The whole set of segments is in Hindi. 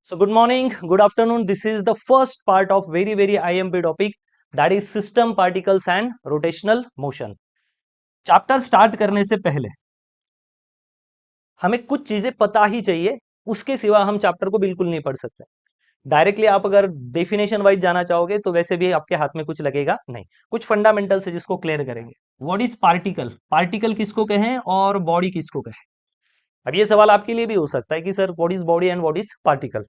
So good morning, good afternoon. This is the first part of very IMP topic, that is system particles and rotational motion. Chapter start करने से पहले हमें कुछ चीजें पता ही चाहिए, उसके सिवा हम चैप्टर को बिल्कुल नहीं पढ़ सकते। डायरेक्टली आप अगर डेफिनेशन वाइज जाना चाहोगे तो वैसे भी आपके हाथ में कुछ लगेगा नहीं। कुछ फंडामेंटल से जिसको क्लियर करेंगे। What is particle? पार्टिकल किसको कहें और बॉडी किसको कहें? अब ये सवाल आपके लिए भी हो सकता है कि sir what is body and what is particle.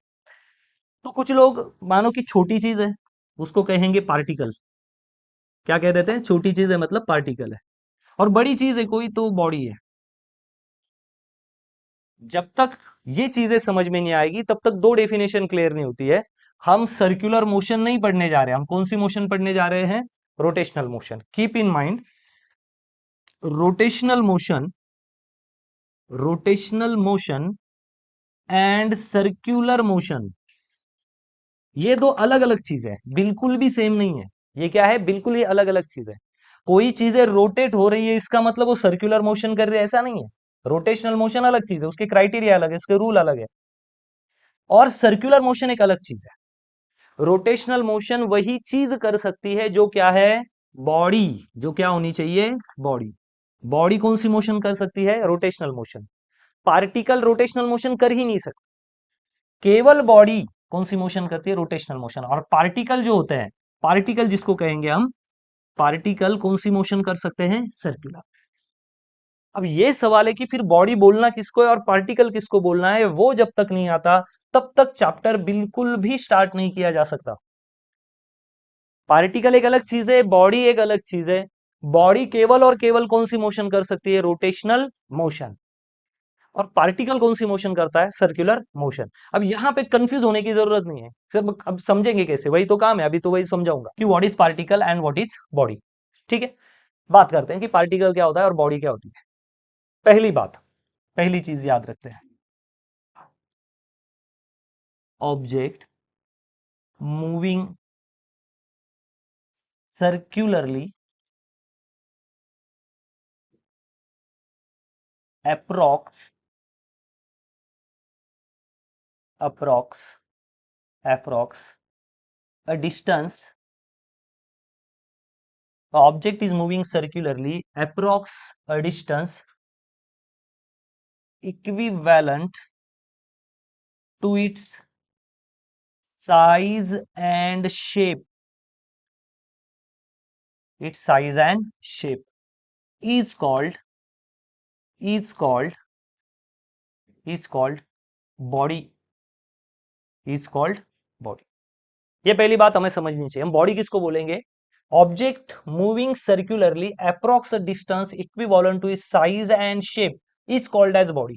तो कुछ लोग मानो कि छोटी चीज है उसको कहेंगे पार्टिकल। क्या कह देते हैं? छोटी चीज है मतलब पार्टिकल है। और बड़ी चीज है कोई तो बॉडी है। जब तक ये चीजें समझ में नहीं आएगी तब तक दो डेफिनेशन क्लियर नहीं होती है। हम सर्कुलर मोशन नहीं पढ़ने जा रहे हैं, हम कौन सी मोशन पढ़ने जा रहे हैं? Rotational motion. Keep in mind, rotational motion, rotational motion and circular motion, ये दो अलग अलग चीजें हैं, बिल्कुल भी सेम नहीं है। ये क्या है? बिल्कुल ही अलग अलग चीज है। कोई चीजें रोटेट हो रही है इसका मतलब वो सर्कुलर मोशन कर रही है, ऐसा नहीं है। रोटेशनल मोशन अलग चीज है, उसके क्राइटेरिया अलग है, उसके रूल अलग है। और सर्कुलर मोशन एक अलग चीज है। रोटेशनल मोशन वही चीज कर सकती है जो क्या है? बॉडी। जो क्या होनी चाहिए? बॉडी। बॉडी कौन सी मोशन कर सकती है? Rotational motion. Particle rotational motion कर ही नहीं सकता। केवल बॉडी कौन सी मोशन करती है? Rotational motion. और पार्टिकल जो होते हैं, पार्टिकल जिसको कहेंगे हम, पार्टिकल कौन सी मोशन कर सकते हैं? सर्कुलर। अब ये सवाल है कि फिर बॉडी बोलना किसको है और पार्टिकल किसको बोलना है, वो जब तक नहीं आता तब तक चैप्टर बिल्कुल भी स्टार्ट नहीं किया जा सकता। पार्टिकल एक अलग चीज है, बॉडी एक अलग चीज है। बॉडी केवल और केवल कौन सी मोशन कर सकती है? Rotational motion. और पार्टिकल कौन सी मोशन करता है? Circular motion. अब यहां पे कंफ्यूज होने की जरूरत नहीं है सर। अब समझेंगे कैसे? वही तो काम है, अभी तो वही समझाऊंगा कि what is particle and what is body. ठीक है, बात करते हैं कि पार्टिकल क्या होता है और बॉडी क्या होती है। पहली बात, पहली चीज याद रखते हैं, object moving circularly approx approx approx a distance, the object is moving circularly approx a distance equivalent to its size and shape. Its size and shape is called is called is called body, is called body. ये पहली बात हमें समझनी चाहिए। हम बॉडी किसको बोलेंगे? Object moving circularly approx a distance equivalent to its size and shape is called as body.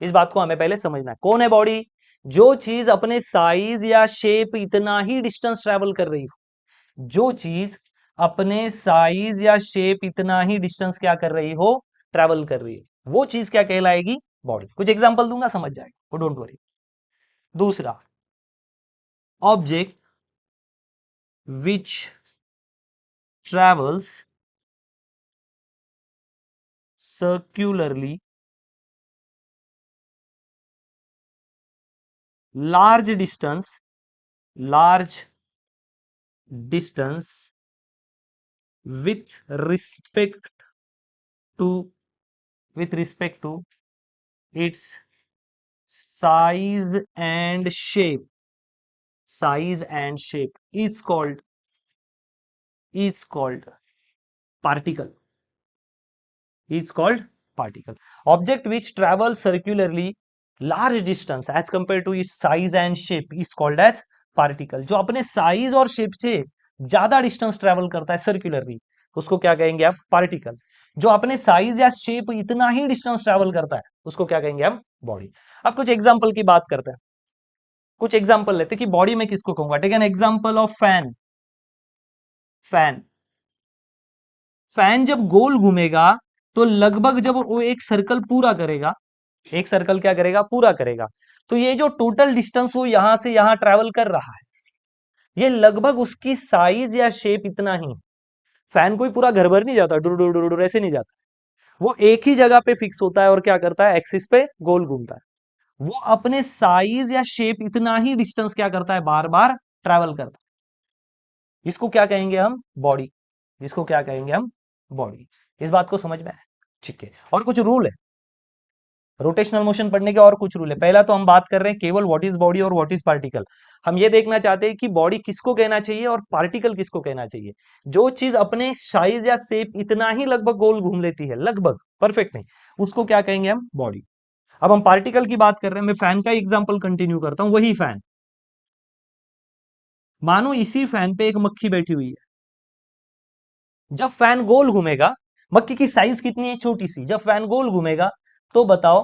इस बात को हमें पहले समझना है। कौन है बॉडी? जो चीज अपने साइज या शेप इतना ही डिस्टेंस ट्रेवल कर रही हो, जो चीज अपने साइज या शेप इतना ही डिस्टेंस क्या कर रही हो? ट्रेवल कर रही है, वो चीज क्या कहलाएगी? बॉडी। कुछ एग्जांपल दूंगा, समझ जाएगा, डोंट वरी। दूसरा, object which travels circularly large distance, large distance with respect to with respect to its size and shape, size and shape is called particle, is called particle. Object which travels circularly large distance as compared to its size and shape is called as particle. जो अपने साइज और शेप से ज्यादा डिस्टेंस ट्रेवल करता है सर्कुलरली, उसको क्या कहेंगे आप? पार्टिकल। जो अपने साइज या शेप इतना ही डिस्टेंस ट्रेवल करता है उसको क्या कहेंगे हम? बॉडी। अब कुछ एग्जांपल की बात करते हैं, कुछ एग्जांपल लेते हैं कि बॉडी में किसको कहूंगा। Take an example of fan. Fan, fan जब गोल घूमेगा तो लगभग जब वो एक सर्कल पूरा करेगा, एक सर्कल क्या करेगा? पूरा करेगा, तो ये जो टोटल डिस्टेंस वो यहां से यहां ट्रेवल कर रहा है, ये लगभग उसकी साइज या शेप इतना ही। फैन कोई पूरा घर भर नहीं जाता, डुर डुर डुर डुर ऐसे नहीं जाता। वो एक ही जगह पे फिक्स होता है और क्या करता है? एक्सिस पे गोल घूमता है। वो अपने साइज या शेप इतना ही डिस्टेंस क्या करता है, बार बार ट्रैवल करता है। इसको क्या कहेंगे हम, बॉडी। इसको क्या कहेंगे हम, बॉडी। इस बात को समझ में आया? ठीक है, और कुछ रूल है रोटेशनल मोशन पढ़ने के, और कुछ रूल है। पहला तो हम बात कर रहे हैं केवल व्हाट इज बॉडी और व्हाट इज पार्टिकल। हम ये देखना चाहते हैं कि बॉडी किसको कहना चाहिए और पार्टिकल किसको कहना चाहिए। जो चीज अपने साइज या शेप इतना ही लगभग गोल घूम लेती है, लगभग, परफेक्ट नहीं, उसको क्या कहेंगे हम, बॉडी। अब हम पार्टिकल की बात कर रहे हैं, मैं फैन का एग्जांपल कंटिन्यू करता हूं, वही फैन। मानो इसी फैन पे एक मक्खी बैठी हुई है। जब फैन गोल घूमेगा, मक्खी की साइज कितनी है, छोटी सी, जब फैन गोल घूमेगा तो बताओ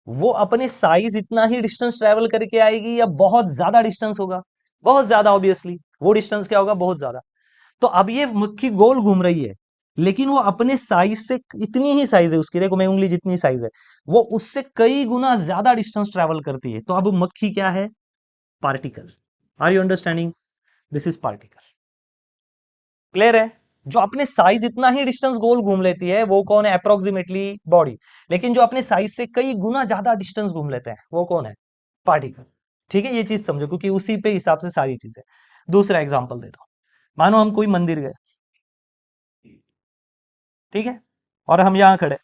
वो अपने साइज इतना ही डिस्टेंस ट्रेवल करके आएगी या बहुत ज्यादा डिस्टेंस होगा, बहुत ज्यादा, ऑब्वियसली वो डिस्टेंस क्या होगा, बहुत ज्यादा। तो अब ये मक्खी गोल घूम रही है, लेकिन वो अपने साइज से, इतनी ही साइज है उसकी, देखो मैं उंगली जितनी साइज है, वो उससे कई गुना ज्यादा डिस्टेंस ट्रेवल करती है। तो अब मक्खी क्या है, particle. Are you understanding, this is particle. Clear है? जो अपने साइज इतना ही डिस्टेंस गोल घूम लेती है वो कौन है, अप्रोक्सीमेटली बॉडी। लेकिन जो अपने साइज से कई गुना ज्यादा डिस्टेंस घूम लेते हैं वो कौन है, पार्टिकल। ठीक है, ये चीज समझो क्योंकि उसी पे हिसाब से सारी चीजें। दूसरा एग्जांपल देता हूं, मानो हम कोई मंदिर गए, ठीक है, और हम यहां खड़े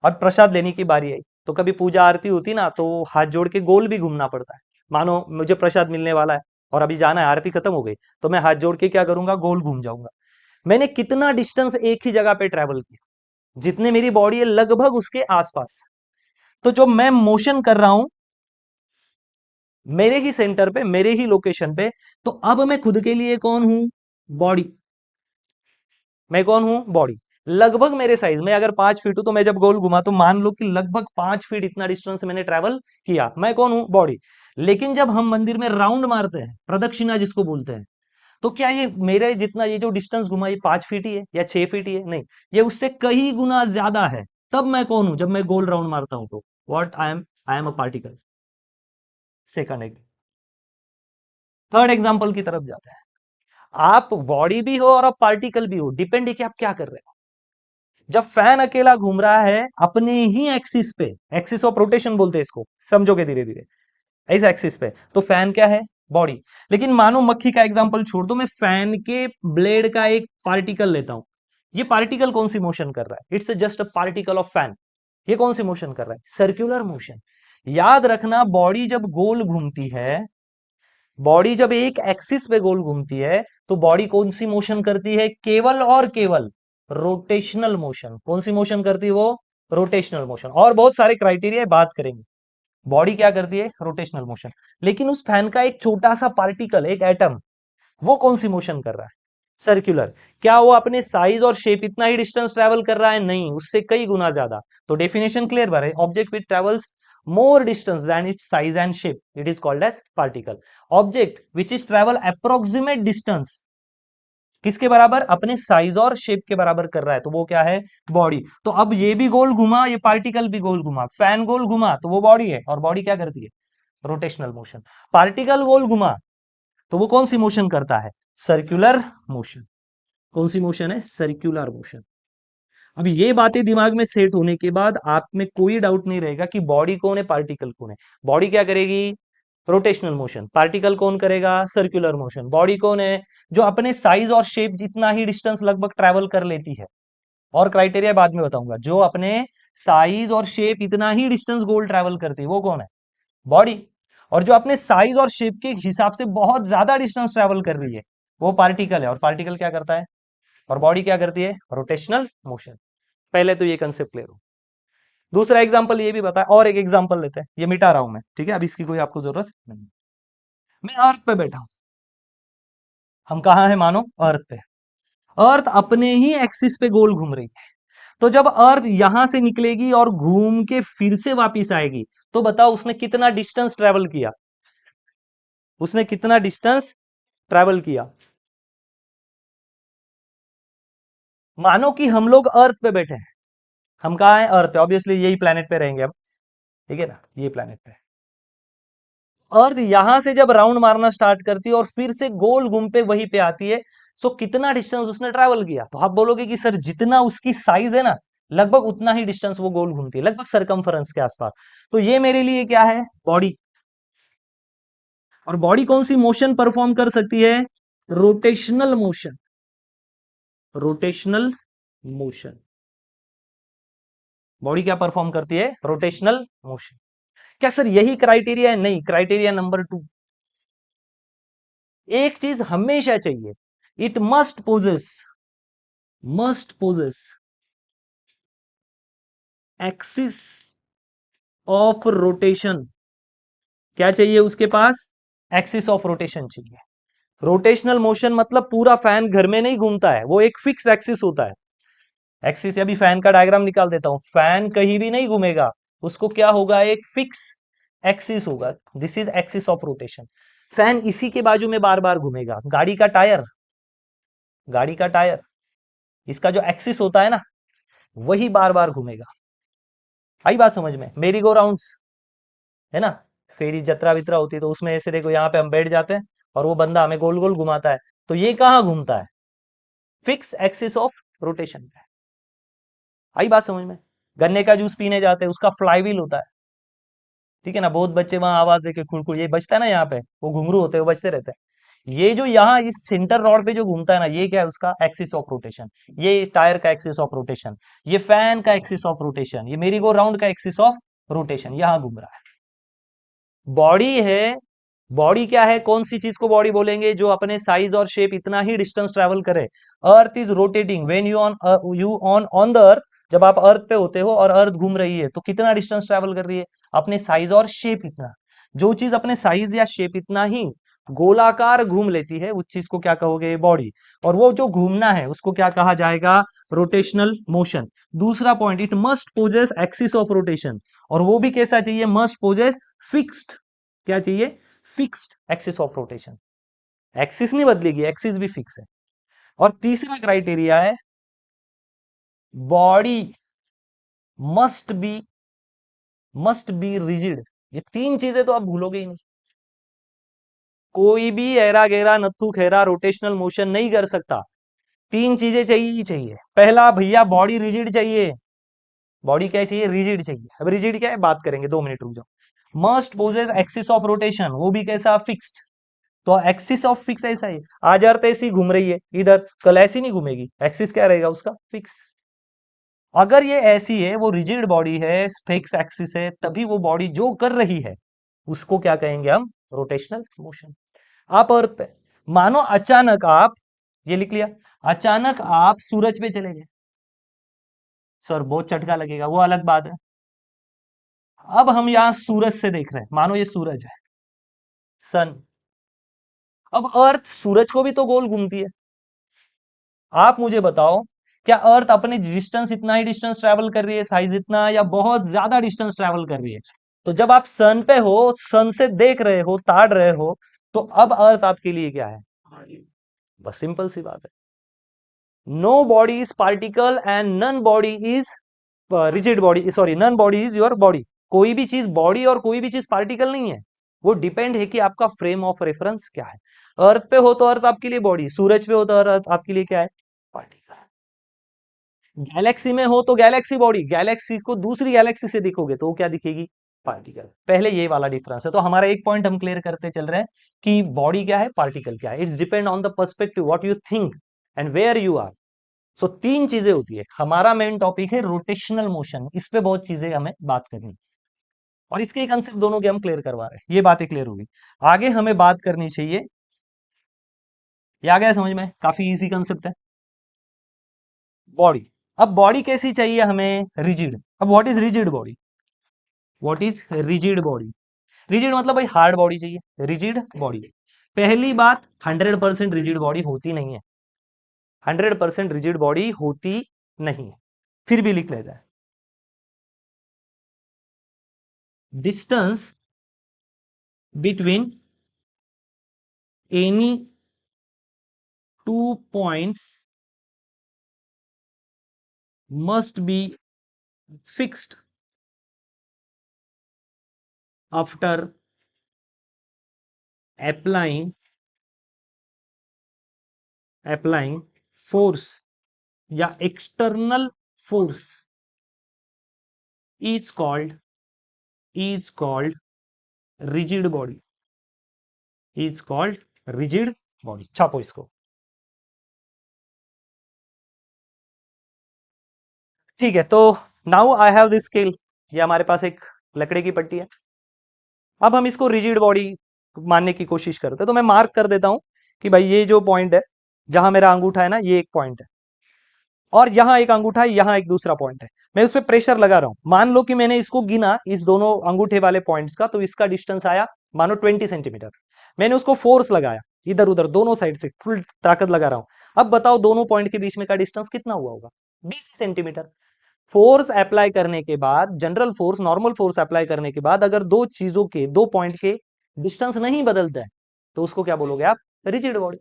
और प्रसाद लेने की बारी आई। तो कभी पूजा आरती होती ना, तो हाथ जोड़ के गोल भी घूमना पड़ता है। मानो मुझे प्रसाद मिलने वाला है और अभी जाना है, आरती खत्म हो गई, तो मैं हाथ जोड़ के क्या करूंगा, गोल घूम जाऊंगा। मैंने कितना डिस्टेंस एक ही जगह पे ट्रेवल किया, जितने मेरी बॉडी है लगभग उसके आसपास। तो जो मैं मोशन कर रहा हूं मेरे ही सेंटर पे, मेरे ही लोकेशन पे, तो अब मैं खुद के लिए कौन हूं, बॉडी। मैं कौन हूं, बॉडी। लगभग मेरे साइज में अगर 5 फीट हूं, तो मैं जब गोल घुमा तो मान लो कि लगभग 5 फीट इतना डिस्टेंस मैंने ट्रेवल किया, मैं कौन हूं, बॉडी। लेकिन जब हम मंदिर में राउंड मारते हैं, प्रदक्षिणा जिसको बोलते हैं, तो क्या ये मेरे जितना, ये जो डिस्टेंस घुमा, ये 5 फीट ही है या 6 फीट ही है, नहीं, ये उससे कई गुना ज्यादा है। तब मैं कौन हूं, जब मैं गोल राउंड मारता हूं, तो what I am a particle. Second एक, थर्ड एग्जांपल की तरफ जाते हैं। आप बॉडी भी हो और आप पार्टिकल भी हो, डिपेंड है कि आप क्या कर रहे हो। जब फैन अकेला घूम रहा है अपने ही एक्सिस पे, एक्सिस ऑफ रोटेशन बोलते हैं इसको, समझोगे धीरे धीरे, इस एक्सिस पे, तो फैन क्या है, बॉडी। लेकिन मानो मक्खी का एग्जांपल छोड़ दो, मैं फैन के ब्लेड का एक पार्टिकल लेता हूं। ये पार्टिकल कौन सी मोशन कर रहा है, it's just a particle of fan. ये कौन सी मोशन कर रहा है, सर्कुलर मोशन। याद रखना, बॉडी जब गोल घूमती है, बॉडी जब एक एक्सिस पे गोल घूमती है, तो बॉडी कौन सी मोशन करती है, केवल और केवल रोटेशनल मोशन। कौन सी मोशन करती है वो, रोटेशनल मोशन। और बहुत सारे क्राइटेरिया बात करेंगे। बॉडी क्या करती है, रोटेशनल मोशन। लेकिन उस फैन का एक छोटा सा पार्टिकल, एक एटम, वो कौन सी मोशन कर रहा है, सर्कुलर। क्या वो अपने साइज और शेप इतना ही डिस्टेंस ट्रेवल कर रहा है, नहीं, उससे कई गुना ज्यादा। तो डेफिनेशन क्लियर बार है, object which travels more distance than its size and shape, it is called as particle. Object which is travel approximate distance, किसके बराबर, अपने साइज और शेप के बराबर कर रहा है, तो वो क्या है, बॉडी। तो अब ये भी गोल घुमा, ये पार्टिकल भी गोल घुमा, फैन गोल घुमा तो वो बॉडी है, और बॉडी क्या करती है, रोटेशनल मोशन। पार्टिकल गोल घुमा तो वो कौन सी मोशन करता है, सर्कुलर मोशन। कौन सी मोशन है, सर्कुलर मोशन। अब ये बातें दिमाग में सेट होने के बाद आप में कोई डाउट नहीं रहेगा कि बॉडी कौन है, पार्टिकल कौन है। बॉडी क्या करेगी, रोटेशनल मोशन। पार्टिकल कौन करेगा, सर्कुलर मोशन। बॉडी कौन है, जो अपने साइज और शेप जितना ही डिस्टेंस लगभग ट्रेवल कर लेती है। और क्राइटेरिया बाद में बताऊंगा, जो अपने साइज और शेप इतना ही डिस्टेंस गोल ट्रेवल करती है वो कौन है, बॉडी। और जो अपने साइज और शेप के हिसाब से बहुत ज्यादा डिस्टेंस ट्रेवल कर रही है वो पार्टिकल है। और पार्टिकल क्या करता है, और बॉडी क्या करती है, रोटेशनल मोशन। पहले तो ये कंसेप्ट क्लियर हो। दूसरा एग्जांपल ये भी बताया, और एक एग्जांपल लेते हैं, ये मिटा रहा हूं मैं, ठीक है, अब इसकी कोई आपको जरूरत नहीं। मैं अर्थ पे बैठा हूं, हम कहा है, मानो अर्थ पे। अर्थ अपने ही एक्सिस पे गोल घूम रही है। तो जब अर्थ यहां से निकलेगी और घूम के फिर से वापस आएगी, तो बताओ उसने कितना डिस्टेंस ट्रेवल किया, उसने कितना डिस्टेंस ट्रेवल किया। मानो कि हम लोग अर्थ पे बैठे हैं, हम कहा है, अर्थ पे, ऑब्वियसली यही प्लेनेट पे रहेंगे अब, ठीक है ना, ये प्लेनेट पे। अर्थ यहां से जब राउंड मारना स्टार्ट करती है और फिर से गोल घूम पे वहीं पे आती है, सो कितना डिस्टेंस उसने ट्रैवल किया। तो आप बोलोगे कि सर जितना उसकी साइज है ना, लगभग उतना ही डिस्टेंस वो गोल घूमती है, लगभग सरकमफरेंस के आसपास। तो ये मेरे लिए क्या है, बॉडी। और बॉडी कौन सी मोशन परफॉर्म कर सकती है, rotational motion, rotational motion. Body क्या परफॉर्म करती है, रोटेशनल मोशन। क्या सर यही क्राइटेरिया है, नहीं, क्राइटेरिया नंबर 2, एक चीज हमेशा चाहिए, it must possess axis of rotation. क्या चाहिए उसके पास, एक्सिस ऑफ रोटेशन चाहिए। रोटेशनल मोशन मतलब पूरा फैन घर में नहीं घूमता है, वो एक फिक्स एक्सिस होता है। एक्सिस, अभी फैन का डायग्राम निकाल देता हूं, फैन कहीं भी नहीं घूमेगा, उसको क्या होगा, एक फिक्स एक्सिस होगा, this is axis of rotation. Fan इसी के बाजू में बार बार घूमेगा। गाड़ी का टायर, इसका जो एक्सिस होता है ना, वही बार बार घूमेगा। आई बात समझ में, मेरी गो राउंड्स है ना, फेरी जत्रा वित्रा होती है तो उसमें ऐसे देखो, यहाँ पे हम बैठ जाते हैं और वो बंदा हमें गोल गोल घुमाता है, तो ये कहाँ घूमता है, फिक्स एक्सिस ऑफ रोटेशन पे। आई बात समझ में। गन्ने का जूस पीने जाते हैं, उसका फ्लाईव्हील होता है, ठीक है ना, बहुत बच्चे वहां आवाज देके खुड़खुड़, ये बजता है ना, यहाँ पे वो घुंघरू होते हैं, वो बजते रहते हैं। ये जो यहाँ इस सेंटर रॉड पे जो घूमता है ना, ये क्या है, उसका एक्सिस ऑफ रोटेशन। ये टायर का एक्सिस ऑफ रोटेशन, ये फैन का एक्सिस ऑफ रोटेशन, ये मेरी गो राउंड का एक्सिस ऑफ रोटेशन, यहाँ घूम रहा है। बॉडी है, बॉडी क्या है, कौन सी चीज को बॉडी बोलेंगे, जो अपने साइज और शेप इतना ही डिस्टेंस ट्रेवल करे। Earth is rotating when you on the earth, जब आप अर्थ पे होते हो और अर्थ घूम रही है तो कितना डिस्टेंस ट्रेवल कर रही है, अपने साइज और शेप इतना। जो चीज अपने साइज या शेप इतना ही गोलाकार घूम लेती है, उस चीज को क्या कहोगे, बॉडी। और वो जो घूमना है उसको क्या कहा जाएगा, रोटेशनल मोशन। दूसरा point, it must possess axis of rotation, और वो भी कैसा चाहिए, मस्ट पोजेस फिक्स्ड, क्या चाहिए, fixed axis of rotation. Axis नहीं बदलेगी, एक्सिस भी फिक्स है। और तीसरा क्राइटेरिया है, बॉडी मस्ट बी रिजिड। ये तीन चीजें तो आप भूलोगे ही नहीं। कोई भी ऐरा गैरा नत्थु खेरा रोटेशनल मोशन नहीं कर सकता, तीन चीजें चाहिए ही चाहिए। पहला भैया, बॉडी रिजिड चाहिए। बॉडी क्या चाहिए, रिजिड चाहिए। अब रिजिड क्या है, बात करेंगे, 2 मिनट रुक जाओ। Must possess axis of rotation, वो भी कैसा, फिक्स्ड। तो एक्सिस ऑफ फिक्स ऐसा ही, आज अर्थ ऐसी घूम रही है इधर, कल ऐसी नहीं घूमेगी, एक्सिस क्या रहेगा उसका, फिक्स। अगर ये ऐसी है, वो रिजिड बॉडी है, फिक्स एक्सिस है, तभी वो बॉडी जो कर रही है उसको क्या कहेंगे हम, रोटेशनल मोशन। आप अर्थ पे, मानो अचानक आप, ये लिख लिया, अचानक आप सूरज पे चले गए, सर बहुत झटका लगेगा, वो अलग बात है। अब हम यहां सूरज से देख रहे हैं, मानो ये सूरज है, सन। अब अर्थ सूरज को भी तो गोल घूमती है। आप मुझे बताओ, क्या अर्थ अपने डिस्टेंस, इतना ही डिस्टेंस ट्रेवल कर रही है, साइज इतना, या बहुत ज्यादा डिस्टेंस ट्रेवल कर रही है। तो जब आप सन पे हो, सन से देख रहे हो, ताड़ रहे हो, तो अब अर्थ आपके लिए क्या है, बस सिंपल सी बात है, no body is particle and none body is rigid body, sorry, none body is your body. कोई भी चीज बॉडी और कोई भी चीज पार्टिकल नहीं है, वो डिपेंड है कि आपका फ्रेम ऑफ रेफरेंस क्या है। अर्थ पे हो तो अर्थ आपके लिए बॉडी, सूरज पे हो तो अर्थ आपके लिए क्या है, पार्टिकल। गैलेक्सी में हो तो गैलेक्सी बॉडी, गैलेक्सी को दूसरी गैलेक्सी से दिखोगे तो वो क्या दिखेगी, पार्टिकल। पहले ये वाला डिफरेंस है। तो हमारा एक पॉइंट हम क्लियर करते चल रहे हैं कि बॉडी क्या है, पार्टिकल क्या है, it's depend on the perspective what you think and where you are. So तीन चीजें होती है। हमारा मेन टॉपिक है रोटेशनल मोशन, इस पे बहुत चीजें हमें बात करनी, और इसके कंसेप्ट दोनों के हम क्लियर करवा रहे हैं, ये बातें क्लियर होगी। आगे हमें बात करनी चाहिए, ये आ गया समझ में, काफी इजी कंसेप्ट है, बॉडी। अब बॉडी कैसी चाहिए हमें, रिजिड। अब what is rigid body, what is rigid body. Rigid मतलब भाई हार्ड बॉडी चाहिए, रिजिड बॉडी। पहली बात, 100% रिजिड बॉडी होती नहीं है, 100% रिजिड बॉडी होती नहीं है। फिर भी लिख लेता है, distance between any two points must be fixed after applying force या external force is called is called rigid body, is called rigid body, छापो इसको। ठीक है, तो now I have this scale, ये हमारे पास एक लकड़े की पट्टी है। अब हम इसको रिजिड बॉडी मानने की कोशिश करते हैं, तो मैं मार्क कर देता हूं कि भाई ये जो पॉइंट है, जहां मेरा अंगूठा है ना, ये एक पॉइंट है, और यहाँ एक अंगूठा है, यहाँ एक दूसरा पॉइंट है। मैं उस पर प्रेशर लगा रहा हूं। मान लो कि मैंने इसको गिना, इस दोनों अंगूठे वाले पॉइंट्स का, तो इसका डिस्टेंस आया मानो 20 सेंटीमीटर। मैंने उसको फोर्स लगाया इधर उधर दोनों साइड से, फुल ताकत लगा रहा हूं। अब बताओ दोनों पॉइंट के बीच में का डिस्टेंस कितना हुआ होगा? 20 सेंटीमीटर। फोर्स अप्लाई करने के बाद, general force, normal force apply करने के बाद, अगर दो चीजों के, दो पॉइंट के डिस्टेंस नहीं बदलता है, तो उसको क्या बोलोगे आप? Rigid body.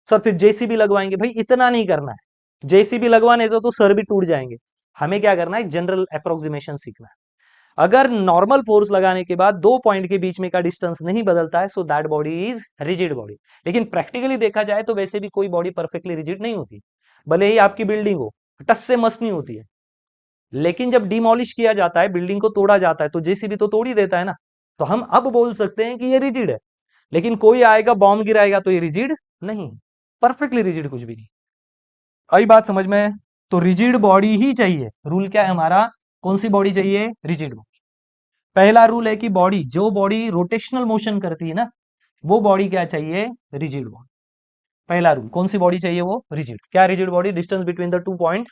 सर फिर जेसीबी लगवाएंगे? भाई इतना नहीं करना है, जेसीबी लगवाने से तो सर भी टूट जाएंगे। हमें क्या करना है? जनरल अप्रोक्सीमेशन सीखना है। अगर नॉर्मल फोर्स लगाने के बाद दो पॉइंट के बीच में का डिस्टेंस नहीं बदलता है, so that body is rigid body. लेकिन प्रैक्टिकली देखा जाए तो वैसे भी कोई बॉडी परफेक्टली रिजिड नहीं होती, भले ही आपकी बिल्डिंग हो, टस से मस नहीं होती है। लेकिन जब डिमोलिश किया जाता है, बिल्डिंग को तोड़ा जाता है, तो जेसीबी तो तोड़ ही देता है ना। तो हम अब बोल सकते हैं कि ये रिजिड है। लेकिन कोई आएगा बॉम्ब गिराएगा तो ये रिजिड नहीं, परफेक्टली रिजिड कुछ भी नहीं। आई बात समझ में? तो रिजिड बॉडी ही चाहिए। रूल क्या है हमारा? कौन सी बॉडी चाहिए? Rigid body. पहला रूल है कि बॉडी, जो बॉडी रोटेशनल मोशन करती है ना, वो बॉडी क्या चाहिए? Rigid body. पहला रूल, कौन सी बॉडी चाहिए? वो रिजिड। क्या rigid body? Distance between the two point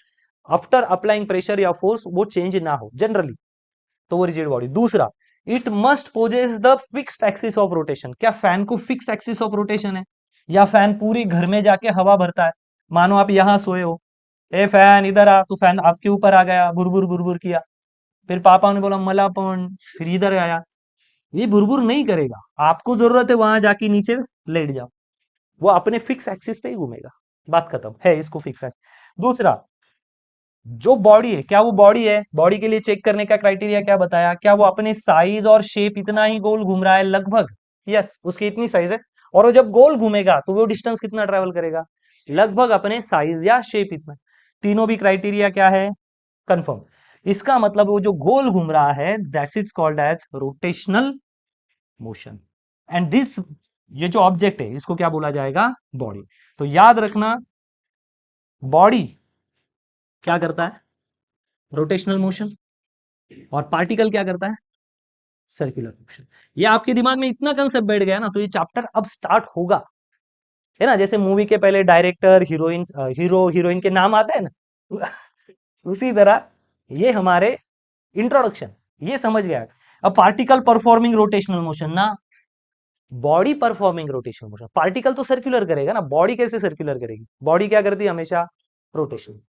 after applying pressure या फोर्स वो चेंज ना हो जनरली, तो वो रिजिड बॉडी। दूसरा, it must possess the fixed axis of rotation. क्या फैन को फिक्स एक्सिस ऑफ रोटेशन है, या फैन पूरी घर में जाके हवा भरता है? मानो आप यहां सोए हो, ए फैन इधर आ, तो फैन आपके ऊपर आ गया, बुरबुर बुरबुर किया, फिर पापा ने बोला मला पण, फिर इधर आया। ये बुरबुर नहीं करेगा, आपको जरूरत है वहां जाके नीचे लेट जाओ, वो अपने फिक्स एक्सिस पे ही घूमेगा। बात खत्म है, इसको फिक्स एक्सिस। दूसरा, जो बॉडी है, क्या वो बॉडी है? बॉडी के लिए चेक करने का क्राइटेरिया क्या बताया? क्या वो अपने साइज और शेप इतना ही गोल घूम रहा है लगभग? यस, उसकी इतनी साइज है, और वो जब गोल घूमेगा तो वो डिस्टेंस कितना ट्रेवल करेगा? लगभग अपने साइज या शेप इतना। तीनों भी क्राइटेरिया क्या है? कंफर्म। इसका मतलब वो जो गोल घूम रहा है, that's its called as rotational motion. And this, ये जो ऑब्जेक्ट है इसको क्या बोला जाएगा? बॉडी। तो याद रखना, बॉडी क्या करता है? Rotational motion. और पार्टिकल क्या करता है? Circular motion. ये आपके दिमाग में इतना कंसेप्ट बैठ गया ना, तो ये चैप्टर अब स्टार्ट होगा, है ना? जैसे मूवी के पहले डायरेक्टर, हीरोइन, हीरो हीरोइन के नाम आते हैं ना, उसी तरह ये हमारे इंट्रोडक्शन, ये समझ गया। अब पार्टिकल परफॉर्मिंग रोटेशनल मोशन ना, body performing rotational motion. Particle तो सर्कुलर करेगा ना, बॉडी कैसे सर्कुलर करेगी? बॉडी क्या करती है? हमेशा रोटेशन।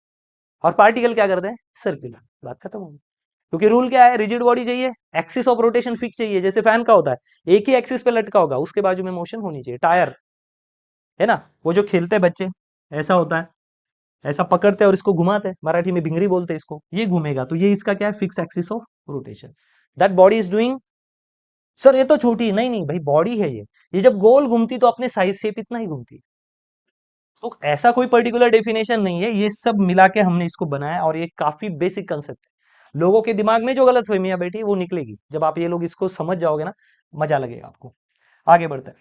और पार्टिकल क्या करते हैं? सर्कुलर। बात खत्म होगी। क्योंकि रूल क्या है? रिजिड बॉडी चाहिए, एक्सिस ऑफ रोटेशन फिक्स चाहिए। जैसे फैन का होता है, एक ही एक्सिस पे लटका होगा, उसके बाजू में मोशन होनी चाहिए। टायर है ना, वो जो खेलते हैं बच्चे, ऐसा होता है, ऐसा पकड़ते हैं और इसको घुमाते हैं, मराठी में भिंगरी बोलते हैं इसको, ये घूमेगा, तो ये इसका क्या है? Fix axis of rotation. That body is doing. Sir ये तो छोटी, नहीं नहीं भाई, बॉडी है ये जब गोल घूमती तो अपने साइज से इतना ही घूमती। तो ऐसा कोई पर्टिकुलर डेफिनेशन नहीं है, ये सब मिला के हमने इसको बनाया, और ये काफी बेसिक कंसेप्ट है। लोगों के दिमाग में जो गलत फहमियां बैठी वो निकलेगी जब आप ये लोग इसको समझ जाओगे ना, मजा लगेगा आपको। आगे बढ़ते हैं।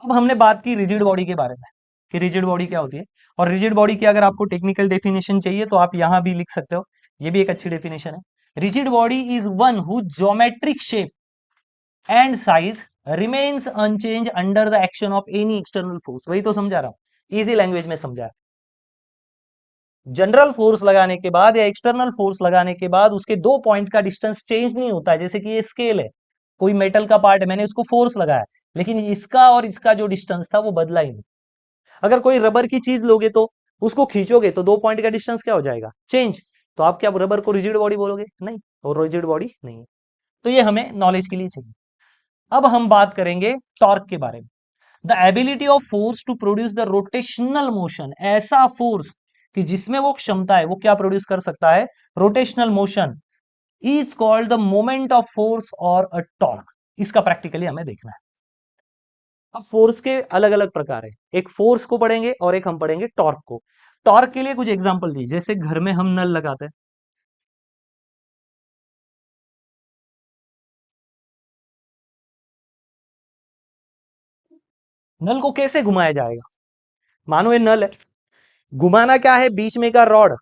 अब हमने बात की रिजिड बॉडी के बारे में, कि रिजिड बॉडी क्या होती है। और रिजिड बॉडी की अगर आपको टेक्निकल डेफिनेशन चाहिए तो आप यहां भी लिख सकते हो, ये भी एक अच्छी डेफिनेशन है। Rigid body is one who geometric shape and size remains unchange under the action of any external force. वही तो समझा रहा हूं, इजी लैंग्वेज में समझा। जनरल फोर्स लगाने के बाद या एक्सटर्नल फोर्स लगाने के बाद उसके दो पॉइंट का डिस्टेंस चेंज नहीं होता है। जैसे कि ये स्केल है, कोई मेटल का पार्ट है, मैंने इसको फोर्स लगाया, लेकिन इसका और इसका जो डिस्टेंस था वो बदला ही नहीं। अगर कोई रबर की चीज लोगे तो उसको खींचोगे तो दो पॉइंट का डिस्टेंस क्या हो जाएगा? चेंज। तो आप क्या रबर को रिजिड बॉडी बोलोगे? नहीं, और रिजिड बॉडी नहीं है। तो ये हमें नॉलेज के लिए चाहिए। अब हम बात करेंगे टॉर्क के बारे में। The ability of force to produce the rotational motion, ऐसा फोर्स कि जिसमें वो क्षमता है, वो क्या प्रोड्यूस कर सकता है? Rotational motion, is called the moment of force और अ टॉर्क। इसका प्रैक्टिकली हमें देखना है। अब फोर्स के अलग अलग प्रकार है, एक फोर्स को पढ़ेंगे और एक हम पढ़ेंगे टॉर्क को। टॉर्क के लिए कुछ एग्जांपल दी, जैसे घर में हम नल लगाते हैं, नल को कैसे घुमाया जाएगा? मानो ये नल है, घुमाना क्या है, बीच में का रॉड,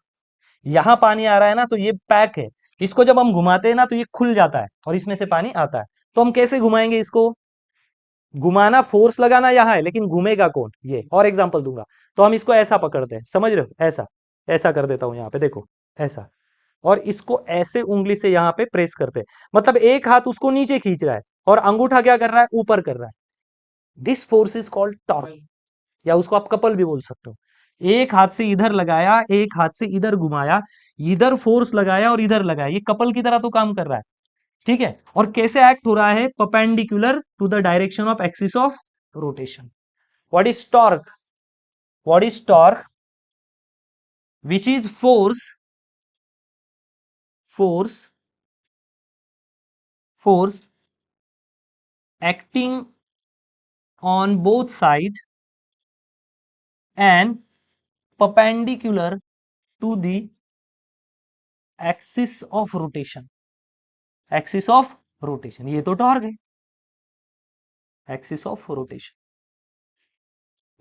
यहां पानी आ रहा है ना, तो ये पैक है, इसको जब हम घुमाते हैं ना तो ये खुल जाता है और इसमें से पानी आता है। तो हम कैसे घुमाएंगे इसको? घुमाना, फोर्स लगाना यहाँ है, लेकिन घूमेगा कौन? ये और एग्जांपल दूंगा। तो हम इसको ऐसा पकड़ते हैं, समझ रहे हो? ऐसा, ऐसा कर देता हूं यहाँ पे, देखो ऐसा, और इसको ऐसे उंगली से यहाँ पे प्रेस करते हैं, मतलब एक हाथ उसको नीचे खींच रहा है और अंगूठा क्या कर रहा है? ऊपर कर रहा है। This force is called torque, या उसको आप कपल भी बोल सकते हो। एक हाथ से इधर लगाया, एक हाथ से इधर घुमाया, इधर फोर्स लगाया और इधर लगाया, ये कपल की तरह तो काम कर रहा है, ठीक है। और कैसे एक्ट हो रहा है? Perpendicular to the direction of axis of rotation. What is torque? What is torque? Which is force force acting on both sides and perpendicular to the axis of rotation। Axis of rotation, ये तो टॉर्क है, एक्सिस ऑफ रोटेशन।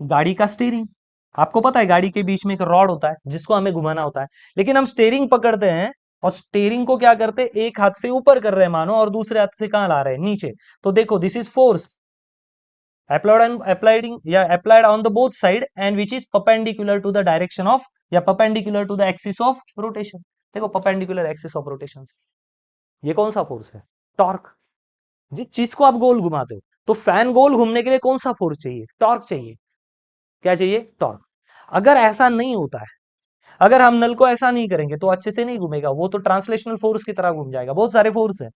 गाड़ी का स्टीयरिंग, आपको पता है गाड़ी के बीच में एक रॉड होता है जिसको हमें घुमाना होता है, लेकिन हम स्टीयरिंग पकड़ते हैं और स्टीयरिंग को क्या करते हैं? एक हाथ से ऊपर कर रहे हैं मानो, और दूसरे हाथ से कहां ला रहे हैं? नीचे। तो देखो, this is force applied on the both side and which is perpendicular to the direction of, या perpendicular to the axis of rotation। देखो, perpendicular axis of rotation, ये कौन सा फोर्स है? टॉर्क। जिस चीज को आप गोल घुमाते हो, तो फैन गोल घूमने के लिए कौन सा फोर्स चाहिए? टॉर्क चाहिए। क्या चाहिए? टॉर्क। अगर ऐसा नहीं होता है, अगर हम नल को ऐसा नहीं करेंगे तो अच्छे से नहीं घूमेगा, वो तो ट्रांसलेशनल फोर्स की तरह घूम जाएगा। बहुत सारे फोर्स है,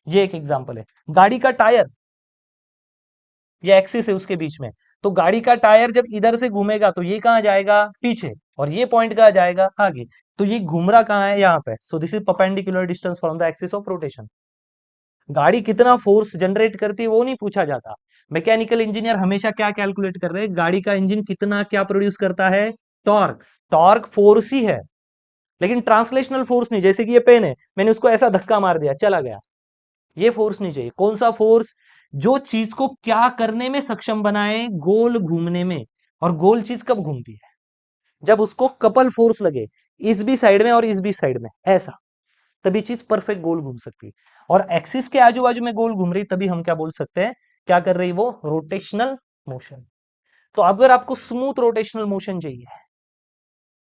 ये एक एग्जांपल है। गाड़ी का टायर, ये एक्सिस है उसके बीच में, तो गाड़ी का टायर जब इधर से घूमेगा तो ये कहां जाएगा? पीछे, और ये पॉइंट कहां जाएगा? आगे। तो ये घूम रहा कहां है? यहाँ पे। So this is perpendicular distance from the axis of rotation. गाड़ी कितना फोर्स जनरेट करती है वो नहीं पूछा जाता। मैकेनिकल इंजीनियर हमेशा क्या कैलकुलेट कर रहे हैं? गाड़ी का इंजन कितना क्या प्रोड्यूस करता है? टॉर्क। टॉर्क फोर्स ही है, लेकिन ट्रांसलेशनल फोर्स नहीं। जैसे कि ये पेन है, मैंने उसको ऐसा धक्का मार दिया, चला गया, ये फोर्स नहीं चाहिए। कौन सा फोर्स? जो चीज को क्या करने में सक्षम बनाए? गोल घूमने में। और गोल चीज कब घूमती है? जब उसको कपल फोर्स लगे, इस भी साइड में और इस भी साइड में, ऐसा, तभी चीज परफेक्ट गोल घूम सकती है। और एक्सिस के आजू बाजू में गोल घूम रही, तभी हम क्या बोल सकते हैं? क्या कर रही वो? Rotational motion. तो अगर आपको स्मूथ रोटेशनल मोशन चाहिए,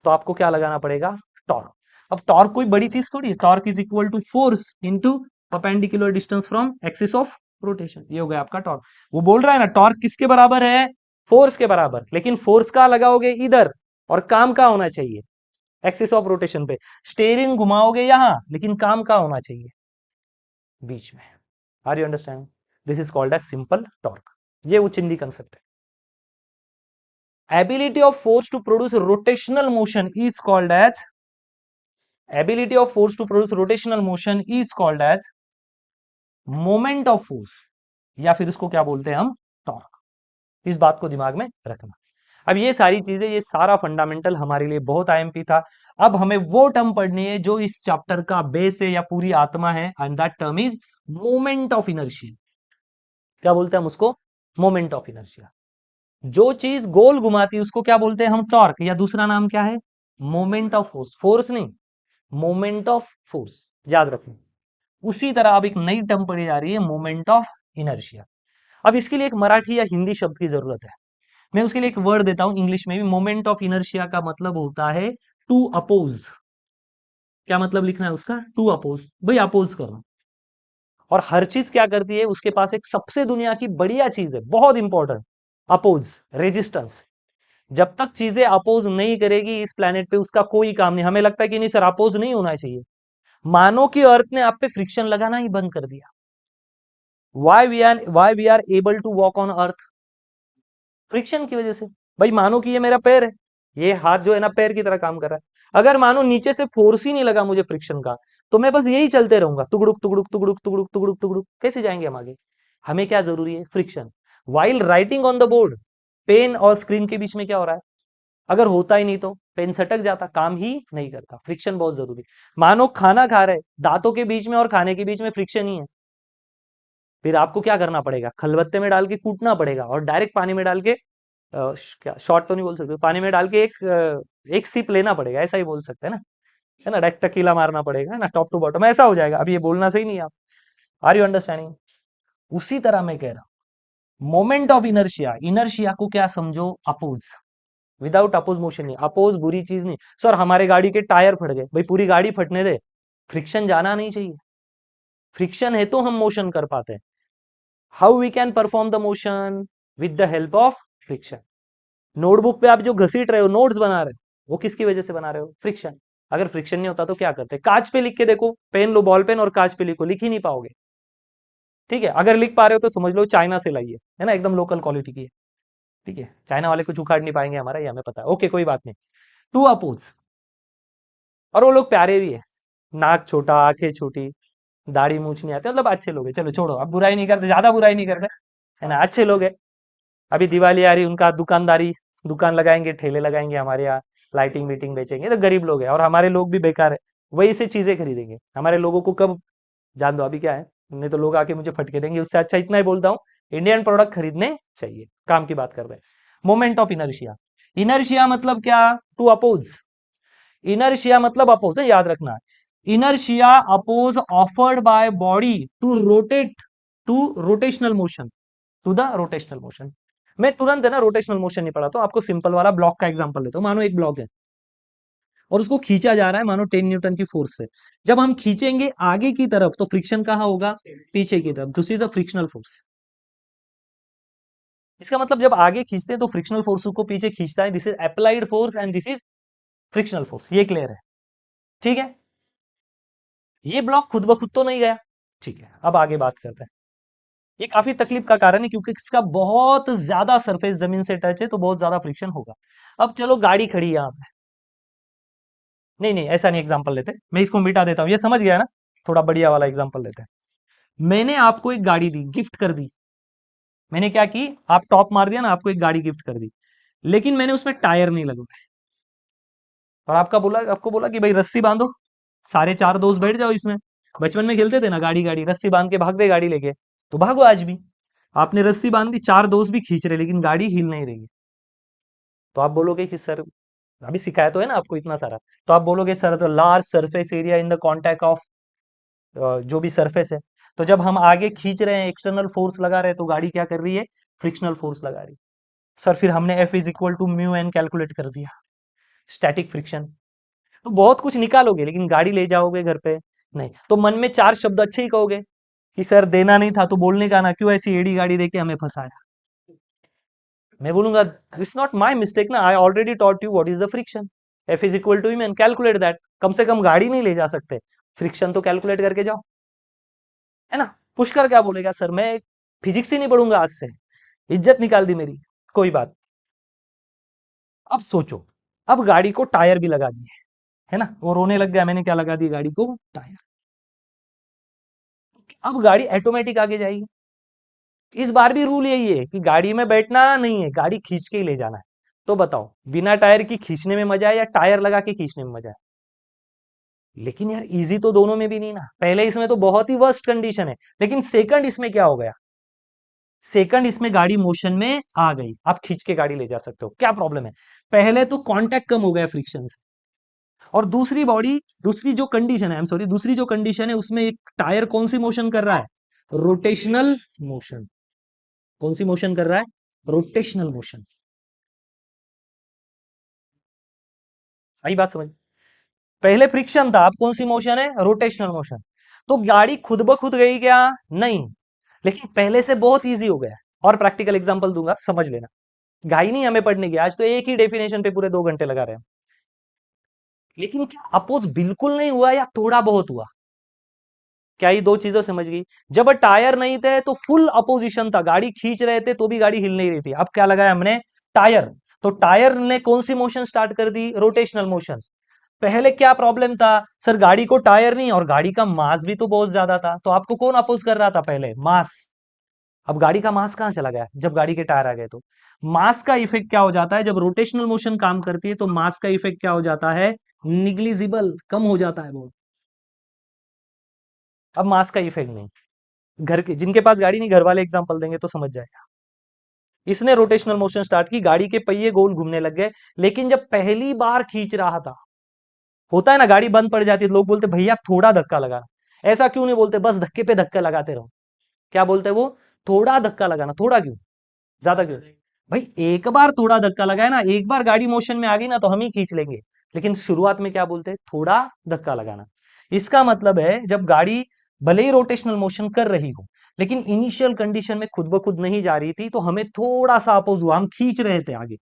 तो आपको क्या लगाना पड़ेगा? टॉर्क। अब टॉर्क कोई बड़ी चीज थोड़ी है, torque is equal to force into perpendicular distance from axis of rotation, ये हो गया आपका टॉर्क। वो बोल रहा है ना, टॉर्क किसके बराबर है? फोर्स के बराबर। लेकिन फोर्स कहां लगाओगे? इधर। और काम कहां होना चाहिए? एक्सिस ऑफ रोटेशन पे। स्टेयरिंग घुमाओगे यहां, लेकिन काम कहां होना चाहिए? बीच में। Are you understand? This is called as simple torque. ये वो चिंदी कंसेप्ट है। Ability of force to produce rotational motion is called as, ability of force to produce rotational motion is called as moment of force, या फिर उसको क्या बोलते हैं हम? टॉर्क। इस बात को दिमाग में रखना। अब ये सारी चीजें, ये सारा फंडामेंटल हमारे लिए बहुत आईएमपी था। अब हमें वो टर्म पढ़नी है जो इस चैप्टर का बेस है या पूरी आत्मा है, and that term is moment of inertia. क्या बोलते हैं हम उसको? Moment of inertia. जो चीज गोल घुमाती है उसको क्या बोलते हैं हम? टॉर्क, या दूसरा नाम क्या है? Moment of force. फोर्स नहीं, मोमेंट ऑफ फोर्स, याद रखना। उसी तरह अब एक नई टर्म पढ़ी जा रही है, मोमेंट ऑफ इनर्शिया। अब इसके लिए एक मराठी या हिंदी शब्द की जरूरत है। मैं उसके लिए एक वर्ड देता हूं इंग्लिश में भी। मोमेंट ऑफ इनर्शिया का मतलब होता है टू अपोज। क्या मतलब लिखना है उसका? टू अपोज, भाई अपोज करना। और हर चीज क्या करती है? उसके पास एक सबसे दुनिया की बढ़िया चीज है, बहुत इंपॉर्टेंट, अपोज, रेजिस्टेंस। जब तक चीजें अपोज नहीं करेगी इस प्लेनेट पे, उसका कोई काम नहीं। हमें लगता है कि नहीं सर, अपोज नहीं होना चाहिए। मानो कि अर्थ ने आप पे फ्रिक्शन लगाना ही बंद कर दिया। why we are able to walk on earth? Friction की वजह से। भाई मानो कि ये मेरा पैर है, ये हाथ जो है ना पैर की तरह काम कर रहा है। अगर मानो नीचे से फोर्स ही नहीं लगा मुझे फ्रिक्शन का, तो मैं बस यही चलते रहूंगा, तुगड़ुक तुगड़ुक तुगड़ुक तुगड़ुक तुगड़ुक तुगड़ुक, कैसे जाएंगे हम आगे? हमें क्या जरूरी है? Friction. While writing on the board, pen और स्क्रीन के बीच में क्या हो रहा है? अगर होता ही नहीं तो पेन सटक जाता, काम ही नहीं करता। फ्रिक्शन बहुत जरूरी। मानो खाना खा रहे, दांतों के बीच में और खाने के बीच में फ्रिक्शन ही है, फिर आपको क्या करना पड़ेगा, खलबत्ते में डाल के कूटना पड़ेगा और डायरेक्ट पानी में डाल के क्या शॉट तो नहीं बोल सकते, पानी में डाल के एक सिप लेना पड़ेगा, ऐसा ही बोल सकते हैं ना, है ना, डायरेक्ट टकीला मारना पड़ेगा, है ना, टॉप टू बॉटम ऐसा हो जाएगा। अभी ये बोलना सही नहीं है आप, आर यू अंडरस्टैंडिंग? उसी तरह मैं कह रहा हूं, मोमेंट ऑफ इनर्शिया, इनर्शिया को क्या समझो, अपोज, विदाउट अपोज मोशन नहीं, अपोज बुरी चीज नहीं। सर हमारे गाड़ी के टायर फट गए, भाई पूरी गाड़ी फटने दे, फ्रिक्शन जाना नहीं चाहिए, फ्रिक्शन है तो हम मोशन कर पाते हैं। How we can perform the motion, with the help of friction. Notebook पे आप जो घसीट रहे हो, नोट्स बना रहे हो, वो किसकी वजह से बना रहे हो, फ्रिक्शन। अगर फ्रिक्शन नहीं होता तो क्या करते, कांच पे लिख के देखो, पेन लो, बॉल पेन और कांच पे लिखो, लिख ही नहीं पाओगे। ठीक है, अगर लिख पा रहे हो तो समझ लो चाइना से लाइए, है ना, एकदम लोकल क्वालिटी की है। ठीक है, चाइना वाले कुछ उखाड़ नहीं पाएंगे हमारा, ये हमें पता है, ओके कोई बात नहीं। टू अपोज, और वो लोग प्यारे भी है, नाक छोटा, आंखें छोटी, दाढ़ी मूछ नहीं आती, मतलब अच्छे लोग हैं, चलो छोड़ो, अब बुराई नहीं करते, ज्यादा बुराई नहीं करते, है ना, अच्छे लोग हैं। अभी दिवाली आ रही, उनका दुकानदारी, दुकान लगाएंगे, ठेले लगाएंगे हमारे यहाँ, लाइटिंग वीटिंग बेचेंगे, तो गरीब लोग हैं, और हमारे लोग भी बेकार है, वही से चीजें खरीदेंगे। हमारे लोगों को कब, जान दो अभी क्या है, नहीं तो लोग आके मुझे फटके देंगे, उससे अच्छा इतना ही बोलता हूँ, इंडियन प्रोडक्ट खरीदने चाहिए, काम की बात कर रहे हैं। मोमेंट ऑफ इनर्शिया, इनर्शिया मतलब क्या, टू अपोज, इनर्शिया मतलब अपोज है, याद रखना, inertia oppose offered by body to rotate, to rotational motion, to the rotational motion. मैं तुरंत है ना रोटेशनल मोशन नहीं पढ़ाता हूं आपको, सिंपल वाला ब्लॉक का एग्जांपल लेता हूं। मानो एक ब्लॉक है और उसको खींचा जा रहा है, मानो 10 न्यूटन की फोर्स से। जब हम खींचेंगे आगे की तरफ तो फ्रिक्शन कहां होगा, पीछे की तरफ, this is the frictional force. इसका मतलब जब आगे खींचते हैं तो फ्रिक्शनल फोर्स को पीछे खींचता है, this is applied force and this is frictional force, ये क्लियर है? ठीक है, ये ब्लॉक खुद ब खुद तो नहीं गया। ठीक है, अब आगे बात करते हैं। ये काफी तकलीफ का कारण है क्योंकि इसका बहुत ज्यादा सरफेस जमीन से टच है, तो बहुत ज्यादा फ्रिक्शन होगा। अब चलो गाड़ी खड़ी है यहाँ पे, नहीं नहीं ऐसा नहीं, एग्जांपल लेते हैं, मैं इसको मिटा देता हूँ, ये समझ गया ना, थोड़ा बढ़िया वाला एग्जांपल लेते हैं। मैंने आपको एक गाड़ी दी, गिफ्ट कर दी, मैंने क्या की, आप टॉप मार दिया ना, आपको एक गाड़ी गिफ्ट कर दी, लेकिन मैंने उसमें टायर नहीं लगवाए, और आपका बोला, आपको बोला कि भाई रस्सी बांधो, सारे चार दोस्त बैठ जाओ इसमें। बचपन में खेलते थे ना, गाड़ी गाड़ी रस्सी बांध के भाग दे गाड़ी लेके, तो भागो आज भी। आपने रस्सी बांध दी, चार दोस्त भी खींच रहे, लेकिन गाड़ी हिल नहीं रही है, तो आप बोलोगे कि सर, अभी सिखाया तो है ना आपको इतना सारा, तो आप बोलोगे सर तो large surface area in the contact of जो भी सरफेस है, तो जब हम आगे खींच रहे हैं, एक्सटर्नल फोर्स लगा रहे हैं, तो गाड़ी क्या कर रही है, फ्रिक्शनल फोर्स लगा रही है। सर फिर हमने F is equal to mu N calculate कर दिया, स्टैटिक फ्रिक्शन। तो बहुत कुछ निकालोगे, लेकिन गाड़ी ले जाओगे घर पे नहीं, तो मन में चार शब्द अच्छे ही कहोगे कि सर देना नहीं था तो बोलने का ना, क्यों ऐसी एडी गाड़ी देके हमें फंसाया। मैं बोलूंगा इट्स नॉट माई मिस्टेक ना, I already taught you what is the friction, F is equal to M N calculate that. कम से कम गाड़ी नहीं ले जा सकते, फ्रिक्शन तो कैलकुलेट करके जाओ, है ना। पुष्कर क्या बोलेगा, सर मैं फिजिक्स ही नहीं पढ़ूंगा आज से, इज्जत निकाल दी मेरी। कोई बात, अब सोचो, अब गाड़ी को टायर भी लगा दिए, है ना, वो रोने लग गया, मैंने क्या लगा दी, गाड़ी को टायर। अब गाड़ी ऑटोमेटिक आगे जाएगी। इस बार भी रूल यही है कि गाड़ी में बैठना नहीं है, गाड़ी खींच के ही ले जाना है। तो बताओ, बिना टायर की खींचने में मजा है या टायर लगा के खींचने में मजा है? लेकिन यार इजी तो दोनों में भी नहीं ना, पहले इसमें तो बहुत ही वर्स्ट कंडीशन है, लेकिन सेकंड इसमें क्या हो गया, सेकंड इसमें गाड़ी मोशन में आ गई, आप खींच के गाड़ी ले जा सकते हो, क्या प्रॉब्लम है? पहले तो कांटेक्ट कम हो गया फ्रिक्शन से, और दूसरी बॉडी, दूसरी जो कंडीशन है, आई एम सॉरी, दूसरी जो कंडीशन है उसमें एक टायर कौन सी मोशन कर रहा है, रोटेशनल मोशन। कौन सी मोशन कर रहा है, रोटेशनल मोशन। आई बात समझ? पहले फ्रिक्शन था, अब कौन सी मोशन है, रोटेशनल मोशन। तो गाड़ी खुद ब खुद गई क्या, नहीं, लेकिन पहले से बहुत इजी हो गया। और प्रैक्टिकल एग्जांपल दूंगा, समझ लेना, घाई नहीं हमें पढ़ने की, आज तो एक ही डेफिनेशन पे पूरे 2 घंटे लगा रहे हैं। लेकिन क्या अपोज बिल्कुल नहीं हुआ या थोड़ा बहुत हुआ? क्या ये दो चीजों समझ गई? जब टायर नहीं थे तो फुल अपोजिशन था, गाड़ी खींच रहे थे तो भी गाड़ी हिल नहीं रही थी। अब क्या लगाया हमने, टायर, तो टायर ने कौन सी मोशन स्टार्ट कर दी, रोटेशनल मोशन। पहले क्या प्रॉब्लम था, सर गाड़ी को टायर नहीं, और गाड़ी का मास भी तो बहुत ज्यादा था, तो आपको कौन अपोज कर रहा था, पहले मास। अब गाड़ी का मास कहां चला गया जब गाड़ी के टायर आ गए, तो मास का इफेक्ट क्या हो जाता है, जब रोटेशनल मोशन काम करती है तो मास का इफेक्ट क्या हो जाता है, निग्लिजिबल, कम हो जाता है बहुत। अब मास का इफेक्ट नहीं, घर के जिनके पास गाड़ी नहीं, घर वाले एग्जांपल देंगे तो समझ जाएगा। इसने रोटेशनल मोशन स्टार्ट की, गाड़ी के पहिए गोल घूमने लग गए, लेकिन जब पहली बार खींच रहा था, होता है ना गाड़ी बंद पड़ जाती है, लोग बोलते भैया थोड़ा धक्का लगाना। ऐसा क्यों नहीं बोलते बस धक्के पे धक्का लगाते रहो? क्या बोलते हैं वो? थोड़ा धक्का लगाना। थोड़ा क्यों? ज्यादा क्यों? भाई एक बार थोड़ा धक्का लगाए ना, एक बार गाड़ी मोशन में आ गई ना तो हम ही खींच लेंगे। लेकिन शुरुआत में क्या बोलते हैं? थोड़ा धक्का लगाना। इसका मतलब है जब गाड़ी भले ही रोटेशनल मोशन कर रही हो, लेकिन इनिशियल कंडीशन में खुद ब खुद नहीं जा रही थी, तो हमें थोड़ा सा अपोज हुआ, हम खींच रहे थे आगे।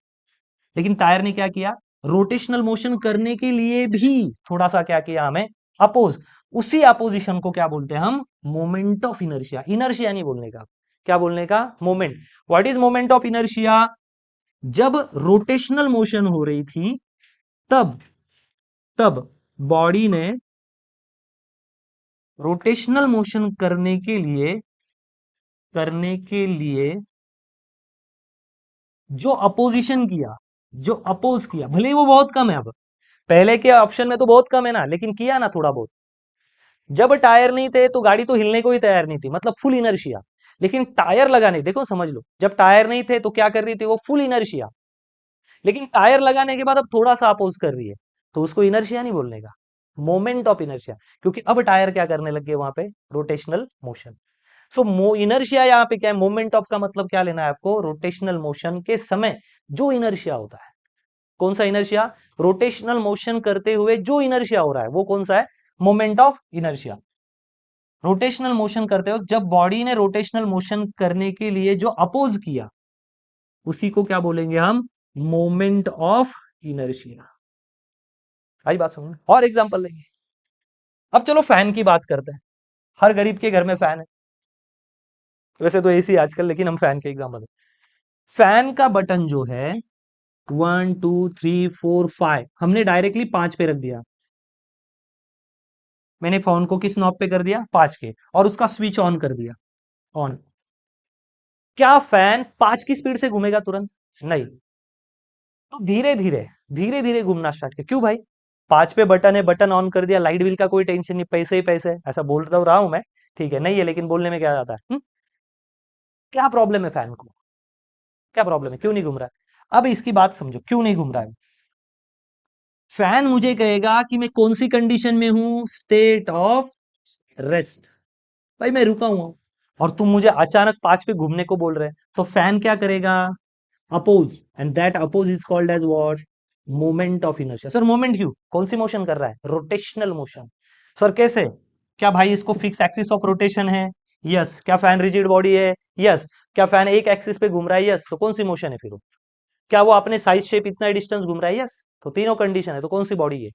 लेकिन टायर ने क्या किया? रोटेशनल मोशन करने के लिए भी थोड़ा सा क्या किया हमें? अपोज। उसी अपोजिशन को क्या बोलते हैं हम? Moment of inertia. इनर्शिया नहीं बोलने का, क्या बोलने का? Moment. What is moment of inertia? जब रोटेशनल मोशन हो रही थी, तब तब बॉडी ने रोटेशनल मोशन करने के लिए जो अपोजिशन किया, जो अपोज किया, भले ही वो बहुत कम है, अब पहले के ऑप्शन में तो बहुत कम है ना, लेकिन किया ना थोड़ा बहुत। जब टायर नहीं थे तो गाड़ी तो हिलने को ही तैयार नहीं थी, मतलब फुल इनर्शिया। लेकिन टायर लगाने, देखो समझ लो, जब टायर नहीं थे तो क्या कर रही थी वो? Full inertia. लेकिन टायर लगाने के बाद अब थोड़ा सा अपोज कर रही है, तो उसको इनर्शिया नहीं बोलने का, मोमेंट ऑफ इनर्शिया। क्योंकि अब टायर क्या करने लग गए वहां पे? Rotational motion. सो इनर्शिया यहाँ पे क्या है? मोमेंट ऑफ का मतलब क्या लेना है आपको? रोटेशनल मोशन के समय जो इनर्शिया होता है। कौन सा इनर्शिया? रोटेशनल मोशन करते हुए जो इनर्शिया हो रहा है वो कौन सा है? Moment of inertia. Rotational motion करते हो, जब बॉडी ने रोटेशनल मोशन करने के लिए जो अपोज किया, उसी को क्या बोलेंगे हम? Moment of inertia. आई बात समझ में? और एग्जांपल लेंगे। अब चलो फैन की बात करते हैं। हर गरीब के घर में फैन है, वैसे तो एसी आजकल, लेकिन हम फैन के एग्जांपल। फैन का बटन जो है, 1 2 3 4 5, हमने डायरेक्टली 5 पे रख दिया। मैंने फोन को किस नॉब पे कर दिया? 5 के, और उसका स्विच ऑन कर दिया। ऑन। क्या फैन 5 की स्पीड से घूमेगा तुरंत? नहीं। तो धीरे धीरे, धीरे धीरे घूमना स्टार्ट किया। क्यों भाई? 5 पे बटन है, बटन ऑन कर दिया, लाइट बिल का कोई टेंशन नहीं, पैसे ही पैसे, ऐसा बोल रहा हूं मैं। ठीक है, नहीं है, लेकिन बोलने में क्या जाता है? क्या प्रॉब्लम है फैन को? क्या प्रॉब्लम है? क्यों नहीं घूम रहा है? अब इसकी बात समझो, क्यों नहीं घूम रहा है? फैन मुझे कहेगा कि मैं कौन सी कंडीशन में हूं? State of rest. भाई मैं रुका हुआ हूं, और तुम मुझे अचानक 5 पे घूमने को बोल रहे हैं, तो फैन क्या करेगा? Oppose, and that oppose is called as what? Moment of inertia. Sir moment क्यों? कौन सी मोशन कर रहा है? Rotational motion. सर कैसे? क्या भाई इसको फिक्स एक्सिस ऑफ रोटेशन है? यस। क्या फैन रिजिड बॉडी है? यस। क्या फैन एक एक्सिस पे घूम रहा है? यस। तो कौन सी मोशन है फिर वो? क्या वो अपने साइज शेप इतना डिस्टेंस घूम रहा है? यस। तो तीनों कंडीशन है, तो कौन सी बॉडी है?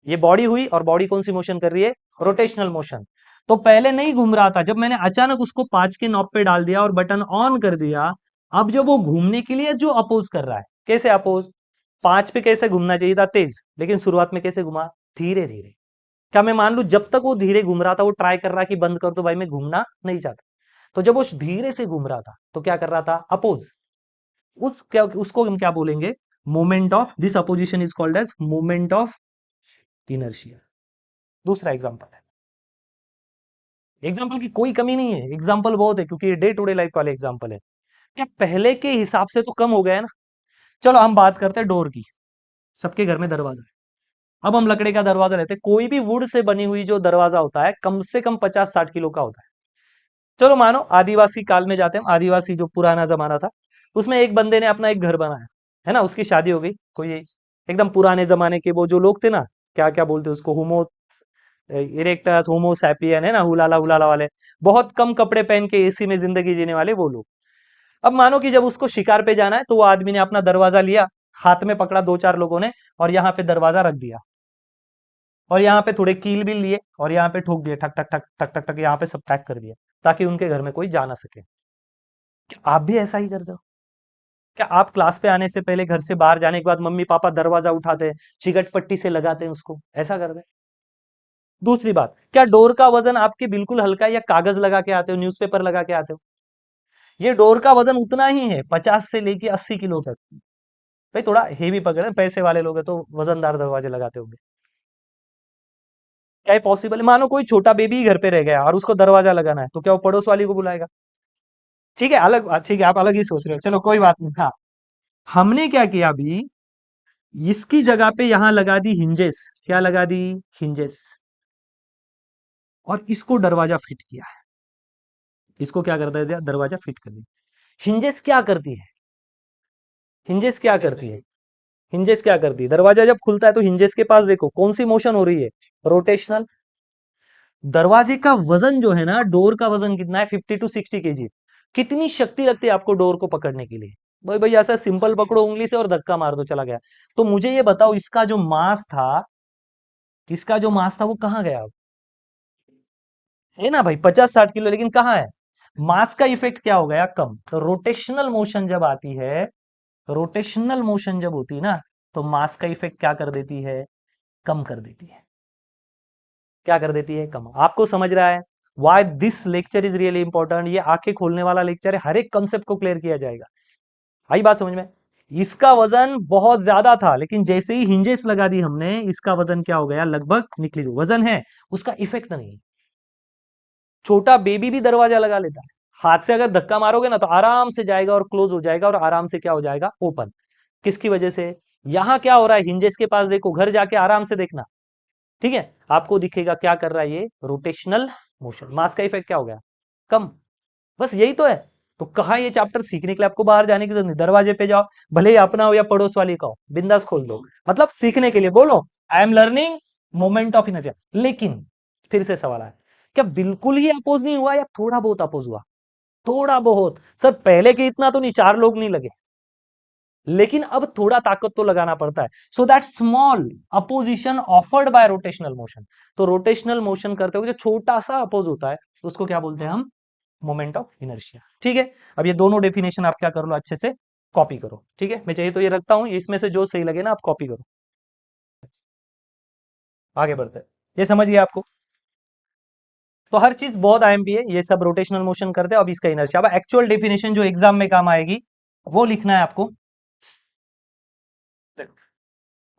ये बॉडी हुई, और बॉडी कौन सी मोशन कर रही है? Rotational motion. तो पहले नहीं घूम रहा था, जब मैंने अचानक उसको 5 के नॉब पे डाल दिया और बटन ऑन कर दिया, अब जब वो घूमने के लिए जो अपोज कर रहा है, कैसे अपोज? 5 पे कैसे घूमना चाहिए था? तेज। लेकिन शुरुआत में कैसे घुमा? धीरे धीरे। क्या मैं मान लू जब तक वो धीरे घूम रहा था, वो ट्राई कर रहा कि बंद कर दो भाई, मैं घूमना नहीं चाहता? तो जब वो धीरे से घूम रहा था तो क्या कर रहा था? अपोज। उसको हम क्या बोलेंगे? Moment of, this opposition is called as moment of inertia. दूसरा एग्जांपल है। एग्जाम्पल की कोई कमी नहीं है, एग्जाम्पल बहुत है, क्योंकि ये डे टू डे लाइफ वाले एग्जाम्पल है। क्या पहले के हिसाब से तो कम हो गया है ना? चलो हम बात करते हैं डोर की। सबके घर में दरवाजा है। अब हम लकड़े का दरवाजा लेते हैं, कोई भी वुड से बनी हुई जो दरवाजा होता है, कम से कम 50-60 किलो का होता है। चलो मानो आदिवासी काल में जाते हैं, आदिवासी जो पुराना जमाना था, उसमें एक बंदे ने अपना एक घर बनाया, है ना, उसकी शादी हो गई। कोई एकदम पुराने जमाने के वो जो लोग थे ना, क्या क्या बोलते हैं उसको, होमो इरेक्टस, होमो सैपियन, है ना, हुलाला हुलाला वाले, बहुत कम कपड़े पहन के एसी में जिंदगी जीने वाले वो लोग। अब मानो कि जब उसको शिकार पे जाना है, तो वो आदमी ने अपना दरवाजा लिया, हाथ में पकड़ा 2-4 लोगों ने, और यहाँ पे दरवाजा रख दिया, और यहाँ पे थोड़े कील भी लिए, और यहाँ पे ठोक दिए, ठक ठक ठक ठक ठक ठक, यहाँ पे सब पैक कर दिया, ताकि उनके घर में कोई जा ना सके। क्या आप भी ऐसा ही करते हो? क्या आप क्लास पे आने से पहले, घर से बाहर जाने के बाद, मम्मी पापा दरवाजा उठाते हैं, चिकट पट्टी से लगाते हैं उसको, ऐसा करते हैं? दूसरी बात, क्या डोर का वजन आपके बिल्कुल हल्का है, या कागज लगा के आते हो, न्यूज़पेपर लगा के आते हो? ये डोर का वजन उतना ही है, 50 से लेके 80 किलो तक। भाई थोड़ा हेवी पकड़े, पैसे वाले लोग हैं तो वजनदार दरवाजे लगाते होंगे। क्या ये पॉसिबल है? मानो कोई छोटा बेबी घर पे रह गया और उसको दरवाजा लगाना है, तो क्या वो पड़ोस वाली को बुलाएगा? ठीक है, अलग बात, ठीक है, आप अलग ही सोच रहे हो, चलो कोई बात नहीं। हाँ, हमने क्या किया अभी, इसकी जगह पे यहां लगा दी हिंजेस। क्या लगा दी? हिंजेस। और इसको दरवाजा फिट किया है। इसको क्या कर दिया? दरवाजा फिट कर दिया। हिंजेस क्या करती है? हिंजेस क्या करती है? हिंजेस क्या करती है? दरवाजा जब खुलता है तो हिंजेस के पास देखो कौन सी मोशन हो रही है? रोटेशनल। दरवाजे का वजन जो है ना, डोर का वजन कितना है? 50 to 60 kg। कितनी शक्ति लगती है आपको डोर को पकड़ने के लिए? भाई भाई ऐसा सिंपल पकड़ो उंगली से और धक्का मार दो, चला गया। तो मुझे ये बताओ, इसका जो मास था, इसका जो मास था वो कहाँ गया अब? है ना भाई, 50-60 किलो, लेकिन कहाँ है? मास का इफेक्ट क्या हो गया? कम। तो रोटेशनल मोशन जब आती है, रोटेशनल मोशन जब होती है ना, तो मास का इफेक्ट क्या कर देती है? कम कर देती है। क्या कर देती है? कम। आपको समझ रहा है? Why this lecture is really important. ये आंखें खोलने वाला लेक्चर है, हर एक कंसेप्ट को क्लियर किया जाएगा। आई बात समझ में? इसका वजन बहुत ज्यादा था, लेकिन जैसे ही हिंजेस लगा दी हमने, इसका वजन क्या हो गया? लगभग निकली। जो वजन है उसका इफेक्ट नहीं। छोटा बेबी भी दरवाजा लगा लेता है। हाथ से अगर धक्का मारोगे ना, तो आराम से जाएगा और क्लोज हो जाएगा, और आराम से क्या हो जाएगा? ओपन। किसकी वजह से? यहां क्या हो रहा है? हिंजेस के पास देखो, घर जाके आराम से देखना। ठीक है, आपको दिखेगा क्या कर रहा है ये? Rotational motion. मास का इफेक्ट क्या हो गया? कम। बस यही तो है। तो कहा ये चैप्टर सीखने के लिए आपको बाहर जाने की जरूरत नहीं, दरवाजे पे जाओ, भले ही अपना हो या पड़ोस वाली का हो, बिंदास खोल दो। मतलब सीखने के लिए बोलो, I am learning moment of inertia. लेकिन फिर से सवाल है, क्या बिल्कुल ही अपोज नहीं हुआ, या थोड़ा बहुत अपोज हुआ? थोड़ा बहुत। सर पहले के इतना तो नहीं, 4 लोग नहीं लगे, लेकिन अब थोड़ा ताकत तो लगाना पड़ता है। So that small opposition offered bye rotational motion. तो रोटेशनल मोशन करते हुए जो छोटा सा अपोज होता है, उसको क्या बोलते हैं हम? Moment of inertia. ठीक है, अब ये दोनों डेफिनेशन आप क्या कर लो? अच्छे से कॉपी करो। ठीक है, मैं चाहिए तो ये रखता हूं, इसमें से जो सही लगे ना आप कॉपी करो। आगे बढ़ते हैं। ये समझ गया आपको? तो हर चीज बहुत आईएमपी है, ये सब रोटेशनल मोशन करते हैं। अब इसका इनर्शिया, अब एक्चुअल डेफिनेशन जो एग्जाम में काम आएगी वो लिखना है आपको।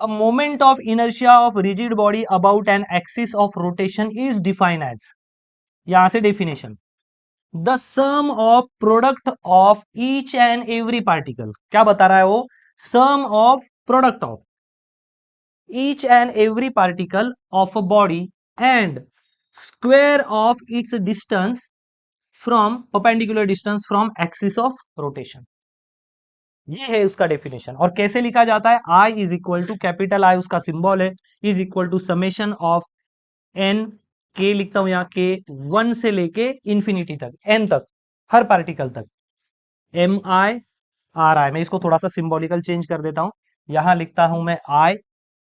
A moment of inertia of rigid body about an axis of rotation is defined as, यहां से definition, the sum of product of each and every particle. क्या बता रहा है वो? Sum of product of each and every particle of a body and square of its distance from perpendicular distance from axis of rotation. ये है उसका डेफिनेशन। और कैसे लिखा जाता है? I is equal to, capital I उसका सिंबल है, is equal to summation of N, के लिखता हूं यहाँ, के 1 से लेके इंफिनिटी तक, एन तक, हर पार्टिकल तक, एम आई आर आई। मैं इसको थोड़ा सा सिंबॉलिकल चेंज कर देता हूं, यहां लिखता हूं मैं I,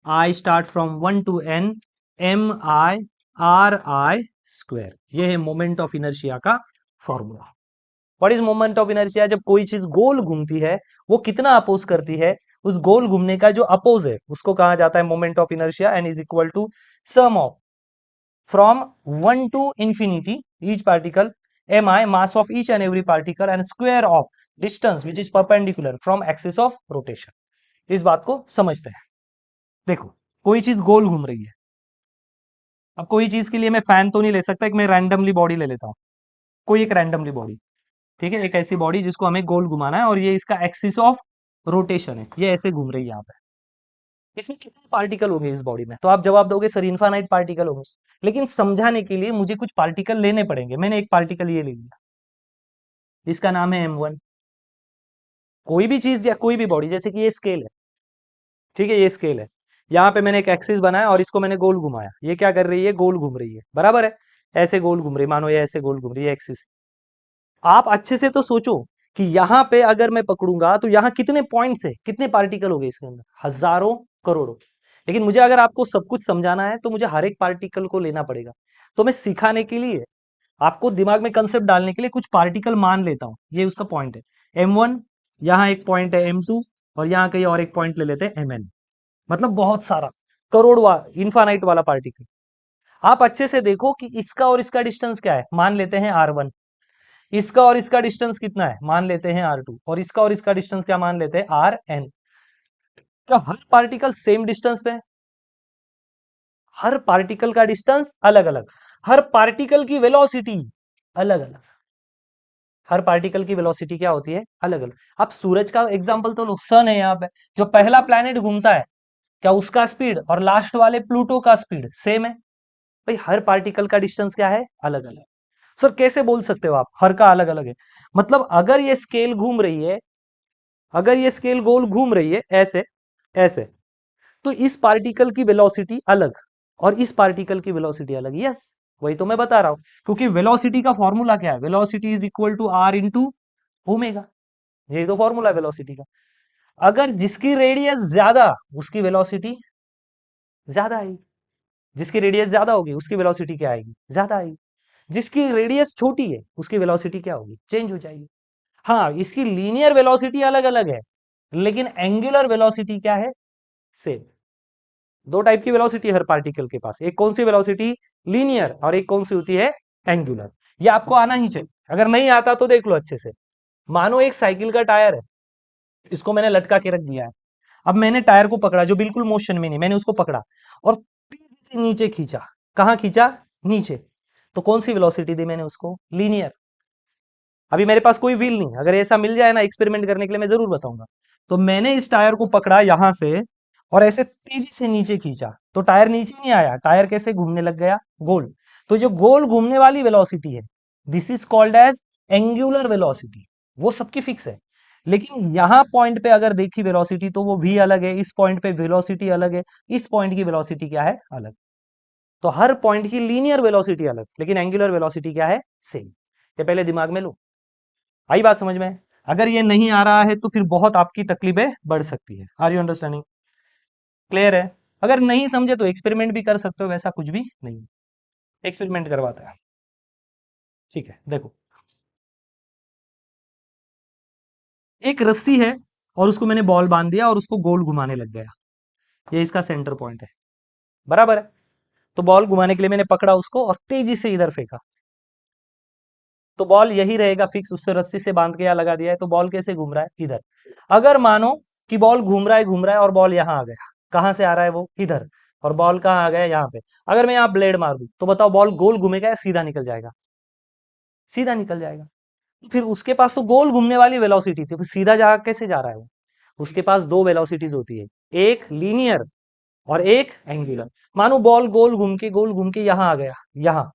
I start from 1 to n, M I R I square. ये है मोमेंट ऑफ इनर्शिया का फॉर्मूला। What is moment of inertia? जब कोई चीज गोल घूमती है, वो कितना अपोज करती है? उस गोल घूमने का जो अपोज है उसको कहा जाता है moment of inertia, and is equal to sum of from 1 to infinity each particle, mi mass of each and every particle and square of distance which is perpendicular from axis of rotation। इस बात को समझते हैं। देखो, कोई चीज गोल घूम रही है। अब कोई चीज के लिए मैं फैन तो नहीं ले सकता, कि मैं रैंडमली बॉडी ले लेता हूं, कोई एक रैंडमली बॉडी। ठीक है, एक ऐसी बॉडी जिसको हमें गोल घुमाना है, और ये इसका एक्सिस ऑफ रोटेशन है, ये ऐसे घूम रही है यहाँ पे। इसमें कितने पार्टिकल होंगे इस बॉडी में? तो आप जवाब दोगे सर इनफाइनाइट पार्टिकल होंगे। लेकिन समझाने के लिए मुझे कुछ पार्टिकल लेने पड़ेंगे। मैंने एक पार्टिकल ये ले लिया, इसका नाम है m1। कोई भी चीज या कोई भी बॉडी, जैसे कि ये स्केल है, ठीक है, ये स्केल है, यहाँ पे मैंने एक एक्सिस बनाया और इसको मैंने गोल घुमाया, ये क्या कर रही है? गोल घूम रही है, बराबर है। ऐसे गोल घूम रही है, मानो ये ऐसे गोल घूम रही है एक्सिस। आप अच्छे से तो सोचो कि यहाँ पे अगर मैं पकड़ूंगा तो यहाँ कितने पॉइंट्स है, कितने पार्टिकल हो गए इसके अंदर? हजारों, करोड़ों। लेकिन मुझे अगर आपको सब कुछ समझाना है तो मुझे हर एक पार्टिकल को लेना पड़ेगा। तो मैं सिखाने के लिए, आपको दिमाग में कंसेप्ट डालने के लिए कुछ पार्टिकल मान लेता हूं, ये उसका पॉइंट है। m1, यहाँ एक पॉइंट है m2, और यहाँ कहीं और एक पॉइंट ले लेते हैं mn। मतलब बहुत सारा, करोड़ इनफाइनाइट वाला पार्टिकल। आप अच्छे से देखो कि इसका और इसका डिस्टेंस क्या है, मान लेते हैं r1। इसका और इसका डिस्टेंस कितना है? मान लेते हैं r2। और इसका और इसका डिस्टेंस क्या मान लेते हैं? rn। क्या हर पार्टिकल सेम डिस्टेंस पे है? हर पार्टिकल का डिस्टेंस अलग अलग, हर पार्टिकल की वेलोसिटी अलग अलग, हर पार्टिकल की वेलोसिटी क्या होती है, अलग अलग। अब सूरज का एग्जांपल तो लो, सन है यहाँ पे, जो पहला प्लैनेट घूमता है, क्या उसका स्पीड और लास्ट वाले प्लूटो का स्पीड सेम है? भाई हर पार्टिकल का डिस्टेंस क्या है, अलग अलग। सर कैसे बोल सकते हो आप हर का अलग अलग है? मतलब अगर ये स्केल घूम रही है, अगर ये स्केल गोल घूम रही है ऐसे, ऐसे, तो इस पार्टिकल की वेलोसिटी अलग और इस पार्टिकल की वेलोसिटी अलग। यस, वही तो मैं बता रहा हूं, क्योंकि वेलोसिटी का फॉर्मूला क्या है, velocity is equal to R into omega, यही तो फॉर्मूला है वेलोसिटी का। अगर जिसकी रेडियस ज्यादा, उसकी वेलोसिटी ज्यादा आएगी, जिसकी रेडियस ज्यादा होगी उसकी वेलोसिटी क्या आएगी, ज्यादा आएगी। जिसकी रेडियस छोटी है उसकी वेलोसिटी क्या होगी, चेंज हो जाएगी। हाँ, इसकी लीनियर वेलोसिटी अलग अलग है, लेकिन एंगुलर वेलोसिटी क्या है, सेम। दो टाइप की वेलोसिटी हर पार्टिकल के पास, एक कौन सी वेलोसिटी, लीनियर, और एक कौन सी होती है, एंगुलर। ये आपको आना ही चाहिए, अगर नहीं आता तो देख लो अच्छे से। मानो एक साइकिल का टायर है, इसको मैंने लटका के रख दिया है। अब मैंने टायर को पकड़ा जो बिल्कुल मोशन में नहीं, मैंने उसको पकड़ा और तेजी से नीचे खींचा। कहां खींचा, नीचे। तो कौन सी वेलोसिटी दी मैंने उसको, लीनियर। अभी मेरे पास कोई व्हील नहीं, अगर ऐसा मिल जाए ना एक्सपेरिमेंट करने के लिए मैं जरूर बताऊंगा। तो मैंने इस टायर को पकड़ा यहां से और ऐसे तेजी से नीचे खींचा, तो टायर नीचे नहीं आया, टायर कैसे घूमने लग गया, गोल। तो जो गोल घूमने वाली वेलोसिटी है, this is called as angular velocity, वो सबकी फिक्स है। लेकिन यहां पॉइंट पे अगर देखी वेलोसिटी तो वो भी अलग है, इस पॉइंट पे वेलोसिटी अलग है, इस पॉइंट की वेलोसिटी क्या है, अलग। तो हर पॉइंट की लीनियर वेलोसिटी अलग, लेकिन एंगुलर वेलोसिटी क्या है, सेम। ये पहले दिमाग में लो, आई बात समझ में? अगर ये नहीं आ रहा है तो फिर बहुत आपकी तकलीफें बढ़ सकती है। Are you understanding? क्लियर है? अगर नहीं समझे तो एक्सपेरिमेंट भी कर सकते हो, वैसा कुछ भी नहीं। एक्सपेरिमेंट करवाता है, ठीक है, देखो। एक रस्सी है और उसको मैंने बॉल बांध दिया और उसको गोल घुमाने लग गया, ये इसका सेंटर पॉइंट है, बराबर है। तो बॉल घुमाने के लिए मैंने पकड़ा उसको और तेजी से इधर फेंका, तो बॉल यही रहेगा फिक्स, उससे रस्सी से बांध के यहाँ लगा दिया है, तो बॉल कैसे घूम रहा है, इधर। अगर मानो कि बॉल घूम रहा है और बॉल यहाँ आ गया, कहां से आ रहा है वो, इधर, और बॉल कहाँ आ गया, यहाँ पे। अगर मैं यहाँ ब्लेड मार दूं तो बताओ बॉल गोल घूमेगा या सीधा निकल जाएगा, सीधा निकल जाएगा। फिर उसके पास तो गोल घूमने वाली वेलोसिटी थी, फिर सीधा जा कैसे जा रहा है वो? उसके पास दो वेलोसिटीज होती है, एक लीनियर और एक एंगुलर। मानो बॉल गोल घूम के यहाँ आ गया, यहाँ।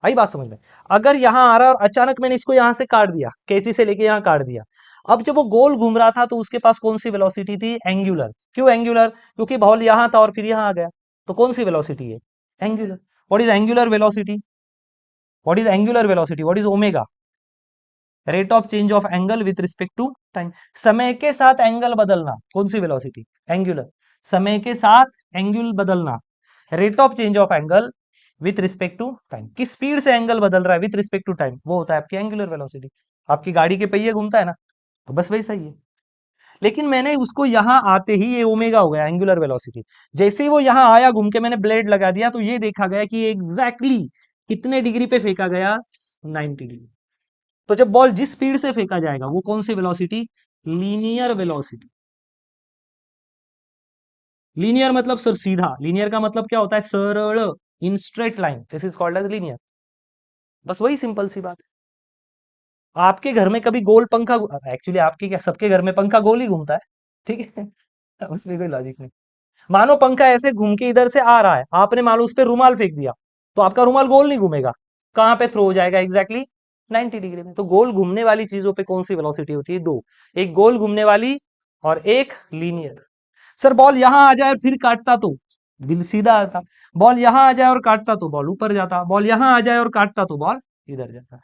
आई बात समझ में? अगर यहां आ रहा है और अचानक मैंने इसको यहां से काट दिया, कैंची से लेके यहां काट दिया, अब जब वो गोल घूम रहा था तो उसके पास कौन सी वेलोसिटी थी, एंगुलर। क्यों एंगुलर? क्योंकि बॉल यहां था और फिर यहां आ गया, तो कौन सी वेलोसिटी है, angular. What is angular velocity, what is angular velocity, what is omega, rate of change of angle with respect to time. समय के साथ एंगल बदलना, कौन सी वेलोसिटी, एंगुलर। समय के साथ एंगल बदलना, rate of change of angle with respect to time. किस स्पीड से एंगल बदल रहा है विथ रिस्पेक्ट टू टाइम, वो होता है आपकी एंगुलर वेलोसिटी। आपकी गाड़ी के पहिए घूमता है ना, तो बस वही सही है। लेकिन मैंने उसको यहां आते ही ये ओमेगा हो गया, एंगुलर वेलोसिटी। जैसे ही वो यहां आया घूम के, मैंने ब्लेड लगा दिया, तो ये देखा गया कि एग्जैक्टली कितने डिग्री पे फेंका गया, 90 डिग्री। तो जब बॉल जिस स्पीड से फेंका जाएगा वो कौन सी वेलोसिटी, लीनियर वेलोसिटी। लीनियर मतलब सर सीधा, लीनियर का मतलब क्या होता है, सरल, in straight line, this is called as linear. बस वही सिंपल सी बात है। आपके घर में कभी गोल पंखा, एक्चुअली आपके क्या, सबके घर में पंखा गोल ही घूमता है, ठीक है। उसमें कोई लॉजिक नहीं। मानो पंखा ऐसे घूम के इधर से आ रहा है, आपने मान लो उस पर रुमाल फेंक दिया, तो आपका रुमाल गोल नहीं घूमेगा, कहां पे थ्रो हो जाएगा, एग्जैक्टली 90 डिग्री में। तो गोल घूमने वाली चीजों पे कौन सी वेलोसिटी होती है, दो, एक गोल घूमने वाली और एक लीनियर। सर बॉल यहां आ जाए और फिर काटता तो बिल सीधा आता, बॉल यहां आ जाए और काटता तो बॉल ऊपर जाता, बॉल यहां आ जाए और काटता तो बॉल इधर जाता।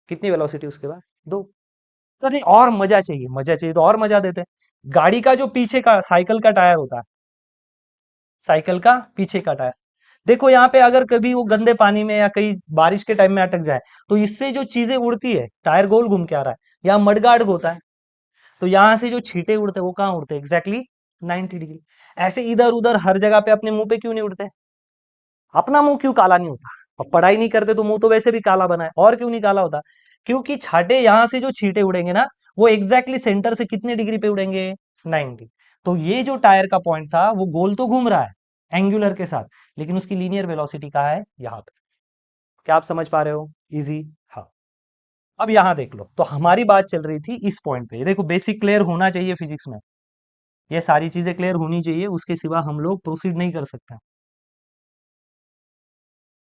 कितनी वेलोसिटी उसके बाद, दो। तो नहीं, और मजा चाहिए, मजा चाहिए तो और मजा देते हैं। गाड़ी का जो पीछे का साइकिल का टायर होता है, साइकिल का पीछे का टायर, देखो यहाँ पे अगर कभी वो गंदे पानी में या कहीं बारिश के टाइम में अटक जाए, तो इससे जो चीजें उड़ती है, टायर गोल घूम के आ रहा है, यहाँ मडगार्ड होता है, तो यहाँ से जो छींटे उड़ते हैं वो कहाँ उड़ते हैं, एग्जैक्टली 90 डिग्री। ऐसे इधर उधर हर जगह पे अपने मुंह पे क्यों नहीं उड़ते, अपना मुंह क्यों काला नहीं होता? अब पढ़ाई नहीं करते तो मुंह तो वैसे भी काला बना है, और क्यों नहीं काला होता? क्योंकि छाटे यहां से जो छींटे उड़ेंगे ना, वो एग्जैक्टली सेंटर से कितने डिग्री पे उड़ेंगे, 90। तो ये जो टायर का पॉइंट था वो गोल तो घूम रहा है, एंगुलर के साथ, लेकिन उसकी लीनियर वेलोसिटी कहाँ है, यहाँ पे। क्या आप समझ पा रहे हो, इजी। हाँ, अब यहां देख लो, तो हमारी बात चल रही थी इस पॉइंट पे। ये देखो, बेसिक क्लियर होना चाहिए फिजिक्स में, ये सारी चीजें क्लियर होनी चाहिए, उसके सिवा हम लोग प्रोसीड नहीं कर सकते।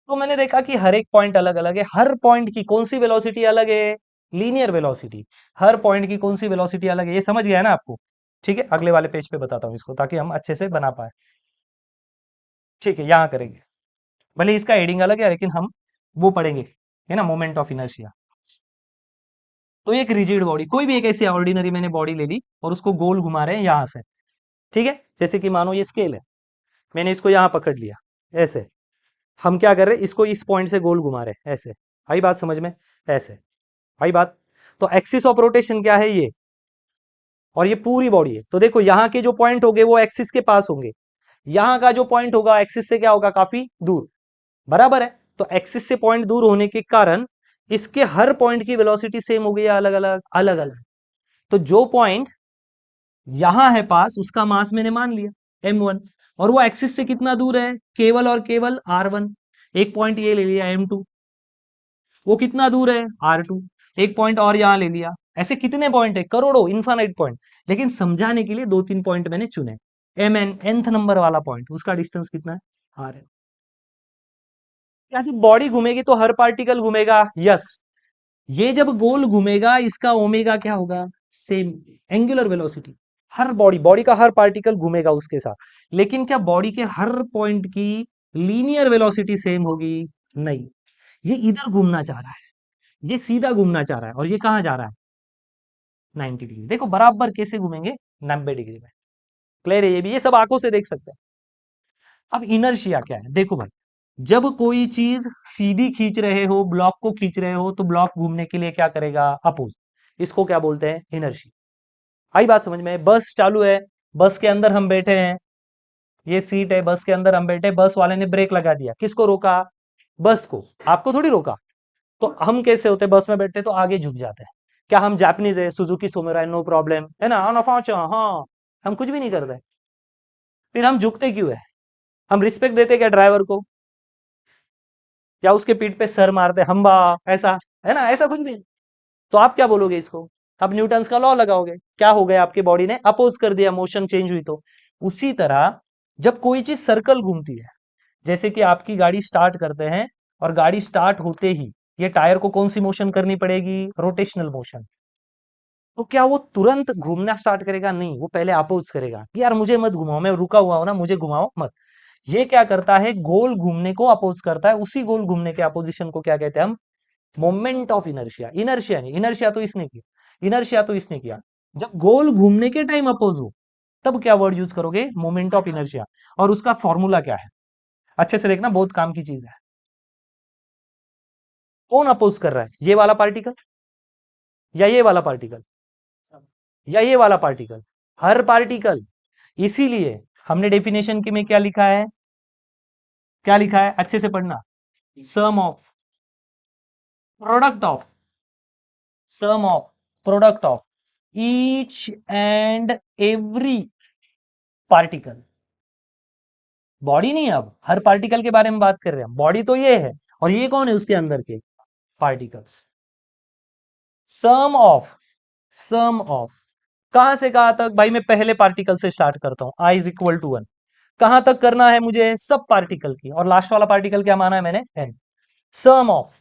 तो मैंने देखा कि हर एक पॉइंट अलग अलग है, हर पॉइंट की कौन सी वेलोसिटी अलग है, लीनियर वेलोसिटी। हर पॉइंट की कौन सी वेलोसिटी अलग है, ये समझ गया है ना आपको। ठीक है, अगले वाले पेज पे बताता हूँ इसको, ताकि हम अच्छे से बना पाए। ठीक है, यहाँ करेंगे, भले इसका एडिंग अलग है, लेकिन हम वो पढ़ेंगे, है ना, मोमेंट ऑफ इनर्शिया। तो एक रिजिड बॉडी, कोई भी एक ऐसी ऑर्डिनरी मैंने बॉडी ले ली और उसको गोल घुमा रहे हैं यहां से। ठीक है, जैसे कि मानो ये स्केल है, मैंने इसको यहां पकड़ लिया, ऐसे। हम क्या कर रहे हैं, इसको इस पॉइंट से गोल घुमा रहे हैं, ऐसे। आई बात समझ में, ऐसे। आई बात। तो एक्सिस ऑफ रोटेशन क्या है, ये। और ये पूरी बॉडी है, तो देखो यहाँ के जो पॉइंट होंगे वो एक्सिस के पास होंगे, यहाँ का जो पॉइंट होगा एक्सिस से क्या होगा, काफी दूर। बराबर है। तो एक्सिस से पॉइंट दूर होने के कारण इसके हर पॉइंट की वेलोसिटी सेम हो गई है, अलग अलग अलग अलग। तो जो पॉइंट यहां है पास, उसका मास मैंने मान लिया m1, और वो एक्सिस से कितना दूर है, केवल और केवल r1। एक पॉइंट ये ले लिया m2, वो कितना दूर है, r2। एक पॉइंट और यहां ले लिया। ऐसे कितने पॉइंट है, करोड़ों, इनफाइनाइट पॉइंट। लेकिन समझाने के लिए दो तीन पॉइंट मैंने चुने। mn, nth नंबर वाला पॉइंट, उसका डिस्टेंस कितना है, r है। क्या जब बॉडी घूमेगी तो हर पार्टिकल घूमेगा, यस। ये जब गोल घूमेगा, इसका ओमेगा क्या होगा, सेम, एंगुलर वेलोसिटी। हर बॉडी बॉडी का हर पार्टिकल घूमेगा उसके साथ, लेकिन क्या बॉडी के हर पॉइंट की लीनियर वेलोसिटी सेम होगी, नहीं। ये इधर घूमना चाह रहा है, ये सीधा घूमना चाह रहा है, और ये कहां जा रहा है, 90 डिग्री। देखो बराबर कैसे घूमेंगे, 90 डिग्री में। क्लियर है, ये भी, ये सब आंखों से देख सकते हैं। अब इनर्शिया क्या है, देखो भाई, जब कोई चीज सीधी खींच रहे हो, ब्लॉक को खींच रहे हो, तो ब्लॉक घूमने के लिए क्या करेगा, अपोज। इसको क्या बोलते हैं, इनर्शिया। आई बात समझ में। बस चालू है, बस के अंदर हम बैठे हैं, ये सीट है, बस के अंदर हम बैठे, बस वाले ने ब्रेक लगा दिया, किसको रोका, बस को। आपको थोड़ी रोका। तो हम कैसे होते, बस में बैठते तो आगे झुक जाते हैं। क्या हम जापानीज है, सुजुकी सोमेरा है, नो प्रॉब्लम, है ना, हाँ, हम कुछ भी नहीं करते। फिर हम झुकते क्यों है, हम रिस्पेक्ट देते क्या ड्राइवर को, या उसके पीठ पे सर मारते हम्बा, ऐसा, है ना, ऐसा कुछ भी। तो आप क्या बोलोगे इसको, आप न्यूटन्स का लॉ लगाओगे। क्या हो गया, आपकी बॉडी ने अपोज कर दिया, मोशन चेंज हुई। तो उसी तरह जब कोई चीज सर्कल घूमती है, जैसे कि आपकी गाड़ी स्टार्ट करते हैं, और गाड़ी स्टार्ट होते ही ये टायर को कौन सी मोशन करनी पड़ेगी, रोटेशनल मोशन। तो क्या वो तुरंत घूमना स्टार्ट करेगा, नहीं, वो पहले अपोज करेगा कि यार मुझे मत घुमाओ, मैं रुका हुआ हूं ना, मुझे घुमाओ मत। ये क्या करता है, गोल घूमने को अपोज करता है, उसी गोल घूमने के अपोजिशन को क्या कहते हैं हम, मोमेंट ऑफ इनर्शिया। इनर्शिया नहीं, इनर्शिया तो इसने किया, इनर्शिया तो इसने किया। जब गोल घूमने के टाइम अपोज हो, तब क्या वर्ड यूज करोगे, मोमेंट ऑफ इनर्शिया। और उसका फॉर्मूला क्या है, अच्छे से देखना, बहुत काम की चीज है। कौन अपोज कर रहा है, ये वाला पार्टिकल, या ये वाला पार्टिकल, या ये वाला पार्टिकल, हर पार्टिकल। इसीलिए हमने डेफिनेशन के में क्या लिखा है, क्या लिखा है, अच्छे से पढ़ना, sum of product of, sum of product of each and every particle. Body नहीं, अब हर पार्टिकल के बारे में बात कर रहे हैं, बॉडी तो ये है, और ये कौन है उसके अंदर के particles. Sum of, sum of, कहां से कहां तक भाई, मैं पहले पार्टिकल से स्टार्ट करता हूं, आई इज इक्वल टू 1। कहां तक करना है मुझे, सब पार्टिकल की, और लास्ट वाला पार्टिकल क्या माना है मैंने, N. Sum of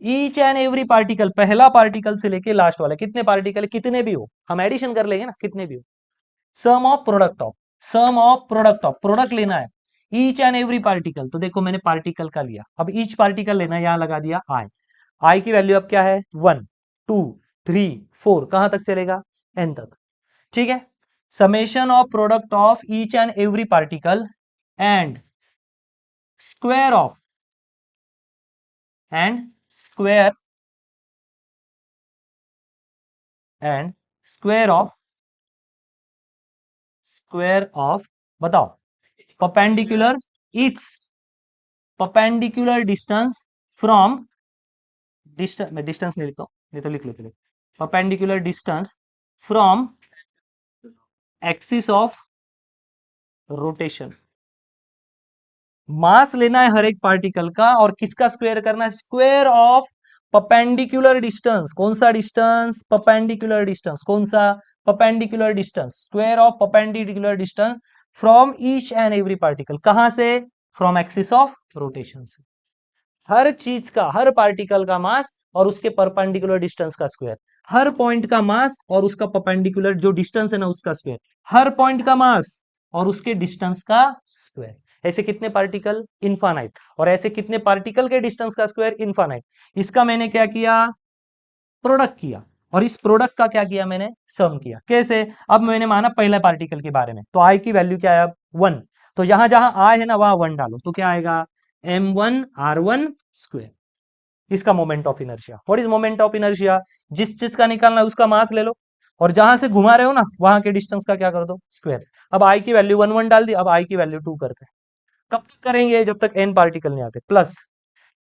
each and every particle, पहला पार्टिकल से लेके लास्ट वाला, कितने पार्टिकल, कितने भी हो, हम एडिशन कर लेंगे ना, कितने भी हो। Sum of product of, sum of product of, product लेना है ईच एंड एवरी पार्टिकल। तो देखो मैंने पार्टिकल का लिया, अब ईच पार्टिकल लेना है, यहां लगा दिया आई। आई की वैल्यू अब क्या है, 1 2 3 4, कहां तक चलेगा, एन तक। ठीक है, summation of product of each and every particle and square of, and square, and square of, square of, बताओ, perpendicular, its perpendicular distance from, distance, मैं डिस्टेंस नहीं लिखता हूं, नहीं तो लिख लेते, perpendicular distance from axis of rotation. Mass लेना है हर एक पार्टिकल का और किसका स्क्वायर करना है, स्क्वायर ऑफ परपेंडिकुलर डिस्टेंस। कौन सा डिस्टेंस, परपेंडिकुलर डिस्टेंस। कौन सा, perpendicular distance, square of perpendicular distance from each and every particle. कहां से, फ्रॉम एक्सिस ऑफ रोटेशन से। हर चीज का, हर पार्टिकल का मास और उसके परपेंडिकुलर डिस्टेंस का स्क्वायर, हर पॉइंट का मास और उसका परपेंडिकुलर जो डिस्टेंस है ना उसका स्क्वायर, हर पॉइंट का मास और उसके डिस्टेंस का स्क्वायर। ऐसे कितने पार्टिकल, इनफाइनाइट। और ऐसे कितने पार्टिकल के डिस्टेंस का स्क्वायर, इनफाइनाइट। इसका मैंने क्या किया, प्रोडक्ट किया। और इस प्रोडक्ट का क्या किया मैंने, सम किया। कैसे, अब मैंने माना पहला पार्टिकल के बारे में, तो आई की वैल्यू क्या है, 1। तो यहां जहां आई है ना वहां 1 डालो, तो क्या आएगा, m1r1 स्क्वायर। इसका moment of inertia. What is moment of inertia, जिस चीज का निकालना है उसका मास ले लो और जहां से घुमा रहे हो ना वहां के डिस्टेंस का क्या कर दो, स्क्वायर। अब आई की वैल्यू 1 1 डाल दी, अब आई की वैल्यू 2 करते हैं। कब तक करेंगे, जब तक n पार्टिकल नहीं आते। Plus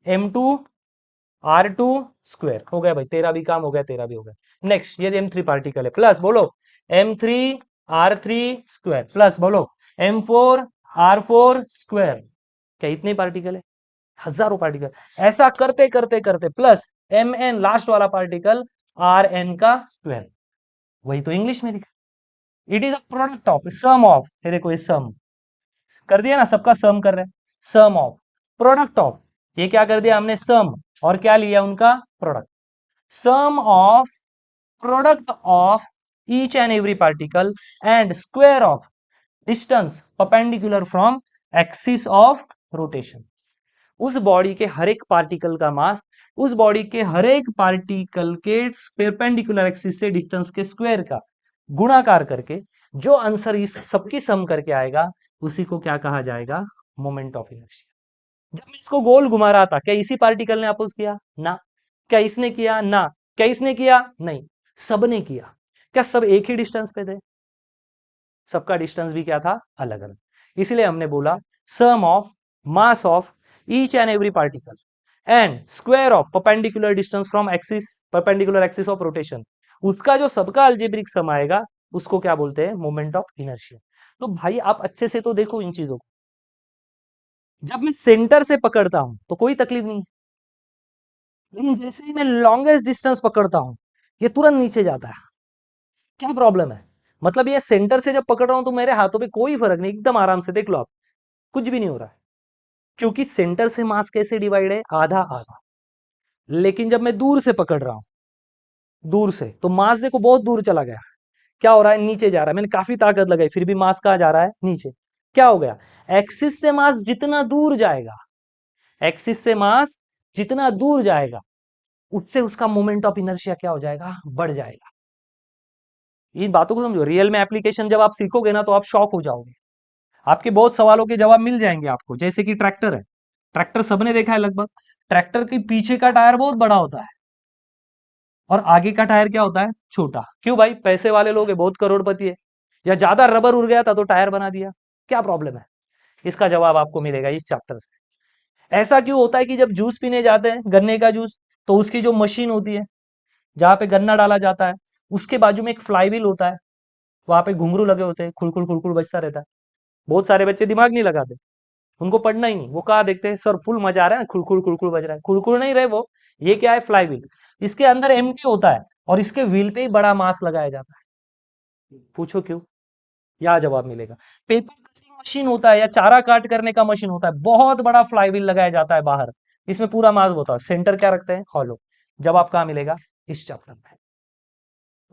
m2r2 square. हो गया भाई, तेरा भी काम हो गया, तेरा भी हो गया। नेक्स्ट ये m3 पार्टिकल है, प्लस बोलो m3r3 स्क्वायर, प्लस बोलो m4r4 स्क्वायर। क्या इतने पार्टिकल है, हजारों पार्टिकल। ऐसा करते करते करते प्लस एम एन लास्ट वाला पार्टिकल आर एन का स्क्वायर। वही तो इंग्लिश में लिखा, it is a product of, sum of. ये देखो ये सम कर दिया ना, सबका सम कर रहे हैं। सम ऑफ, प्रोडक्ट ऑफ, ये क्या कर दिया हमने, सम, और क्या लिया उनका product. Sum of product of each and every particle and square of distance perpendicular from axis of rotation. उस बॉडी के हर एक पार्टिकल का मास उस बॉडी के हर एक पार्टिकल के परपेंडिकुलर एक्सिस से डिस्टेंस के स्क्वायर का गुणाकार करके जो आंसर इस सबकी सम करके आएगा उसी को क्या कहा जाएगा, मोमेंट ऑफ इनर्शिया। जब मैं इसको गोल घुमा रहा था, क्या इसी पार्टिकल ने अपोज किया, ना। क्या इसने किया, ना। क्या इसने किया, नहीं। सबने किया। क्या सब एक ही डिस्टेंस पे थे, सबका डिस्टेंस भी क्या था, अलग अलग। इसलिए हमने बोला sum of mass of each and every particle and square of perpendicular distance from axis, perpendicular axis of rotation, उसका जो सबका अलजेब्रिक सम आएगा उसको क्या बोलते हैं, मोमेंट ऑफ इनर्शिया। तो भाई आप अच्छे से तो देखो इन चीजों को, जब मैं सेंटर से पकड़ता हूं तो कोई तकलीफ नहीं है, लेकिन जैसे ही मैं लॉन्गेस्ट डिस्टेंस पकड़ता हूं ये तुरंत नीचे जाता है। क्या प्रॉब्लम है, मतलब ये सेंटर से जब पकड़ रहा हूं तो मेरे हाथों पे कोई फर्क नहीं, एकदम आराम से देख लो आप, कुछ भी नहीं हो रहा है। क्योंकि सेंटर से मास कैसे डिवाइड है, आधा आधा। लेकिन जब मैं दूर से पकड़ रहा हूं, दूर से, तो मास देखो बहुत दूर चला गया, क्या हो रहा है, नीचे जा रहा है। मैंने काफी ताकत लगाई फिर भी मास कहां जा रहा है, नीचे। क्या हो गया, एक्सिस से मास जितना दूर जाएगा, एक्सिस से मास जितना दूर जाएगा उससे उसका मोमेंट ऑफ इनर्शिया क्या हो जाएगा, बढ़ जाएगा। इन बातों को समझो, रियल में एप्लीकेशन जब आप सीखोगे ना तो आप शॉक हो जाओगे। आपके बहुत सवालों के जवाब मिल जाएंगे आपको। जैसे कि ट्रैक्टर है, ट्रैक्टर सबने देखा है लगभग। ट्रैक्टर के पीछे का टायर बहुत बड़ा होता है और आगे का टायर क्या होता है, छोटा। क्यों भाई, पैसे वाले लोग है, बहुत करोड़पति है, या ज्यादा रबर उड़ गया था तो टायर बना दिया, क्या प्रॉब्लम है। इसका जवाब आपको मिलेगा इस चैप्टर से। ऐसा क्यों होता है कि जब जूस पीने जाते हैं, गन्ने का जूस, तो उसकी जो मशीन होती है जहां पे गन्ना डाला जाता है उसके बाजू में एक फ्लाईव्हील होता है, वहां पे घुंघरू लगे होते हैं, खुलखुल खुलखुल बजता रहता है। बहुत सारे बच्चे दिमाग नहीं लगाते, उनको पढ़ना ही नहीं, वो कहा देखते हैं सर फुल मजा आ रहा है, खुड़खुड़ खुड़खुड़ बज रहा है, खुड़खुड़ नहीं रहे वो। ये क्या है, फ्लाई व्हील। इसके अंदर एम्प्टी होता है और इसके व्हील पे ही बड़ा मास लगाया जाता है। पूछो क्यों, यहाँ जवाब मिलेगा। पेपर कटिंग मशीन होता है या चारा काट करने का मशीन होता है, बहुत बड़ा फ्लाई व्हील लगाया जाता है बाहर, इसमें पूरा मास होता है, सेंटर क्या रखते हैं, हॉलो। जवाब कहाँ मिलेगा, इस चैप्टर में।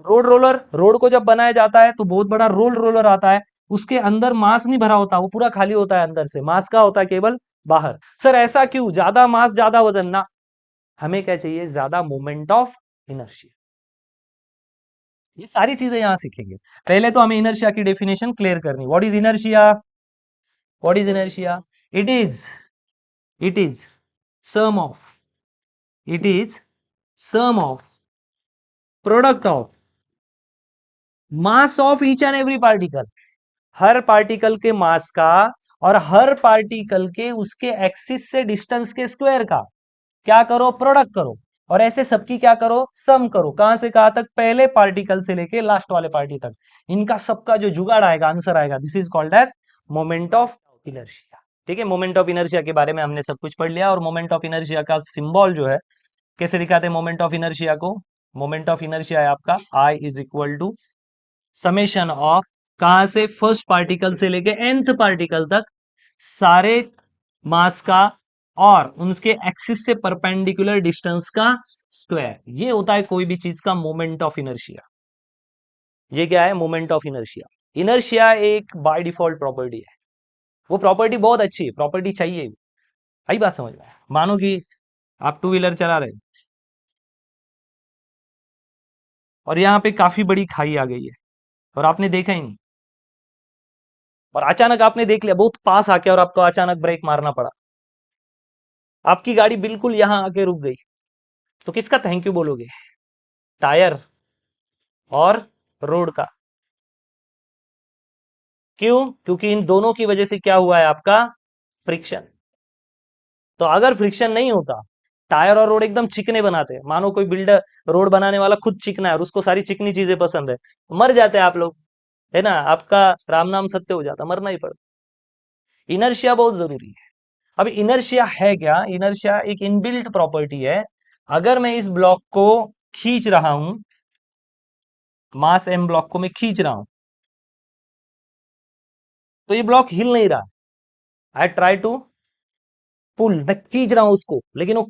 रोड रोलर, रोड को जब बनाया जाता है तो बहुत बड़ा रोल रोलर आता है, उसके अंदर मास नहीं भरा होता, वो पूरा खाली होता है, अंदर से मास का होता है केवल बाहर। सर ऐसा क्यों, ज्यादा मास ज्यादा वजन ना, हमें क्या चाहिए, ज्यादा मोमेंट ऑफ इनर्शिया। ये सारी चीजें यहां सीखेंगे। पहले तो हमें इनर्शिया की डेफिनेशन क्लियर करनी। What is inertia, what is inertia, it is it is sum of it is sum of product of mass of each and every particle, हर पार्टिकल के मास का और हर पार्टिकल के उसके एक्सिस से डिस्टेंस के स्क्वायर का क्या करो, प्रोडक्ट करो। और ऐसे सबकी क्या करो, सम करो। कहां से कहां तक, पहले पार्टिकल से लेके लास्ट वाले पार्टी तक, इनका सबका जो जुगाड़ आएगा, आंसर आएगा, this is called as moment of inertia. ठीक है, मोमेंट ऑफ इनर्शिया के बारे में हमने सब कुछ पढ़ लिया। और मोमेंट ऑफ इनर्शिया का सिंबल जो है, कैसे दिखाते हैं मोमेंट ऑफ इनर्शिया को? मोमेंट ऑफ इनर्शिया है आपका I is equal to summation of, कहां से, फर्स्ट पार्टिकल से लेके nth पार्टिकल तक सारे मास का और उनके एक्सिस से परपेंडिकुलर डिस्टेंस का स्क्वायर। ये होता है कोई भी चीज का मोमेंट ऑफ इनर्शिया। ये क्या है? Moment of inertia. इनर्शिया एक बाय डिफॉल्ट प्रॉपर्टी है। वो प्रॉपर्टी बहुत अच्छी है, प्रॉपर्टी चाहिए। आई बात समझ में? मानो कि आप टू व्हीलर चला रहे हो और यहाँ पे काफी बड़ी खाई आ गई है और आपने देखा ही नहीं, और अचानक आपने देख लिया बहुत पास आके, और आपको अचानक ब्रेक मारना पड़ा, आपकी गाड़ी बिल्कुल यहां आके रुक गई, तो किसका थैंक यू बोलोगे? टायर और रोड का। क्यों? क्योंकि इन दोनों की वजह से क्या हुआ है आपका? फ्रिक्शन। तो अगर फ्रिक्शन नहीं होता, टायर और रोड एकदम चिकने बनाते हैं, मानो कोई बिल्डर, रोड बनाने वाला खुद चिकना है और उसको सारी चिकनी चीजें पसंद है, मर जाते हैं आप लोग, है ना? आपका राम नाम सत्य हो जाता, मरना ही पड़ता। इनर्शिया बहुत जरूरी है। अब इनर्शिया है क्या? इनर्शिया एक इनबिल्ट प्रॉपर्टी है। अगर मैं इस ब्लॉक को खींच रहा हूं, मास एम ब्लॉक को मैं खींच रहा हूं, तो ये ब्लॉक हिल नहीं रहा। आई ट्राई टू पुल, मैं खींच रहा हूं उसको, लेकिन वो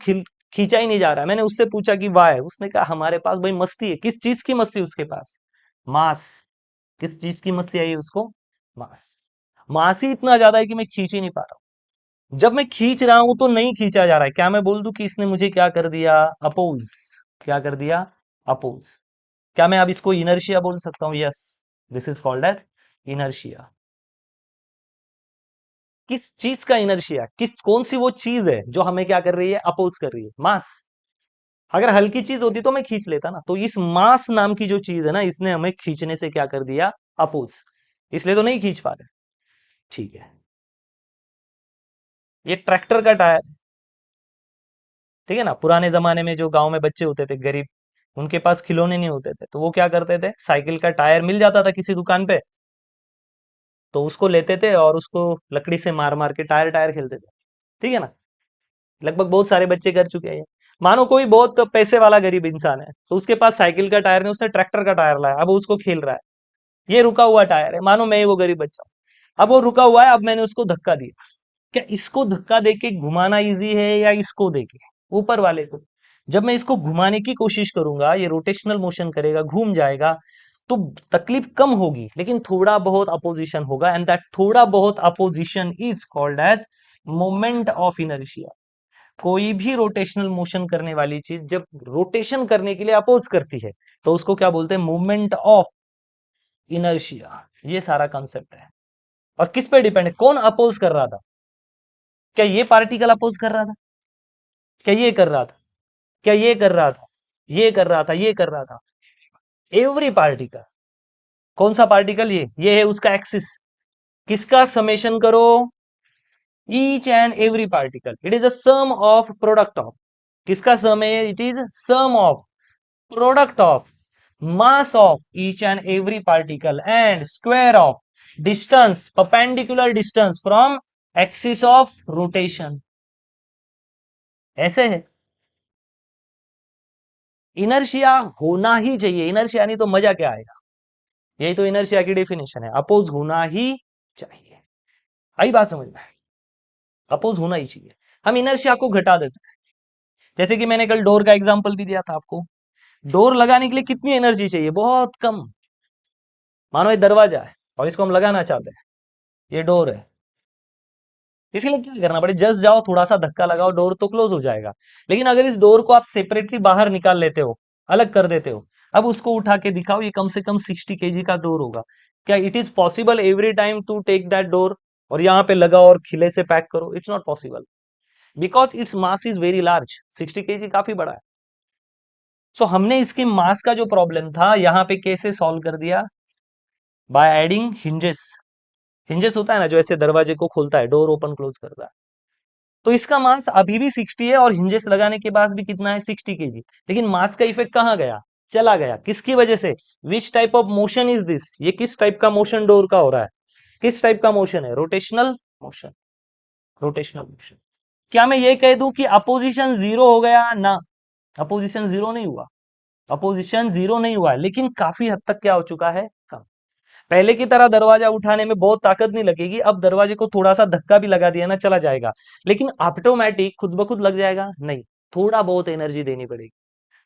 खींचा ही नहीं जा रहा। मैंने उससे पूछा कि वाह है, उसने कहा हमारे पास भाई मस्ती है। किस चीज की मस्ती उसके पास? मास। किस चीज की मस्ती आई है उसको? मास। मास ही इतना ज्यादा है कि मैं खींच ही नहीं पा रहा हूं। जब मैं खींच रहा हूं तो नहीं खींचा जा रहा है, क्या मैं बोल दूं कि इसने मुझे क्या कर दिया? अपोज। क्या कर दिया? अपोज। क्या मैं अब इसको इनर्शिया बोल सकता हूं? Yes, this is called as inertia. किस चीज का इनर्शिया? किस, कौन सी वो चीज है जो हमें क्या कर रही है? अपोज कर रही है? मास। अगर हल्की चीज होती तो मैं खींच लेता ना। तो इस मास नाम की जो चीज है ना, इसने हमें खींचने से क्या कर दिया? अपोज। इसलिए तो नहीं खींच पा रहे। ठीक है, ये ट्रैक्टर का टायर, ठीक है ना? पुराने जमाने में जो गांव में बच्चे होते थे गरीब, उनके पास खिलौने नहीं होते थे, तो वो क्या करते थे? साइकिल का टायर मिल जाता था किसी दुकान पे, तो उसको लेते थे और उसको लकड़ी से मार मार के टायर टायर खेलते थे। ठीक है ना? लगभग बहुत सारे बच्चे कर चुके हैं ये। मानो कोई बहुत पैसे वाला गरीब इंसान है, तो उसके पास साइकिल का टायर नहीं, उसने ट्रैक्टर का टायर लाया, अब वो उसको खेल रहा है। ये रुका हुआ टायर है, मानो मैं ही वो गरीब बच्चा हूं। अब वो रुका हुआ है, अब मैंने उसको धक्का दिया। क्या इसको धक्का देके घुमाना इजी है या इसको देके? ऊपर वाले को। जब मैं इसको घुमाने की कोशिश करूंगा, ये रोटेशनल मोशन करेगा, घूम जाएगा, तो तकलीफ कम होगी, लेकिन थोड़ा बहुत अपोजिशन होगा, एंड दैट थोड़ा बहुत opposition is called as moment of inertia. कोई भी रोटेशनल मोशन करने वाली चीज जब रोटेशन करने के लिए अपोज करती है, तो उसको क्या बोलते हैं? Movement of inertia. ये सारा कंसेप्ट है। और किस पे डिपेंड है? कौन अपोज कर रहा था? क्या ये पार्टिकल अपोज कर रहा था? क्या ये कर रहा था? क्या ये कर रहा था? ये कर रहा था, ये कर रहा था। Every particle. कौन सा पार्टिकल? ये है उसका एक्सिस। किसका समेशन करो? Each and every particle, it is the sum of product of. किसका सम है? It is sum of product of mass of each and every particle and square of distance, perpendicular distance from axis of rotation। ऐसे है। इनर्शिया होना ही चाहिए, इनर्शिया नहीं तो मजा क्या आएगा? यही तो इनर्शिया की डेफिनेशन है, अपोज होना ही चाहिए। आई बात समझ में? अपोज होना ही चाहिए। हम इनर्शिया को घटा देते हैं। जैसे कि मैंने कल डोर का एग्जांपल भी दिया था आपको। डोर लगाने के लिए कितनी एनर्जी चाहिए? बहुत कम। मानो ये दरवाजा है और इसको हम लगाना चाहते हैं, ये डोर है। इसके लिए क्या करना पड़े? जस्ट जाओ, थोड़ा सा धक्का लगाओ, डोर तो क्लोज हो जाएगा। लेकिन अगर इस डोर को आप सेपरेटली बाहर निकाल लेते हो, अलग कर देते हो, अब उसको उठा के दिखाओ, ये कम से कम 60 kg का डोर होगा। क्या it is possible every time to take that door और यहाँ पे लगाओ और खिले से पैक करो? It's not possible, because its mass is very large. 60 kg काफी बड़ा है। सो हमने इसके मास का जो प्रॉब्लम था यहाँ पे कैसे सॉल्व कर दिया? By adding hinges. हिंजेस होता है ना, जो ऐसे दरवाजे को खोलता है, डोर ओपन क्लोज करता है। तो इसका मास अभी भी 60 है और हिंजेस लगाने के बाद भी कितना है? 60 kg। लेकिन मास का इफेक्ट कहाँ गया? चला गया। किसकी वजह से? Which type of motion is this? ये किस टाइप का मोशन डोर का हो रहा है? किस टाइप का मोशन है? Rotational motion. Rotational motion. क्या मैं ये कह दूं कि अपोजिशन जीरो हो गया? ना, अपोजिशन जीरो नहीं हुआ, अपोजिशन जीरो नहीं हुआ, लेकिन काफी हद तक क्या हो चुका है, कम। पहले की तरह दरवाजा उठाने में बहुत ताकत नहीं लगेगी, अब दरवाजे को थोड़ा सा धक्का भी लगा दिया ना, चला जाएगा। लेकिन ऑटोमेटिक खुद ब खुद लग जाएगा? नहीं, थोड़ा बहुत एनर्जी देनी पड़ेगी,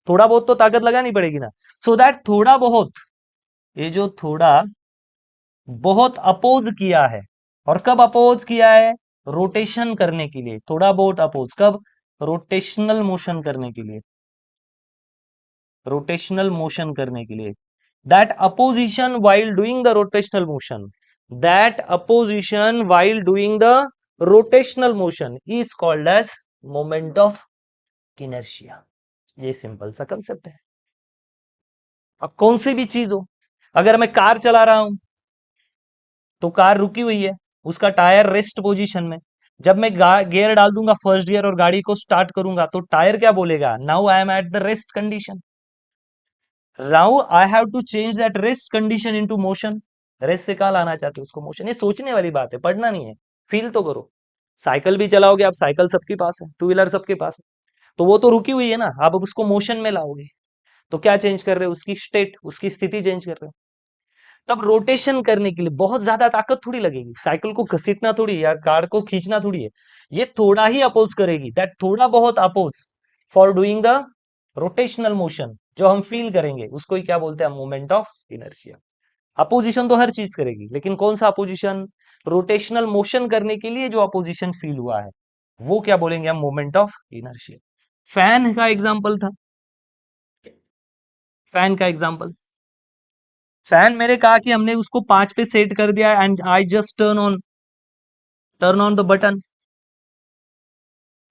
थोड़ा बहुत तो ताकत लगानी पड़ेगी ना। सो दैट थोड़ा बहुत, ये जो थोड़ा बहुत अपोज किया है, और कब अपोज किया है? रोटेशन करने के लिए। थोड़ा बहुत अपोज कब? रोटेशनल मोशन करने के लिए, रोटेशनल मोशन करने के लिए। That opposition while doing the rotational motion, that opposition while doing the rotational motion is called as moment of inertia. ये सिंपल सा कंसेप्ट है। अब कौन सी भी चीज हो, अगर मैं कार चला रहा हूं तो कार रुकी हुई है, उसका टायर रेस्ट पोजीशन में। जब मैं गियर डाल दूंगा फर्स्ट गियर और गाड़ी को स्टार्ट करूंगा तो टायर क्या बोलेगा? Now I am at the rest condition, now I have to change that rest condition into motion. Rest से कहा लाना चाहते हो उसको? मोशन। ये सोचने वाली बात है, पढ़ना नहीं है, फील तो करो। साइकिल भी चलाओगे आप, साइकिल सबके पास है, टू व्हीलर सबके पास है, तो वो तो रुकी हुई है ना, आप अब उसको मोशन में लाओगे तो क्या चेंज कर रहे हो? उसकी स्टेट, उसकी स्थिति चेंज कर रहे हो। तब रोटेशन करने के लिए बहुत ज्यादा ताकत थोड़ी लगेगी, साइकिल को घसीटना थोड़ी या कार को खींचना थोड़ी है, ये थोड़ा ही अपोज करेगी। दैट थोड़ा बहुत oppose for doing the rotational motion जो हम फील करेंगे उसको ही क्या बोलते हैं? Moment of inertia. अपोजिशन तो हर चीज करेगी, लेकिन कौन सा अपोजिशन? रोटेशनल मोशन करने के लिए जो अपोजिशन फील हुआ है वो क्या बोलेंगे हम? Moment of inertia. फैन का एग्जांपल था, फैन का एग्जांपल, फैन मैंने कहा कि हमने उसको 5 पे सेट कर दिया and I just turn on the button,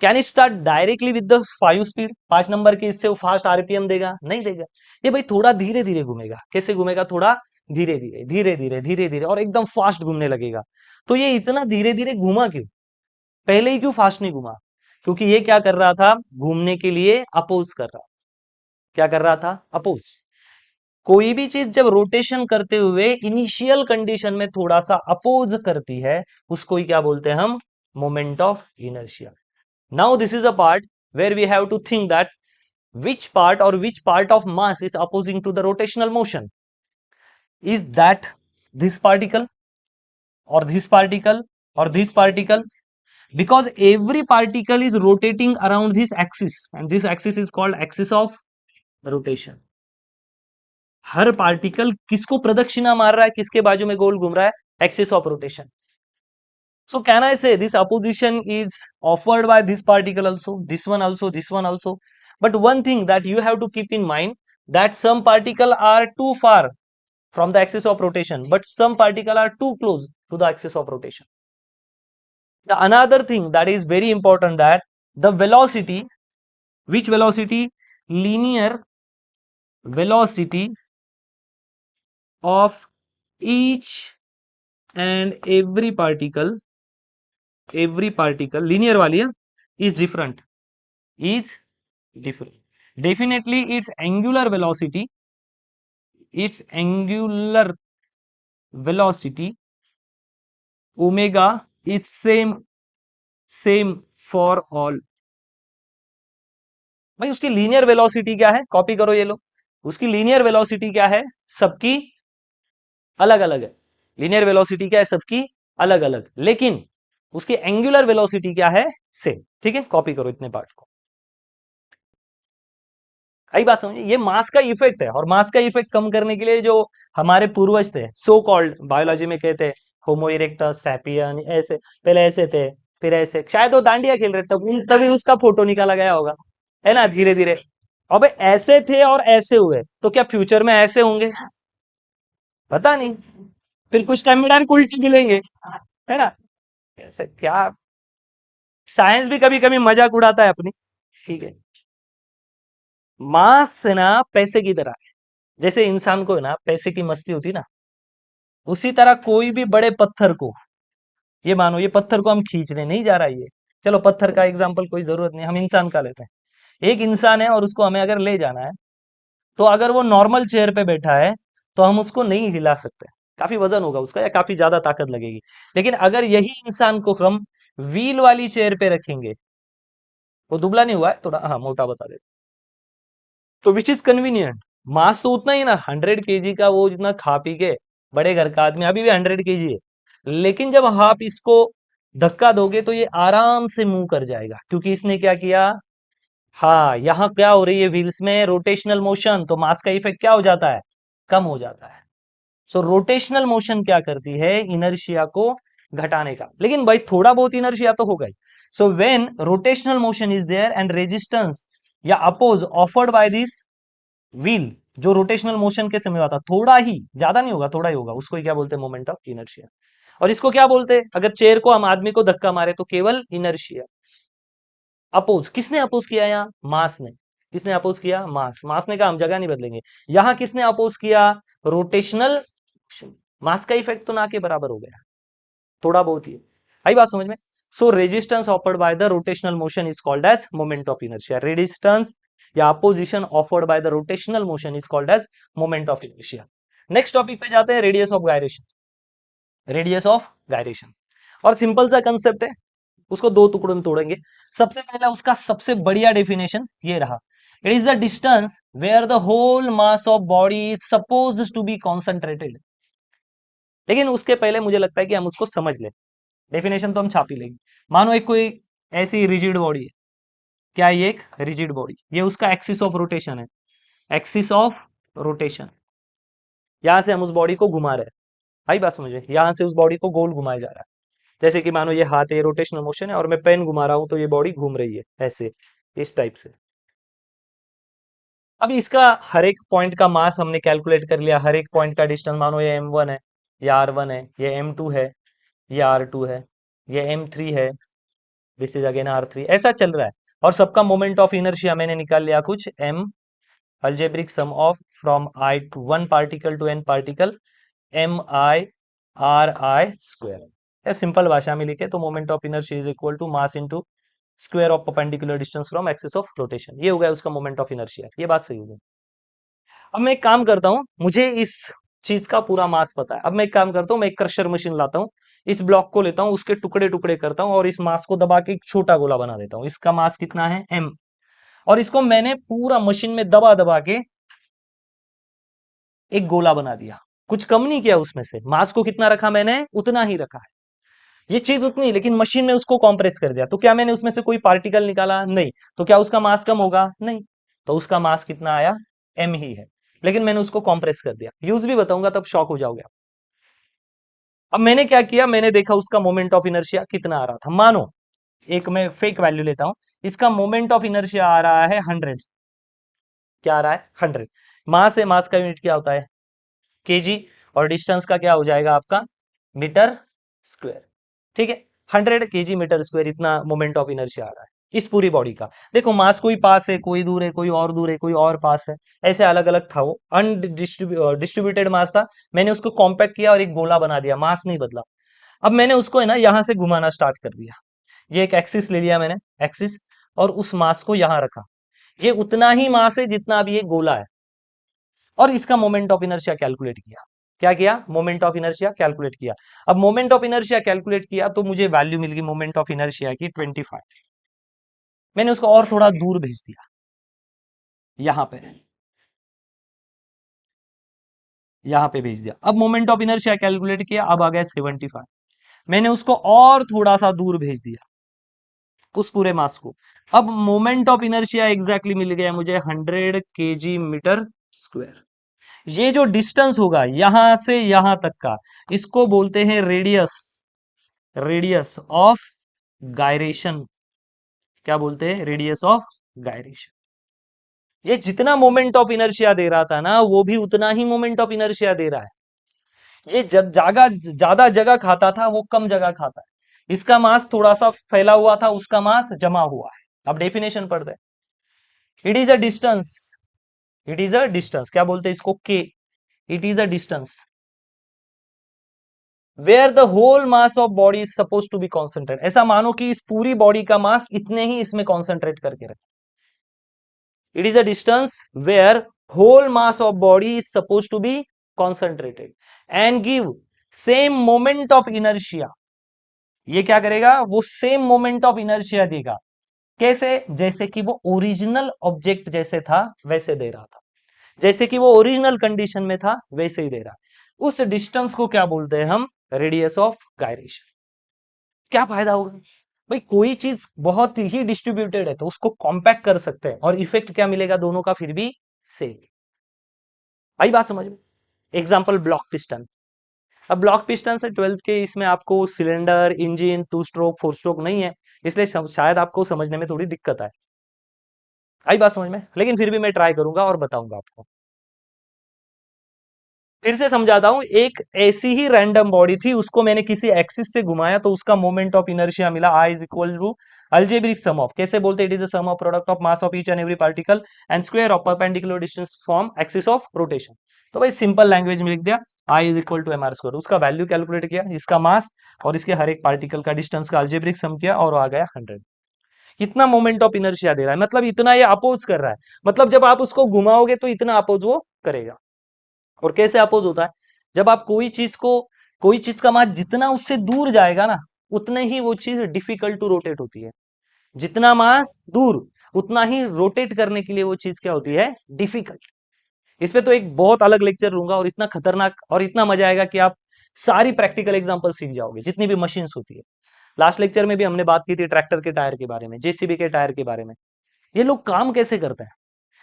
can start directly with the 5 speed, 5 number की, इससे वो फास्ट आरपीएम देगा? नहीं देगा। ये भाई थोड़ा धीरे धीरे घूमेगा। कैसे घूमेगा? थोड़ा धीरे धीरे धीरे धीरे धीरे धीरे, और एकदम फास्ट घूमने लगेगा। तो ये इतना धीरे धीरे घूमा क्यों? पहले ही क्यों फास्ट नहीं घूमा? क्योंकि ये क्या कर रहा था? घूमने के लिए अपोज कर रहा। क्या कर रहा था? अपोज। कोई भी चीज जब रोटेशन करते हुए इनिशियल कंडीशन में थोड़ा सा अपोज करती है, उसको ही क्या बोलते हैं हम? Moment of inertia. Now this is a part where we have to think that which part of mass is opposing to the rotational motion. Is that this particle or this particle or this particle? Because every particle is rotating around this axis and this axis is called axis of rotation. Her particle किसको प्रदक्षिणा मार रहा है? किसके बाजू में गोल घूम रहा है? Axis of rotation. So can I say this opposition is offered by this particle also, this one also, this one also? But one thing that you have to keep in mind, that some particle are too far from the axis of rotation, but some particle are too close to the axis of rotation. The another thing that is very important, that the velocity, which velocity? Linear velocity of each and every particle linear वाली है, is different, is different. Definitely its angular velocity omega is same for all. भाई उसकी लीनियर वेलोसिटी क्या है? कॉपी करो ये लो, उसकी लीनियर वेलोसिटी क्या है? सबकी अलग अलग है। लीनियर वेलोसिटी क्या है? सबकी अलग अलग, लेकिन उसकी एंगुलर वेलोसिटी क्या है? सेम। ठीक है, कॉपी करो इतने पार्ट को। आई बात समझिए, ये मास का इफेक्ट है, और मास का इफेक्ट कम करने के लिए जो हमारे पूर्वज थे, सो कॉल्ड बायोलॉजी में कहते हैं होमो इरेक्टस, सैपियन, ऐसे पहले ऐसे थे, फिर ऐसे, शायद वो डांडिया खेल रहे तब तभी उसका फोटो निकाला गया होगा, है ना, धीरे धीरे। अबे ऐसे थे और ऐसे हुए, तो क्या फ्यूचर में ऐसे होंगे? पता नहीं, फिर कुछ टाइम में डायरेक्ट उल्टे मिलेंगे, है ना। ऐसे क्या, साइंस भी कभी कभी मजाक उड़ाता है अपनी। ठीक है, मास ना पैसे की तरह है। जैसे इंसान को ना पैसे की मस्ती होती ना, उसी तरह कोई भी बड़े पत्थर को, ये मानो ये पत्थर को हम खींचने नहीं जा रहा है, ये, चलो पत्थर का एग्जाम्पल कोई जरूरत नहीं, हम इंसान का लेते हैं। एक इंसान है और उसको हमें अगर ले जाना है, तो अगर वो नॉर्मल चेयर पे बैठा है तो हम उसको नहीं हिला सकते, काफी वजन होगा उसका या काफी ज्यादा ताकत लगेगी। लेकिन अगर यही इंसान को हम व्हील वाली चेयर पे रखेंगे, वो दुबला नहीं हुआ है, थोड़ा हाँ मोटा बता दे, तो विच इज कन्वीनियंट, मास तो उतना ही ना, 100 kg का वो जितना खा पी के बड़े घर का आदमी अभी भी 100 kg है, लेकिन जब आप इसको धक्का दोगे तो ये आराम से मूव कर जाएगा, क्योंकि इसने क्या किया, हाँ यहाँ क्या हो रही है, व्हील्स में रोटेशनल मोशन, तो मास का इफेक्ट क्या हो जाता है, कम हो जाता है। सो रोटेशनल मोशन क्या करती है, इनर्शिया को घटाने का, लेकिन भाई थोड़ा बहुत इनर्शिया तो होगा ही। So when rotational motion is there and resistance या oppose offered by this wheel, जो रोटेशनल मोशन के समय आता, थोड़ा ही, ज्यादा नहीं होगा, थोड़ा ही होगा, उसको ही क्या बोलते हैं, मोमेंट ऑफ इनर्शिया। और इसको क्या बोलते हैं, अगर चेयर को हम आदमी को धक्का मारे तो केवल इनर्शिया। अपोज, किसने अपोज किया, यहाँ मास ने, किसने अपोज किया, मास, मास ने कहा हम जगह नहीं बदलेंगे, यहाँ किसने अपोज किया, रोटेशनल, मास का इफेक्ट तो ना के बराबर हो गया, थोड़ा बहुत ही, आई बात समझ में। So resistance offered by the rotational motion is called as moment of inertia, resistance या opposition offered by the rotational motion is called as moment of inertia. Next topic पे जाते हैं, radius of gyration, radius of gyration, और सिंपल सा कंसेप्ट है, उसको दो टुकड़ों में तोड़ेंगे। सबसे पहला उसका सबसे बढ़िया डेफिनेशन ये रहा, it is the distance where the whole mass of body is suppose to be concentrated. लेकिन उसके पहले मुझे लगता है कि हम उसको समझ लें, डेफिनेशन तो हम छाप ही लेंगे। मानो एक कोई ऐसी रिजिड बॉडी है, क्या ये एक रिजिड बॉडी, ये उसका एक्सिस ऑफ रोटेशन है, एक्सिस ऑफ रोटेशन, यहां से हम उस बॉडी को घुमा रहे हैं, आई बात समझे, यहां से उस बॉडी को गोल घुमाया जा रहा है, जैसे कि मानो ये हाथ है, रोटेशनल मोशन है, और मैं पेन घुमा रहा हूं तो ये बॉडी घूम रही है ऐसे, इस टाइप से। अब इसका हर एक पॉइंट का मास हमने कैलकुलेट कर लिया, हर एक पॉइंट का डिस्टेंस, मानो ये m1 है, ये r1 है, ये m2 है, ये r2 है, ये m3 है, दिस इज अगेन r3, ऐसा चल रहा है। और सबका मोमेंट ऑफ इनर्शिया मैंने निकाल लिया कुछ m, algebraic sum of from I to 1 particle to n particle, m I r I square, simple भाषा में लिखे तो moment of inertia is equal to mass into square of perpendicular distance from axis of rotation, ये हो गया उसका मोमेंट ऑफ इनर्शिया, ये बात सही हो गई। अब मैं एक काम करता हूं, मुझे इस चीज का पूरा मास पता है, अब मैं एक काम करता हूं, मैं एक क्रशर मशीन लाता हूं, इस ब्लॉक को लेता हूं, उसके टुकड़े टुकड़े करता हूं, और इस मास को दबा के एक छोटा गोला बना देता हूं, इसका मास कितना है m, और इसको मैंने पूरा मशीन में दबा दबा के एक गोला बना दिया, कुछ कम नहीं किया उसमें से, मास को कितना रखा मैंने, उतना ही रखा है, ये चीज उतनी, लेकिन मशीन ने उसको कॉम्प्रेस कर दिया, तो क्या मैंने उसमें से कोई पार्टिकल निकाला, नहीं, तो क्या उसका मास कम होगा, नहीं, तो उसका मास कितना आया, m ही है, लेकिन मैंने उसको कॉम्प्रेस कर दिया, यूज भी बताऊंगा तब शॉक हो जाओगे आप। अब मैंने क्या किया, मैंने देखा उसका मोमेंट ऑफ इनर्शिया कितना आ रहा था, मानो एक मैं फेक वैल्यू लेता हूं, इसका मोमेंट ऑफ इनर्शिया आ रहा है 100, क्या आ रहा है 100, मास है, मास का यूनिट क्या होता है केजी, और डिस्टेंस का क्या हो जाएगा आपका मीटर स्क्वायर, ठीक है, 100 kg मीटर स्क्वायर, इतना मोमेंट ऑफ इनर्शिया आ रहा है इस पूरी बॉडी का। देखो मास कोई पास है, कोई दूर है, कोई और दूर है, कोई और पास है, ऐसे अलग अलग था, वो अनडिस्ट्रीब्यूटेड मास था, मैंने उसको कॉम्पैक्ट किया और एक गोला बना दिया, मास नहीं बदला। अब मैंने उसको है ना यहां से घुमाना स्टार्ट कर दिया, ये एक एक्सिस ले लिया मैंने, एक्सिस, और उस मास को यहां रखा, ये उतना ही मास है जितना अभी ये गोला है, और इसका मोमेंट ऑफ इनर्शिया कैलकुलेट किया, क्या किया, मोमेंट ऑफ इनर्शिया कैलकुलेट किया। अब मोमेंट ऑफ इनर्शिया कैलकुलेट किया तो मुझे वैल्यू मिल गई मोमेंट ऑफ इनर्शिया की 25, मैंने उसको और थोड़ा दूर भेज दिया, यहां पे, यहां पे भेज दिया, अब मोमेंट ऑफ इनर्शिया कैलकुलेट किया, अब आ गया 75, मैंने उसको और थोड़ा सा दूर भेज दिया उस पूरे मास को, अब मोमेंट ऑफ इनर्शिया एग्जैक्टली मिल गया मुझे 100 kg मीटर स्क्वायर। ये जो डिस्टेंस होगा यहां से यहां तक का, इसको बोलते हैं रेडियस, रेडियस ऑफ गायरेशन, क्या बोलते हैं, रेडियस ऑफ गायरेशन। ये जितना मोमेंट ऑफ इनर्शिया दे रहा था ना, वो भी उतना ही मोमेंट ऑफ इनर्शिया दे रहा है, ये जगह, ज्यादा जगह खाता था, वो कम जगह खाता है, इसका मास थोड़ा सा फैला हुआ था, उसका मास जमा हुआ है। अब डेफिनेशन पढ़ते हैं, it is a distance, it is a distance, क्या बोलते हैं इसको, के, it is a distance where the whole mass of body is suppose to be concentrate, ऐसा मानो कि इस पूरी बॉडी का मास इतने ही इसमें कॉन्सेंट्रेट करके रखे, it is the distance where whole mass of body is suppose to be concentrated and give same moment of inertia ये क्या करेगा, वो सेम मोमेंट ऑफ इनर्शिया देगा। कैसे, जैसे कि वो ओरिजिनल ऑब्जेक्ट जैसे था वैसे दे रहा था, जैसे कि वो ओरिजिनल कंडीशन में था वैसे ही दे रहा है। उस डिस्टेंस को क्या बोलते हैं हम, रेडियस ऑफ गायरेशन। क्या फायदा होगा भाई, कोई चीज बहुत ही डिस्ट्रीब्यूटेड है तो उसको कॉम्पैक्ट कर सकते हैं, और इफेक्ट क्या मिलेगा दोनों का फिर भी सेम। आई बात समझ में। Example block piston. अब ब्लॉक पिस्टन से 12th के इसमें आपको सिलेंडर, इंजन, 2 स्ट्रोक 4 स्ट्रोक नहीं है, इसलिए शायद आपको समझने में थोड़ी दिक्कत आए। आई बात समझ में, लेकिन फिर भी मैं ट्राई करूंगा और बताऊंगा आपको। फिर से समझाता हूं, एक ऐसी ही रैंडम बॉडी थी, उसको मैंने किसी एक्सिस से घुमाया तो उसका मोमेंट ऑफ इनर्शिया मिला, I is equal to algebraic sum of, कैसे बोलते, it is the sum of product of mass of each and every particle and square of perpendicular distance from axis of rotation. तो भाई सिंपल लैंग्वेज में लिख दिया, I is equal to M R square, उसका वैल्यू कैलकुलेट किया, इसका मास और इसके हर एक पार्टिकल का डिस्टेंस का अल्जेब्रिक सम किया और आ गया 100। इतना मोमेंट ऑफ इनर्शिया दे रहा है, मतलब इतना ये अपोज कर रहा है, मतलब जब आप उसको घुमाओगे तो इतना अपोज वो करेगा। और कैसे अपोज होता है, जब आप कोई चीज का मास जितना उससे दूर जाएगा ना, उतने ही वो चीज डिफिकल्ट टू रोटेट होती है। जितना मास दूर, उतना ही रोटेट करने के लिए वो चीज क्या होती है, डिफिकल्ट। इस पे तो एक बहुत अलग लेक्चर लूंगा, और इतना खतरनाक और इतना मजा आएगा कि आप सारी प्रैक्टिकल एग्जांपल सीख जाओगे, जितनी भी मशीन्स होती है। लास्ट लेक्चर में भी हमने बात की थी ट्रैक्टर के टायर के बारे में, जेसीबी के टायर के बारे में। ये लोग काम कैसे करते हैं,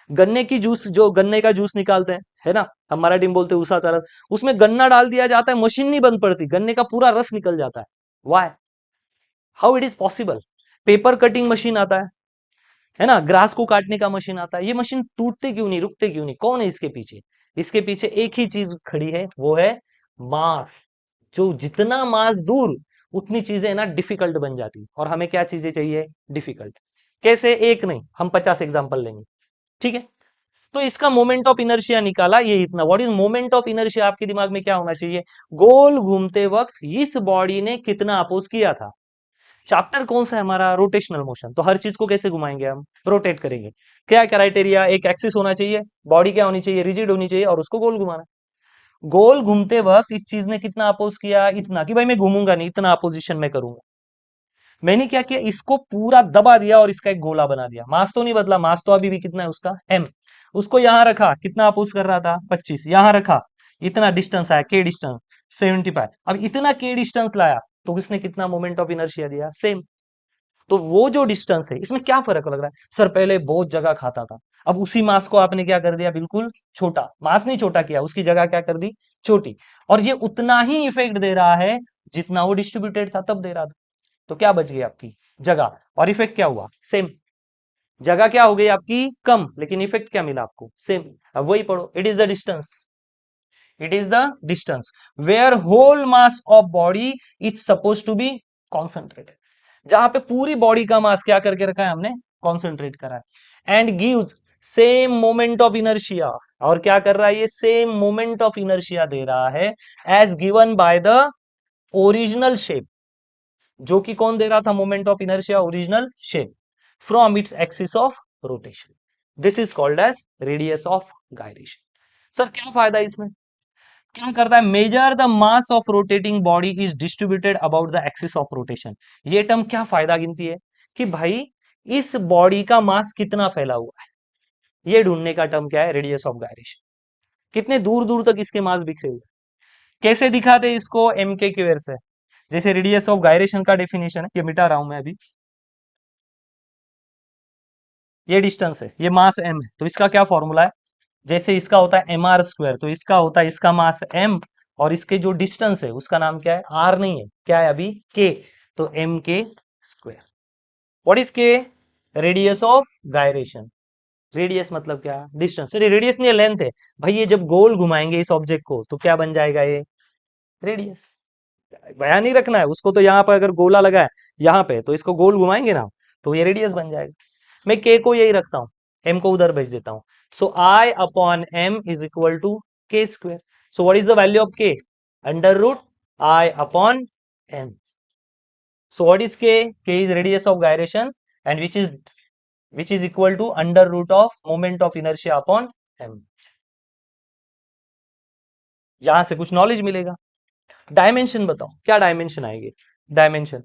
गन्ने की जूस, जो गन्ने का जूस निकालते हैं, है ना, हम मराठी में बोलते हैं उसा चारा, उसमें गन्ना डाल दिया जाता है, मशीन नहीं बंद पड़ती, गन्ने का पूरा रस निकल जाता है। Why, how it is possible. Paper cutting machine आता है ना, ग्रास को काटने का मशीन आता है, ये मशीन टूटते क्यों नहीं, रुकते क्यों नहीं, कौन है इसके पीछे। इसके पीछे एक ही चीज खड़ी है, वो है मास। जो जितना मास दूर, उतनी चीजें ना डिफिकल्ट बन जाती, और हमें क्या चीजें चाहिए, डिफिकल्ट। कैसे, एक नहीं हम 50 एग्जांपल लेंगे, ठीक है। तो इसका मोमेंट ऑफ इनर्शिया निकाला, ये इतना। What is moment of inertia, आपके दिमाग में क्या होना चाहिए, गोल घूमते वक्त इस बॉडी ने कितना अपोज किया था। चैप्टर कौन सा है हमारा, रोटेशनल मोशन, तो हर चीज को कैसे घुमाएंगे हम, रोटेट करेंगे। क्या क्राइटेरिया, एक एक्सिस होना चाहिए, बॉडी क्या होनी चाहिए, रिजिड होनी चाहिए, और उसको गोल घुमाना। गोल घूमते वक्त इस चीज ने कितना अपोज किया, इतना, कि भाई मैं घूमूंगा नहीं, इतना अपोजिशन में करूंगा। मैंने क्या किया, इसको पूरा दबा दिया और इसका एक गोला बना दिया, मास तो नहीं बदला, मास तो अभी भी कितना है उसका, m। उसको यहां रखा, कितना अपोज कर रहा था, 25, यहां रखा, इतना डिस्टेंस आया, के डिस्टेंस 75। अब इतना के डिस्टेंस लाया, तो इसने कितना मोमेंट ऑफ इनर्शिया दिया, सेम। तो वो जो डिस्टेंस है, इसमें क्या फर्क लग रहा है, सर पहले बहुत जगह खाता था, अब उसी मास को आपने क्या कर दिया, बिल्कुल छोटा, मास नहीं छोटा किया, उसकी जगह क्या कर दी, छोटी। और ये उतना ही इफेक्ट दे रहा है जितना वो डिस्ट्रीब्यूटेड था तब दे रहा था। तो क्या बच गई आपकी, जगह, और इफेक्ट क्या हुआ, सेम। जगह क्या हो गई आपकी, कम, लेकिन इफेक्ट क्या मिला आपको, सेम। अब वही पढ़ो, it is the distance, it is the distance where whole mass of body is suppose to be concentrated, जहां पे पूरी बॉडी का मास क्या करके रखा है हमने, कॉन्सेंट्रेट करा है, and gives same moment of inertia. और क्या कर रहा है, ये सेम मोमेंट ऑफ इनर्शिया दे रहा है as given by the original shape. जो कि कौन दे रहा था moment of inertia, original shape, from its axis of rotation. This is called as radius of gyration. Sir क्या फायदा इसमें, क्या करता है, measure the mass of rotating body is distributed about the axis of rotation. ये टर्म क्या फायदा गिनती है, कि भाई इस बॉडी का मास कितना फैला हुआ है, ये ढूंढने का टर्म क्या है, रेडियस ऑफ गायरेशन। कितने दूर दूर तक इसके मास बिखरे हुए। कैसे दिखाते इसको, एम के क्यूएर से। जैसे रेडियस ऑफ गायरेशन का डेफिनेशन है, ये मिटा रहा हूं मैं अभी। ये डिस्टेंस है, ये मास एम है, तो इसका क्या फॉर्मूला है, जैसे इसका होता है एम आर स्क्वायर, तो इसका होता है इसका मास एम, और इसके जो डिस्टेंस है उसका नाम क्या है, आर नहीं है, क्या है अभी, के। तो एम के स्क्वायर। व्हाट इज के, रेडियस ऑफ गायरेशन। रेडियस मतलब क्या, डिस्टेंस, रेडियस नहीं लेंथ है। भाई ये जब गोल घुमाएंगे इस ऑब्जेक्ट को तो क्या बन जाएगा, ये रेडियस। बयान नहीं रखना है उसको, तो यहाँ पर अगर गोला लगा है यहाँ पे, तो इसको गोल घुमाएंगे ना, तो ये रेडियस बन जाएगा। मैं के को यही रखता हूँ, एम को उधर भेज देता हूँ। So I upon M is equal to K square. So what is the value of K, under root I upon M. So what is K, K is radius of gyration, and which is equal to under root of moment of inertia upon M. यहां से कुछ नॉलेज मिलेगा। डायमेंशन बताओ, क्या डायमेंशन आएगी, डायमेंशन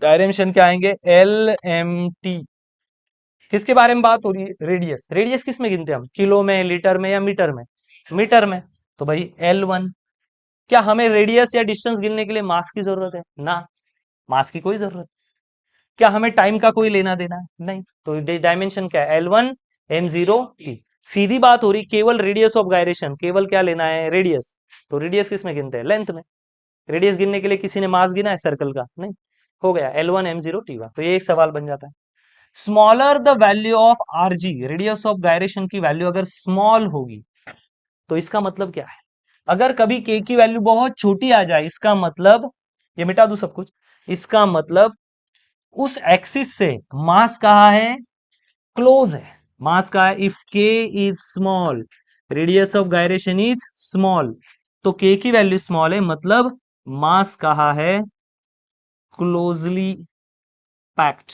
डायमेंशन क्या आएंगे? L M T. किसके बारे में बात हो रही है? रेडियस। रेडियस किस में गिनते हैं हम? किलो में, लीटर में, या मीटर में? मीटर में। तो भाई L1। क्या हमें रेडियस या डिस्टेंस गिनने के लिए मास की जरूरत है? ना, मास की कोई जरूरत। क्या हमें टाइम का कोई लेना देना है? नहीं। तो डायमेंशन क्या है? L1 M0T। सीधी बात हो रही, केवल रेडियस ऑफ गायरेशन, केवल क्या लेना है? रेडियस। तो रेडियस किस में गिनते हैं? लेंथ में। रेडियस गिनने के लिए किसी ने मास गिना है सर्कल का? नहीं। हो गया L1 M0T1। तो ये एक सवाल बन जाता है। Smaller the value of Rg, radius of gyration की वैल्यू अगर स्मॉल होगी तो इसका मतलब क्या है? अगर कभी के की वैल्यू बहुत छोटी आ जाए, इसका मतलब, ये मिटा दूं सब कुछ, इसका मतलब उस एक्सिस से मास कहाँ है? क्लोज है। मास का है, इफ के is small, radius of gyration is small, तो के की वैल्यू स्मॉल है, मतलब मास कहाँ है? Closely packed.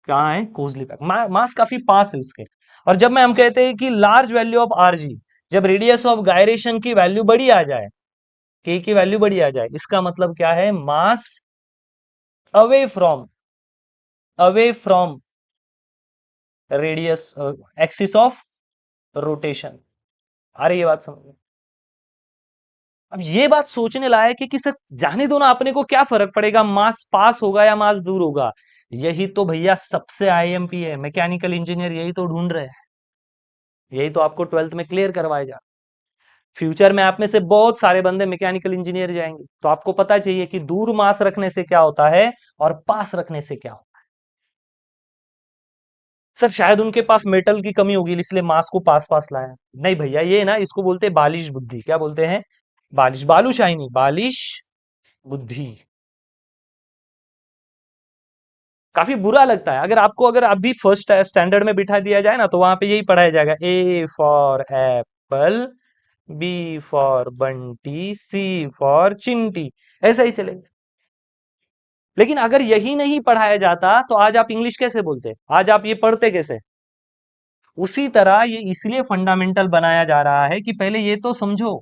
कहाँ है? Closely packed. मास काफी पास है उसके। और जब मैं हम कहते हैं कि लार्ज वैल्यू ऑफ Rg, जब रेडियस ऑफ गायरेशन की वैल्यू बड़ी आ जाए, के की वैल्यू बड़ी आ जाए, इसका मतलब क्या है? Mass away from, away from radius, axis of rotation. आ रही है बात समझ में? अब ये बात सोचने लायक है कि सर जाने दो ना, अपने को क्या फर्क पड़ेगा, मास पास होगा या मास दूर होगा। यही तो भैया सबसे आईएमपी है, मैकेनिकल इंजीनियर यही तो ढूंढ रहे हैं। यही तो आपको ट्वेल्थ में क्लियर करवाया जा। फ्यूचर में आप में से बहुत सारे बंदे मैकेनिकल इंजीनियर जाएंगे, तो आपको पता चाहिए कि दूर मास रखने से क्या होता है और पास रखने से क्या होता है। सर शायद उनके पास मेटल की कमी होगी इसलिए मास को पास पास लाया। नहीं भैया, ये ना, इसको बोलते हैं बालिश बुद्धि। क्या बोलते हैं? बालिश, बालूशाही नहीं, बालिश बुद्धि। काफी बुरा लगता है अगर आपको, अगर आप भी फर्स्ट स्टैंडर्ड में बिठा दिया जाए ना, तो वहां पे यही पढ़ाया जाएगा, A for apple, B for Bunty, C for Chinti, ऐसा ही चलेगा। लेकिन अगर यही नहीं पढ़ाया जाता तो आज आप इंग्लिश कैसे बोलते? आज आप ये पढ़ते कैसे? उसी तरह ये इसलिए फंडामेंटल बनाया जा रहा है कि पहले ये तो समझो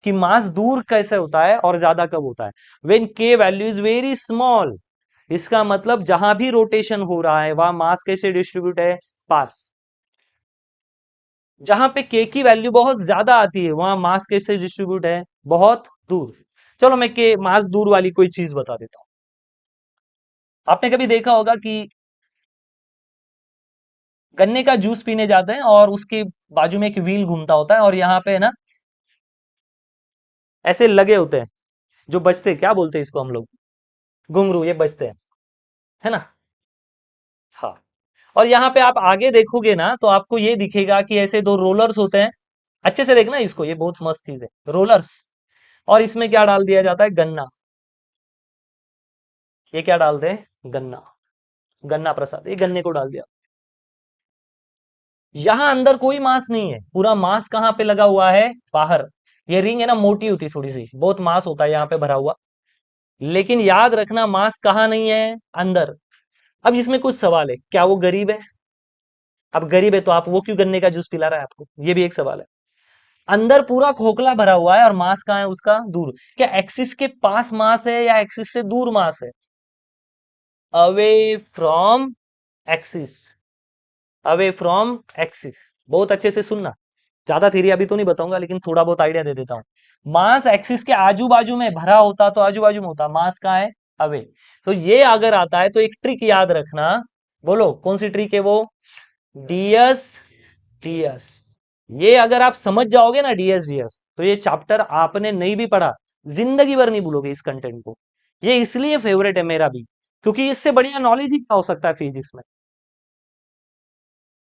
कि मास दूर कैसे होता है और ज्यादा कब होता है। व्हेन के वैल्यू इज वेरी स्मॉल, इसका मतलब जहां भी रोटेशन हो रहा है वहां मास कैसे डिस्ट्रीब्यूट है? पास। जहां पे के की वैल्यू बहुत ज्यादा आती है वहां मास कैसे डिस्ट्रीब्यूट है? बहुत दूर। चलो मैं के मास दूर वाली कोई चीज बता देता हूं। आपने कभी देखा होगा कि गन्ने का जूस पीने जाते हैं और उसके बाजू में एक व्हील घूमता होता है, और यहाँ पे है ना ऐसे लगे होते हैं जो बजते हैं, क्या बोलते हैं इसको हम लोग? घुंघरू, ये बजते हैं, है ना? हाँ। और यहाँ पे आप आगे देखोगे ना तो आपको ये दिखेगा कि ऐसे दो रोलर्स होते हैं। अच्छे से देखना इसको, ये बहुत मस्त चीज है, रोलर्स। और इसमें क्या डाल दिया जाता है? गन्ना। ये क्या डालते हैं? गन्ना। गन्ना प्रसाद, ये गन्ने को डाल दिया। यहाँ अंदर कोई मास नहीं है, पूरा मास कहाँ पे लगा हुआ है? बाहर। ये रिंग है ना, मोटी होती है थोड़ी सी, बहुत मास होता है यहाँ पे भरा हुआ। लेकिन याद रखना, मास कहाँ नहीं है? अंदर। अब इसमें कुछ सवाल है, क्या वो गरीब है? अब गरीब है तो आप वो क्यों गन्ने का जूस पिला रहा है आपको? ये भी एक सवाल है। अंदर पूरा खोखला भरा हुआ है और मास कहाँ है उसका? दूर। क्या एक्सिस के पास मास है या एक्सिस से दूर मास है? Away from axis, away from axis. बहुत अच्छे से सुनना, ज्यादा थ्योरी अभी तो नहीं बताऊंगा लेकिन थोड़ा बहुत आइडिया दे देता हूं। मास एक्सिस के आजू बाजू में भरा होता तो आजू बाजू में होता, मास कहाँ है? अवे। तो ये अगर आता है तो एक ट्रिक याद रखना। बोलो कौन सी ट्रिक है वो? DS, DS. ये अगर आप समझ जाओगे ना, डीएस डीएस, तो ये चैप्टर आपने नहीं भी पढ़ा, जिंदगी भर नहीं भूलोगे इस कंटेंट को। ये इसलिए फेवरेट है मेरा भी, क्योंकि इससे बढ़िया नॉलेज ही क्या हो सकता है फिजिक्स में।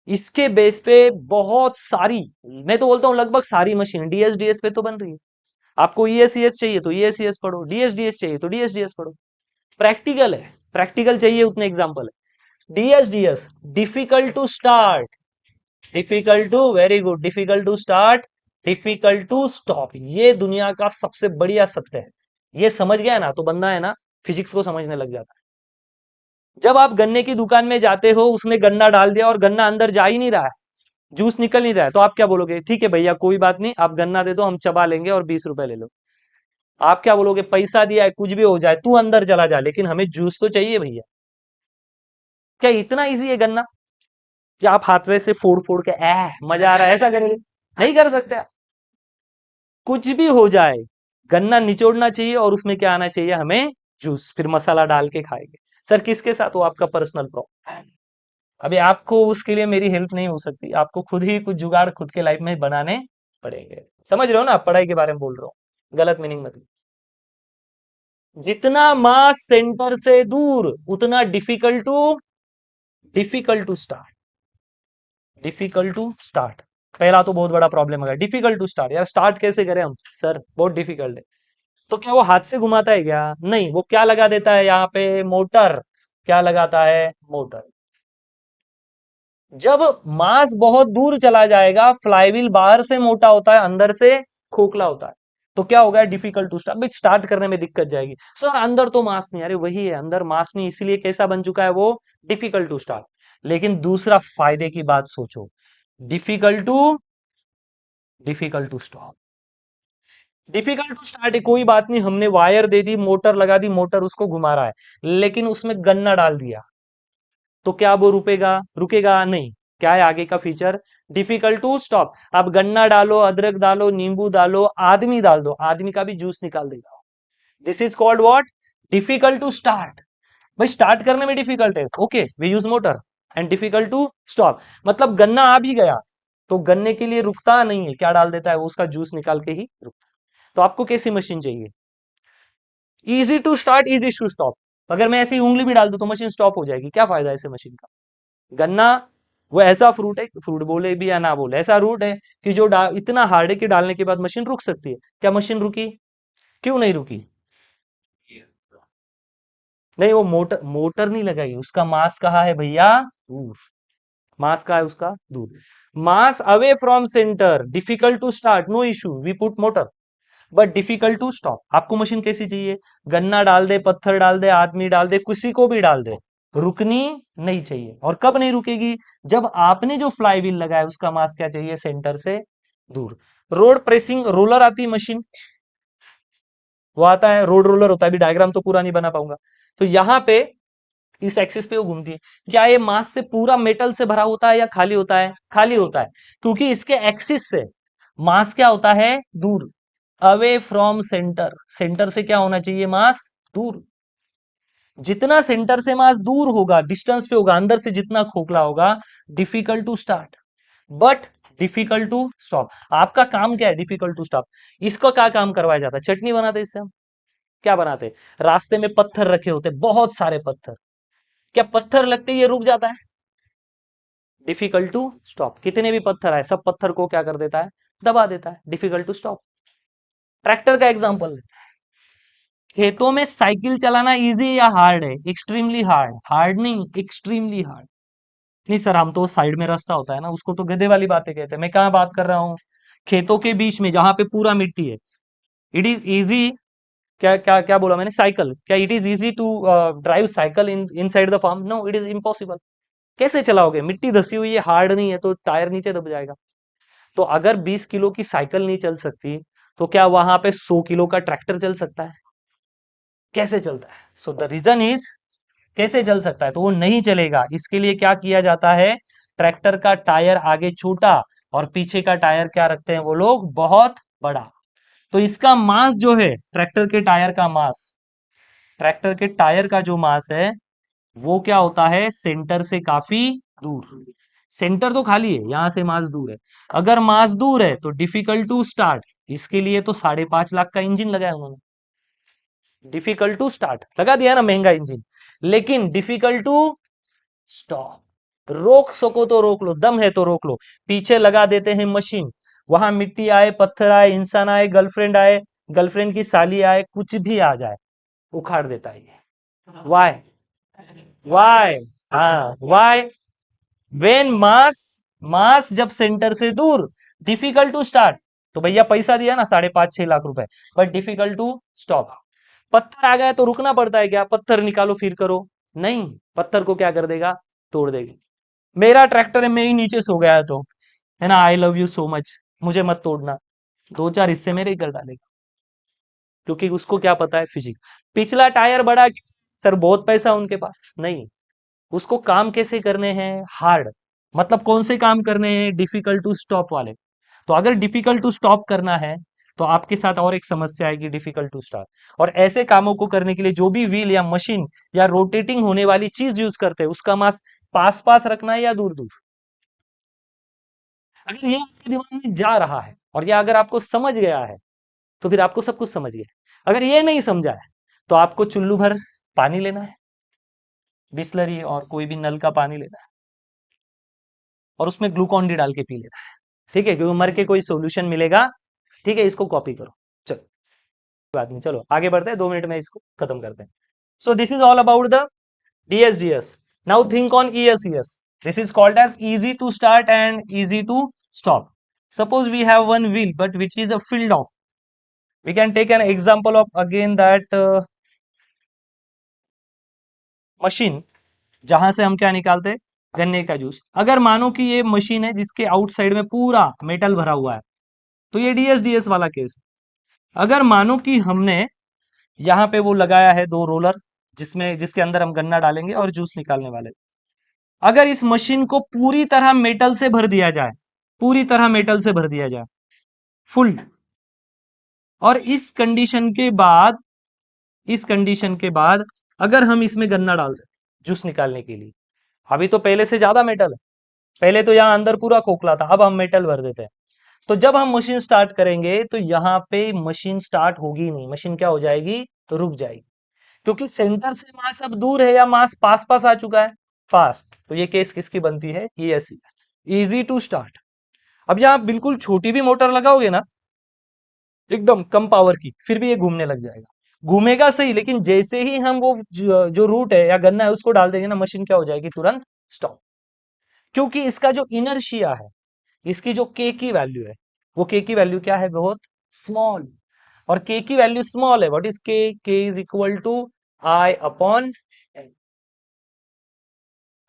इसके बेस पे बहुत सारी, मैं तो बोलता हूँ लगभग सारी मशीन डीएस डीएस पे तो बन रही है। आपको ईएसईएस चाहिए तो ईएसईएस पढ़ो, डीएस डीएस चाहिए तो डीएस डीएस पढ़ो। प्रैक्टिकल है, प्रैक्टिकल चाहिए उतने एग्जाम्पल है। DS DS, difficult to start, difficult to, very good, difficult to start, difficult to stop, ये दुनिया का सबसे बढ़िया सत्य है। ये समझ गया ना तो बंदा है ना फिजिक्स को समझने लग जाता है। जब आप गन्ने की दुकान में जाते हो, उसने गन्ना डाल दिया और गन्ना अंदर जा ही नहीं रहा है, जूस निकल नहीं रहा है, तो आप क्या बोलोगे? ठीक है भैया कोई बात नहीं, आप गन्ना दे दो, हम चबा लेंगे और 20 रुपए ले लो। आप क्या बोलोगे, पैसा दिया है कुछ भी हो जाए, तू अंदर चला जा, लेकिन हमें जूस तो चाहिए भैया। क्या इतना इजी है गन्ना कि आप हाथ से फोड़ फोड़ के मजा आ रहा है ऐसा करेंगे? नहीं कर सकते आप। कुछ भी हो जाए, गन्ना निचोड़ना चाहिए और उसमें क्या आना चाहिए हमें, जूस, फिर मसाला डाल के खाएंगे। सर किसके साथ, वो आपका पर्सनल प्रॉब्लम। अभी आपको उसके लिए मेरी हेल्प नहीं हो सकती, आपको खुद ही कुछ जुगाड़ खुद के लाइफ में बनाने पड़ेंगे। समझ रहे हो ना, आप पढ़ाई के बारे में बोल रहा हूँ, गलत मीनिंग मत। जितना मास सेंटर से दूर उतना difficult to start, difficult to start. पहला तो बहुत बड़ा प्रॉब्लम है, डिफिकल्ट टू स्टार्ट, यार स्टार्ट कैसे करें हम, सर बहुत डिफिकल्ट है। तो क्या वो हाथ से घुमाता है क्या, नहीं, वो क्या लगा देता है यहाँ पे, मोटर। क्या लगाता है, मोटर। जब मास बहुत दूर चला जाएगा, फ्लाईव्हील बाहर से मोटा होता है, अंदर से खोखला होता है, तो क्या होगा, डिफिकल्ट टू स्टार्ट, भाई स्टार्ट करने में दिक्कत जाएगी। सर अंदर तो मास नहीं, अरे वही है, अंदर मास नहीं, इसलिए कैसा बन चुका है वो, डिफिकल्ट टू स्टार्ट। लेकिन दूसरा फायदे की बात सोचो, difficult to difficult to stop. Difficult to start है, कोई बात नहीं, हमने वायर दे दी, मोटर लगा दी, मोटर उसको घुमा रहा है, लेकिन उसमें गन्ना डाल दिया, तो क्या वो रुकेगा, रुकेगा नहीं। क्या है आगे का फीचर, डिफिकल्ट टू स्टॉप। अब गन्ना डालो, अदरक डालो, नींबू डालो, आदमी डाल दो, आदमी का भी जूस निकाल देगा। This is called what, difficult to start. भाई स्टार्ट करने में डिफिकल्ट है, okay we use motor. And difficult to stop, मतलब गन्ना आ भी गया तो गन्ने के लिए रुकता नहीं है, क्या डाल देता है वो, उसका जूस निकाल के ही रुकता है। तो आपको कैसी मशीन चाहिए, easy to start, easy to stop. अगर मैं ऐसी उंगली भी डाल दूं तो मशीन स्टॉप हो जाएगी, क्या फायदा है ऐसे मशीन का। गन्ना वो ऐसा फ्रूट है, फ्रूट बोले भी या ना बोले, ऐसा रूट है कि जो इतना हार्ड है कि डालने के बाद मशीन रुक सकती है। क्या मशीन रुकी, क्यों नहीं रुकी, नहीं, वो मोटर मोटर नहीं लगाई, उसका मास कहाँ है भैया, दूर। मास कहाँ है उसका, दूर। Mass away from centre, difficult to start, no issue, we put motor, but difficult to stop. आपको मशीन कैसी चाहिए, गन्ना डाल दे, पत्थर डाल दे, आदमी डाल दे, किसी को भी डाल दे, रुकनी नहीं चाहिए। और कब नहीं रुकेगी, जब आपने जो फ्लाई व्हील लगाया उसका मास क्या चाहिए, सेंटर से दूर। रोड प्रेसिंग रोलर आती है मशीन, वो आता है, रोड रोलर होता है, अभी डायग्राम तो पूरा नहीं बना पाऊंगा। तो यहाँ पे इस एक्सिस पे वो घूमती है। क्या ये मास से पूरा मेटल से भरा होता है या खाली होता है, खाली होता है, क्योंकि इसके एक्सिस से मास क्या होता है, दूर, अवे फ्रॉम सेंटर। सेंटर से क्या होना चाहिए, मास दूर। जितना सेंटर से मास दूर होगा, डिस्टेंस पे होगा, अंदर से जितना खोखला होगा, difficult to start, but difficult to stop. आपका काम क्या है, डिफिकल्ट टू स्टॉप। इसको क्या काम करवाया जाता है, चटनी बनाते इससे हम, क्या बनाते, रास्ते में पत्थर रखे होते, बहुत सारे पत्थर, क्या पत्थर लगते ही ये रुक जाता है, डिफिकल्ट टू स्टॉप। कितने भी पत्थर आए, सब पत्थर को क्या कर देता है, दबा देता है, डिफिकल्ट टू स्टॉप। ट्रैक्टर का एग्जांपल, खेतों में साइकिल चलाना इजी या हार्ड है, एक्सट्रीमली हार्ड, हार्ड नहीं एक्सट्रीमली हार्ड। नहीं सर, हम तो साइड में रास्ता होता है ना, उसको तो गधे वाली बातें कहते हैं, मैं कहाँ बात कर रहा हूँ, खेतों के बीच में जहां पे पूरा मिट्टी है, इट इज इजी। क्या क्या क्या बोला मैंने, साइकिल, क्या it is easy to drive cycle inside the farm, no it is impossible. कैसे चलाओगे, मिट्टी धसी हुई है, हार्ड नहीं है, तो टायर नीचे दब जाएगा। तो अगर 20 किलो की साइकिल नहीं चल सकती, तो क्या वहां पे 100 किलो का ट्रैक्टर चल सकता है, कैसे चलता है, सो द रीजन इज, कैसे चल सकता है, तो वो नहीं चलेगा। इसके लिए क्या किया जाता है, ट्रैक्टर का टायर आगे छोटा और पीछे का टायर क्या रखते हैं वो लोग, बहुत बड़ा। तो इसका मास जो है, ट्रैक्टर के टायर का मास, ट्रैक्टर के टायर का जो मास है, वो क्या होता है, सेंटर से काफी दूर। सेंटर तो खाली है, यहां से मास दूर है। अगर मास दूर है तो डिफिकल्ट टू स्टार्ट, इसके लिए तो 5.5 लाख का इंजन लगाया उन्होंने, डिफिकल्ट टू स्टार्ट लगा दिया ना, महंगा इंजन। लेकिन डिफिकल्ट टू स्टॉप, रोक सको तो रोक लो, दम है तो रोक लो। पीछे लगा देते हैं मशीन, वहां मिट्टी आए, पत्थर आए, इंसान आए, गर्लफ्रेंड आए, गर्लफ्रेंड की साली आए, कुछ भी आ जाए, उखाड़ देता है ये। वाई, वाई, हाँ वाई, वेन मास, मास जब सेंटर से दूर, डिफिकल्ट टू स्टार्ट, तो भैया पैसा दिया ना 5.5-6 लाख रुपए, बट डिफिकल्ट टू स्टॉप। पत्थर आ गया तो रुकना पड़ता है क्या, पत्थर निकालो फिर करो, नहीं, पत्थर को क्या कर देगा, तोड़ देगा। मेरा ट्रैक्टर है, मैं ही नीचे सो गया तो, है ना, I love you so much, मुझे मत तोड़ना, 2-4 हिस्से मेरे ही कर डालेगा। क्योंकि उसको क्या पता है, फिजिक्स। पिछला टायर बड़ा क्यों? सर बहुत पैसा उनके पास नहीं। उसको काम कैसे करने हैं, हार्ड। मतलब कौन से काम करने हैं, डिफिकल्ट टू स्टॉप वाले। तो अगर डिफिकल्ट टू स्टॉप करना है तो आपके साथ और एक समस्या आएगी, डिफिकल्ट टू स्टार्ट। और ऐसे कामों को करने के लिए जो भी व्हील या मशीन या रोटेटिंग होने वाली चीज यूज करते हैं, उसका मास पास पास रखना है या दूर दूर। अगर ये आपके दिमाग में जा रहा है और ये अगर आपको समझ गया है तो फिर आपको सब कुछ समझ गया। अगर ये नहीं समझा है तो आपको चुल्लू भर पानी लेना है, बिस्लरी और कोई भी नल का पानी लेना है, और उसमें ग्लूकॉन डी डाल के पी लेना है। ठीक है, क्योंकि मर के कोई सोल्यूशन मिलेगा। ठीक है, इसको कॉपी करो। चलो, बात नहीं, चलो आगे बढ़ते हैं, 2 मिनट में इसको खत्म करते हैं। So this is all about the DSGS. Now think on ESES. This is called as easy to start and easy to stop. Suppose we have one wheel but which is a filled off. We can take an example of again that machine जहां से हम क्या निकालते हैं, गन्ने का जूस। अगर मानो कि ये मशीन है जिसके आउटसाइड में पूरा मेटल भरा हुआ है, तो ये DSDS वाला केस। अगर मानो कि हमने यहाँ पे वो लगाया है 2 रोलर, जिसमें जिसके अंदर हम गन्ना डालेंगे और जूस निकालने वाले। अगर इस मशीन को पूरी तरह मेटल से भर दिया जाए, पूरी तरह मेटल से भर दिया जाए, फुल, और इस कंडीशन के बाद, इस कंडीशन के बाद अगर हम इसमें गन्ना डाल दें जूस निकालने के लिए, अभी तो पहले से ज्यादा मेटल है, पहले तो यहाँ अंदर पूरा खोखला था, अब हम मेटल भर देते हैं। तो जब हम मशीन स्टार्ट करेंगे तो यहाँ पे मशीन स्टार्ट होगी नहीं, मशीन क्या हो जाएगी, तो रुक जाएगी। क्योंकि सेंटर से मास अब दूर है या मास पास पास आ चुका है, पास। तो ये केस किसकी बनती है, ये ऐसी, इजी टू स्टार्ट। अब यहाँ बिल्कुल छोटी भी मोटर लगाओगे ना, एकदम कम पावर की, फिर भी ये घूमने लग जाएगा। घूमेगा सही, लेकिन जैसे ही हम वो जो रूट है या गन्ना है उसको डाल देंगे ना, मशीन क्या हो जाएगी, तुरंत स्टॉप। क्योंकि इसका जो इनर्शिया है, इसकी जो के की वैल्यू है, वो के की वैल्यू क्या है, बहुत स्मॉल। और के की वैल्यू स्मॉल है, what is K is equal to I upon N.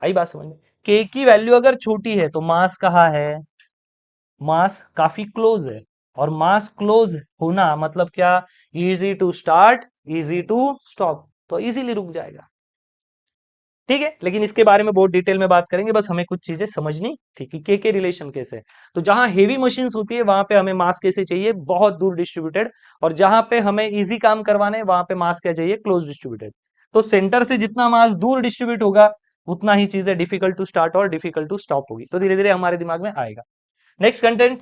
आई बात समझ में। के की वैल्यू अगर छोटी है तो मास कहाँ है, मास काफी क्लोज है। और मास क्लोज होना मतलब क्या, easy to start, easy to stop, तो इजीली रुक जाएगा। ठीक है, लेकिन इसके बारे में बहुत डिटेल में बात करेंगे, बस हमें कुछ चीजें समझनी थी कि के रिलेशन कैसे है। तो जहां हेवी मशीन्स होती है वहां पे हमें मास कैसे चाहिए, बहुत दूर डिस्ट्रीब्यूटेड। और जहां पे हमें इजी काम करवाने हैं वहां पे मास क्या चाहिए, क्लोज डिस्ट्रीब्यूटेड। तो सेंटर से जितना मास दूर डिस्ट्रीब्यूट होगा उतना ही चीजें डिफिकल्ट टू स्टार्ट और डिफिकल्ट टू स्टॉप होगी, तो धीरे धीरे हमारे दिमाग में आएगा। नेक्स्ट कंटेंट,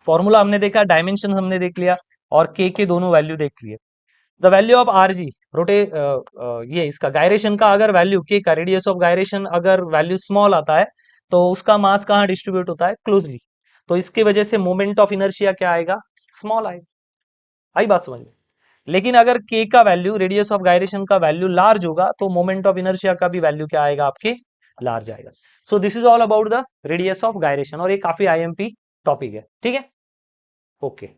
फॉर्मूला हमने देखा, डायमेंशन हमने देख लिया, और के दोनों वैल्यू देख लिए। द वैल्यू ऑफ RG, रोटे ये इसका गायरेशन का अगर वैल्यू, के का रेडियस ऑफ गायरेशन अगर वैल्यू स्मॉल आता है तो उसका मास कहाँ डिस्ट्रीब्यूट होता है, क्लोजली। तो इसकी वजह से मोमेंट ऑफ इनर्शिया क्या आएगा, स्मॉल आएगा। आई बात समझ में। लेकिन अगर के का वैल्यू, रेडियस ऑफ गायरेशन का वैल्यू लार्ज होगा तो मोमेंट ऑफ इनर्शिया का भी वैल्यू क्या आएगा, आपके लार्ज आएगा। So this is all about the radius of gyration, और ये काफी IMP टॉपिक है। ठीक है, ओके।